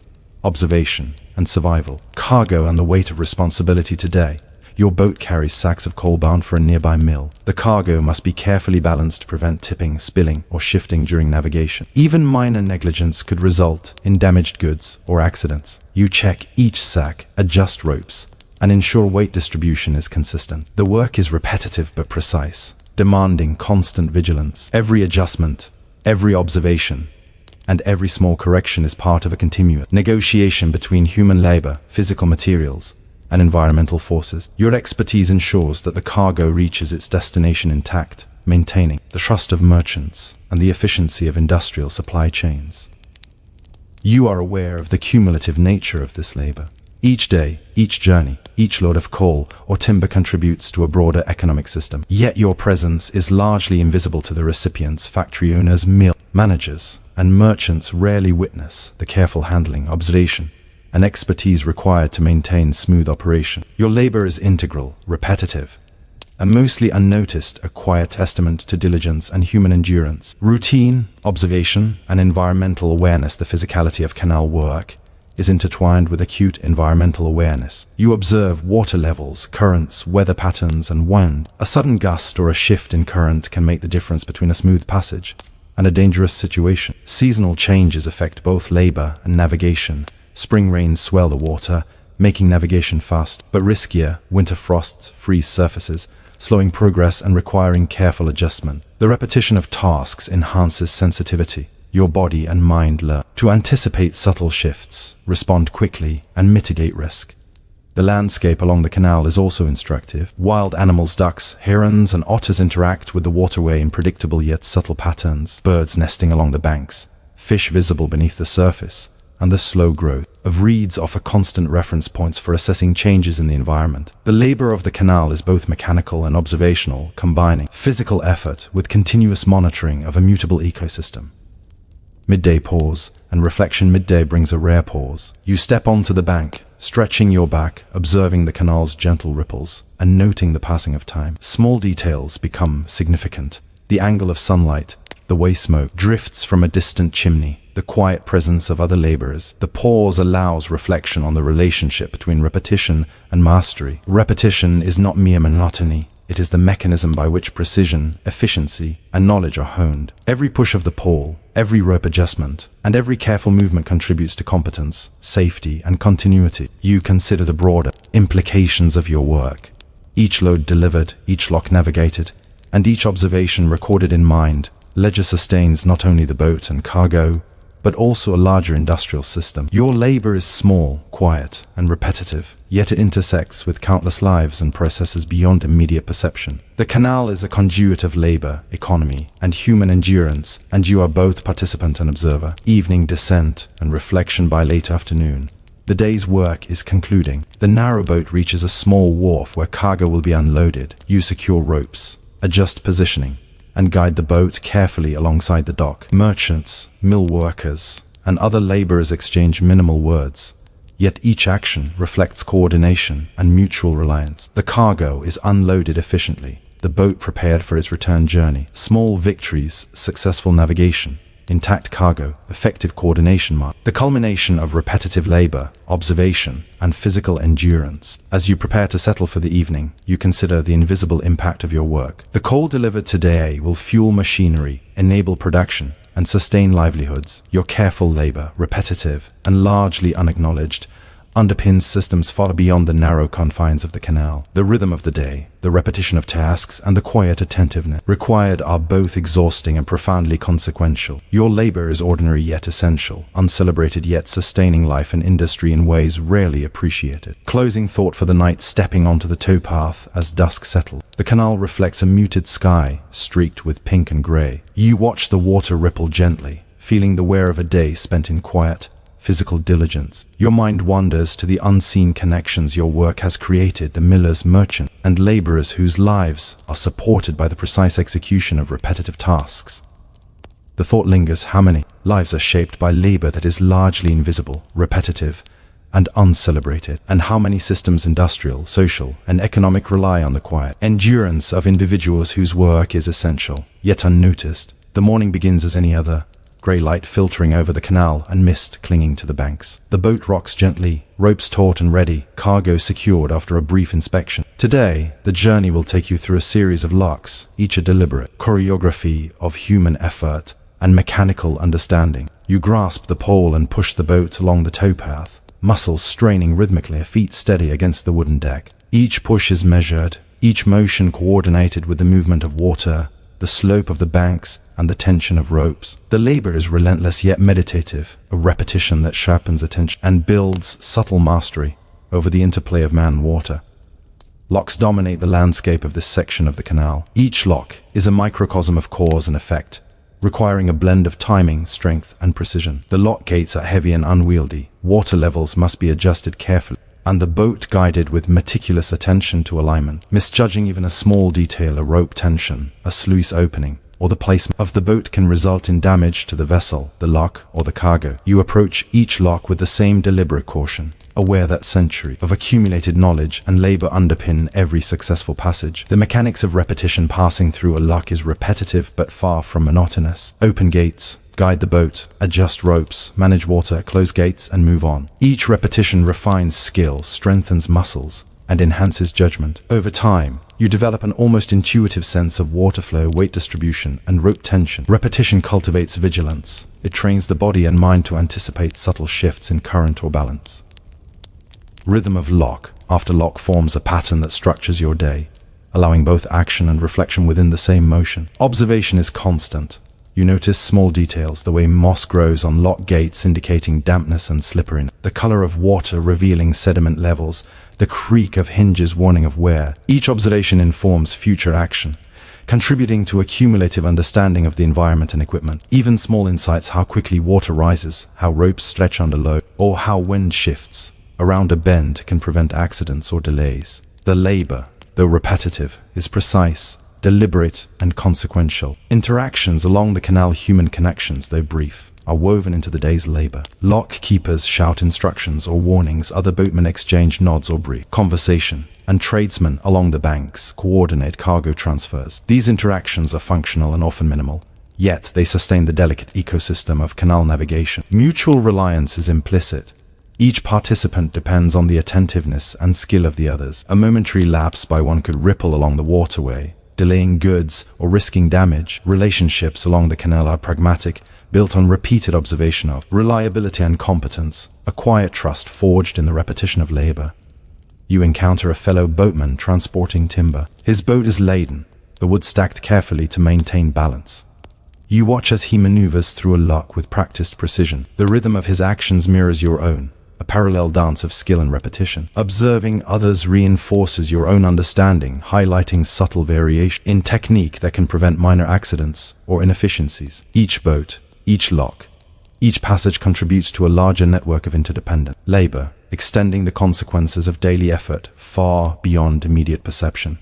observation, and survival. Cargo and the weight of responsibility today. Your boat carries sacks of coal bound for a nearby mill. The cargo must be carefully balanced to prevent tipping, spilling, or shifting during navigation. Even minor negligence could result in damaged goods or accidents. You check each sack, adjust ropes, and ensure weight distribution is consistent. The work is repetitive but precise, demanding constant vigilance. Every adjustment, every observation, and every small correction is part of a continuous negotiation between human labor, physical materials, and environmental forces. Your expertise ensures that the cargo reaches its destination intact, maintaining the trust of merchants and the efficiency of industrial supply chains. You are aware of the cumulative nature of this labor. Each day, each journey, each load of coal or timber contributes to a broader economic system. Yet your presence is largely invisible to the recipients. Factory owners, mill managers, and merchants rarely witness the careful handling, observation, and expertise required to maintain smooth operation. Your labor is integral, repetitive, and mostly unnoticed, a quiet testament to diligence and human endurance. Routine, observation, and environmental awareness. The physicality of canal work is intertwined with acute environmental awareness. You observe water levels, currents, weather patterns, and wind. A sudden gust or a shift in current can make the difference between a smooth passage and a dangerous situation. Seasonal changes affect both labor and navigation. Spring rains swell the water, making navigation fast but riskier. Winter frosts freeze surfaces, slowing progress and requiring careful adjustment. The repetition of tasks enhances sensitivity. Your body and mind learn to anticipate subtle shifts, respond quickly, and mitigate risk. The landscape along the canal is also instructive. Wild animals, ducks, herons, and otters interact with the waterway in predictable yet subtle patterns. Birds nesting along the banks, fish visible beneath the surface, and the slow growth of reeds offer constant reference points for assessing changes in the environment. The labor of the canal is both mechanical and observational, combining physical effort with continuous monitoring of a mutable ecosystem. Midday pause and reflection. Midday brings a rare pause. You step onto the bank, stretching your back, observing the canal's gentle ripples, and noting the passing of time. Small details become significant. The angle of sunlight, the way smoke drifts from a distant chimney, the quiet presence of other laborers. The pause allows reflection on the relationship between repetition and mastery. Repetition is not mere monotony. It is the mechanism by which precision, efficiency, and knowledge are honed. Every push of the pole, every rope adjustment, and every careful movement contributes to competence, safety, and continuity. You consider the broader implications of your work. Each load delivered, each lock navigated, and each observation recorded in mind. Ledger sustains not only the boat and cargo, but also a larger industrial system. Your labor is small, quiet, and repetitive, yet it intersects with countless lives and processes beyond immediate perception. The canal is a conduit of labor, economy, and human endurance, and you are both participant and observer. Evening descent and reflection by late afternoon. The day's work is concluding. The narrowboat reaches a small wharf where cargo will be unloaded. You secure ropes, adjust positioning, and guide the boat carefully alongside the dock. Merchants, mill workers, and other laborers exchange minimal words, yet each action reflects coordination and mutual reliance. The cargo is unloaded efficiently, the boat prepared for its return journey. Small victories, successful navigation, intact cargo, effective coordination mark. The culmination of repetitive labor, observation, and physical endurance. As you prepare to settle for the evening, you consider the invisible impact of your work. The coal delivered today will fuel machinery, enable production, and sustain livelihoods. Your careful labor, repetitive and largely unacknowledged, underpins systems far beyond the narrow confines of the canal. The rhythm of the day, the repetition of tasks, and the quiet attentiveness required are both exhausting and profoundly consequential. Your labor is ordinary yet essential, uncelebrated yet sustaining life and industry in ways rarely appreciated. Closing thought for the night, stepping onto the towpath as dusk settles. The canal reflects a muted sky, streaked with pink and grey. You watch the water ripple gently, feeling the wear of a day spent in quiet, physical diligence. Your mind wanders to the unseen connections your work has created, the millers, merchants, and laborers whose lives are supported by the precise execution of repetitive tasks. The thought lingers: how many lives are shaped by labor that is largely invisible, repetitive, and uncelebrated? And how many systems, industrial, social, and economic, rely on the quiet endurance of individuals whose work is essential, yet unnoticed? The morning begins as any other, grey light filtering over the canal and mist clinging to the banks. The boat rocks gently, ropes taut and ready, cargo secured after a brief inspection. Today, the journey will take you through a series of locks, each a deliberate choreography of human effort and mechanical understanding. You grasp the pole and push the boat along the towpath, muscles straining rhythmically, feet steady against the wooden deck. Each push is measured, each motion coordinated with the movement of water, the slope of the banks, and the tension of ropes. The labor is relentless yet meditative, a repetition that sharpens attention and builds subtle mastery over the interplay of man and water. Locks dominate the landscape of this section of the canal. Each lock is a microcosm of cause and effect, requiring a blend of timing, strength, and precision. The lock gates are heavy and unwieldy. Water levels must be adjusted carefully, and the boat guided with meticulous attention to alignment. Misjudging even a small detail, a rope tension, a sluice opening, or the placement of the boat can result in damage to the vessel, the lock, or the cargo. You approach each lock with the same deliberate caution, aware that centuries of accumulated knowledge and labor underpin every successful passage. The mechanics of repetition passing through a lock is repetitive but far from monotonous. Open gates, guide the boat, adjust ropes, manage water, close gates, and move on. Each repetition refines skill, strengthens muscles, and enhances judgment. Over time, you develop an almost intuitive sense of water flow, weight distribution, and rope tension. Repetition cultivates vigilance. It trains the body and mind to anticipate subtle shifts in current or balance. Rhythm of lock after lock forms a pattern that structures your day, allowing both action and reflection within the same motion. Observation is constant. You notice small details, the way moss grows on lock gates indicating dampness and slipperiness, the color of water revealing sediment levels, the creak of hinges warning of wear. Each observation informs future action, contributing to a cumulative understanding of the environment and equipment. Even small insights, how quickly water rises, how ropes stretch under load, or how wind shifts around a bend, can prevent accidents or delays. The labor, though repetitive, is precise, deliberate, and consequential. Interactions along the canal, human connections, though brief, are woven into the day's labor. Lock keepers shout instructions or warnings, other boatmen exchange nods or brief. Conversation and tradesmen along the banks coordinate cargo transfers. These interactions are functional and often minimal, yet they sustain the delicate ecosystem of canal navigation. Mutual reliance is implicit. Each participant depends on the attentiveness and skill of the others. A momentary lapse by one could ripple along the waterway, delaying goods or risking damage. Relationships along the canal are pragmatic, built on repeated observation of reliability and competence, a quiet trust forged in the repetition of labor. You encounter a fellow boatman transporting timber. His boat is laden, the wood stacked carefully to maintain balance. You watch as he maneuvers through a lock with practiced precision. The rhythm of his actions mirrors your own, a parallel dance of skill and repetition. Observing others reinforces your own understanding, highlighting subtle variation in technique that can prevent minor accidents or inefficiencies. Each boat, each lock, each passage contributes to a larger network of interdependent labor, extending the consequences of daily effort far beyond immediate perception.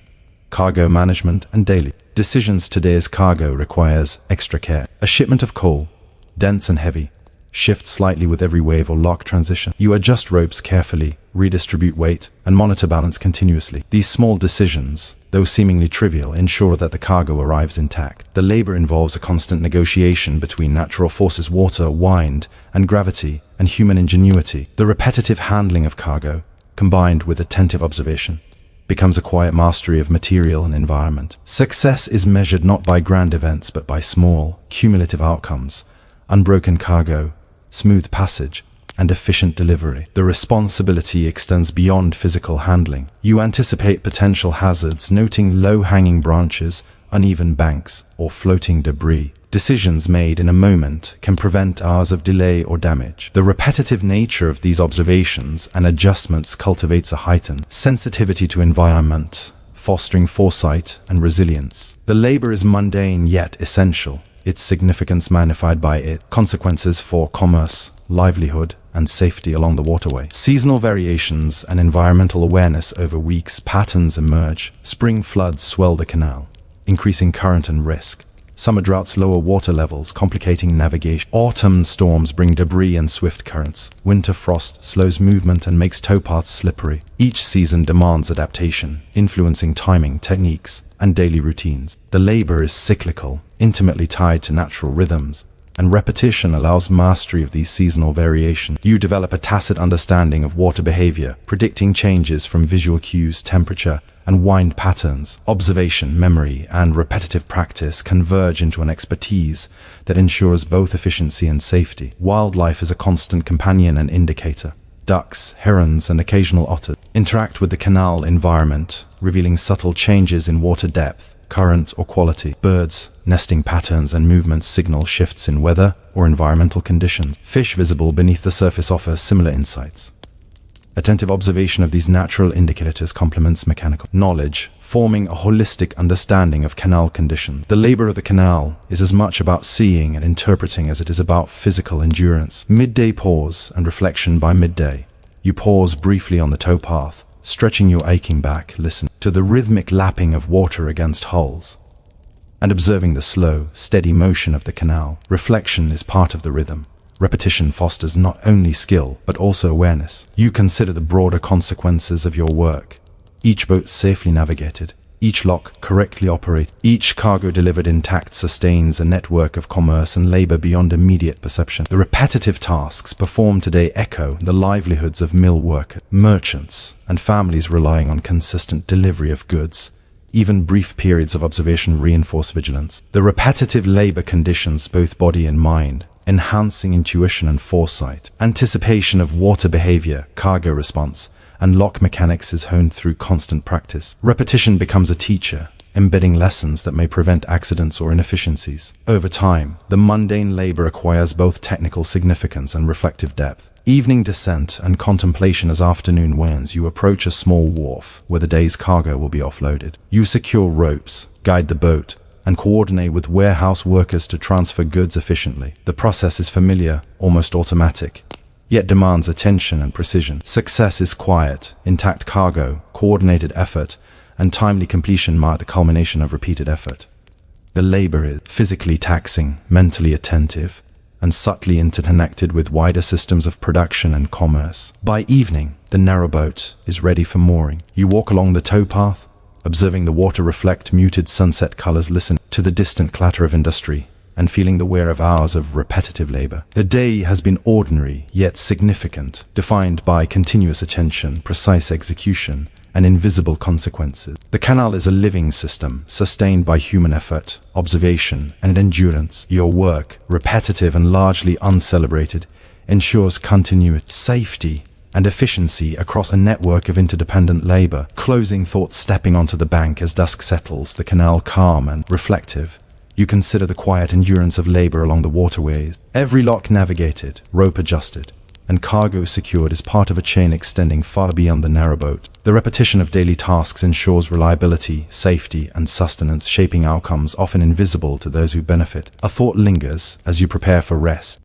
Cargo management and daily decisions. Today's cargo requires extra care. A shipment of coal, dense and heavy, shifts slightly with every wave or lock transition. You adjust ropes carefully, redistribute weight, and monitor balance continuously. These small decisions though seemingly trivial, ensure that the cargo arrives intact. The labor involves a constant negotiation between natural forces, water, wind, and gravity, and human ingenuity. The repetitive handling of cargo, combined with attentive observation, becomes a quiet mastery of material and environment. Success is measured not by grand events but by small, cumulative outcomes: unbroken cargo, smooth passage, and efficient delivery. The responsibility extends beyond physical handling. You anticipate potential hazards, noting low-hanging branches, uneven banks, or floating debris. Decisions made in a moment can prevent hours of delay or damage. The repetitive nature of these observations and adjustments cultivates a heightened sensitivity to environment, fostering foresight and resilience. The labor is mundane yet essential, its significance magnified by its consequences for commerce, livelihood, and safety along the waterway. Seasonal variations and environmental awareness over weeks. Patterns emerge. Spring floods swell the canal, increasing current and risk. Summer droughts lower water levels, complicating navigation. Autumn storms bring debris and swift currents. Winter frost slows movement and makes towpaths slippery. Each season demands adaptation, influencing timing, techniques, and daily routines. The labor is cyclical, intimately tied to natural rhythms, and repetition allows mastery of these seasonal variations. You develop a tacit understanding of water behavior, predicting changes from visual cues, temperature, and wind patterns. Observation, memory, and repetitive practice converge into an expertise that ensures both efficiency and safety. Wildlife is a constant companion and indicator. Ducks, herons, and occasional otters interact with the canal environment, revealing subtle changes in water depth, current, or quality. Birds, nesting patterns, and movements signal shifts in weather or environmental conditions. Fish visible beneath the surface offer similar insights. Attentive observation of these natural indicators complements mechanical knowledge, forming a holistic understanding of canal conditions. The labor of the canal is as much about seeing and interpreting as it is about physical endurance. Midday pause and reflection. By midday, you pause briefly on the towpath, stretching your aching back, listen to the rhythmic lapping of water against hulls, and observing the slow, steady motion of the canal. Reflection is part of the rhythm. Repetition fosters not only skill, but also awareness. You consider the broader consequences of your work. Each boat safely navigated, each lock correctly operated, each cargo delivered intact sustains a network of commerce and labor beyond immediate perception. The repetitive tasks performed today echo the livelihoods of mill workers, merchants, and families relying on consistent delivery of goods. Even brief periods of observation reinforce vigilance. The repetitive labor conditions both body and mind, enhancing intuition and foresight. Anticipation of water behavior, cargo response, and lock mechanics is honed through constant practice. Repetition becomes a teacher, embedding lessons that may prevent accidents or inefficiencies. Over time, the mundane labor acquires both technical significance and reflective depth. Evening descent and contemplation. As afternoon wanes, you approach a small wharf where the day's cargo will be offloaded. You secure ropes, guide the boat, and coordinate with warehouse workers to transfer goods efficiently. The process is familiar, almost automatic, yet demands attention and precision. Success is quiet. Intact cargo, coordinated effort, and timely completion mark the culmination of repeated effort. The labor is physically taxing, mentally attentive, and subtly interconnected with wider systems of production and commerce. By evening, the narrowboat is ready for mooring. You walk along the towpath, observing the water reflect muted sunset colors, listen to the distant clatter of industry, and feeling the wear of hours of repetitive labor. The day has been ordinary, yet significant, defined by continuous attention, precise execution, and invisible consequences. The canal is a living system, sustained by human effort, observation, and endurance. Your work, repetitive and largely uncelebrated, ensures continuity, safety, and efficiency across a network of interdependent labor. Closing thoughts. Stepping onto the bank as dusk settles, the canal calm and reflective, you consider the quiet endurance of labor along the waterways. Every lock navigated, rope adjusted, and cargo secured is part of a chain extending far beyond the narrowboat. The repetition of daily tasks ensures reliability, safety, and sustenance, shaping outcomes often invisible to those who benefit. A thought lingers as you prepare for rest.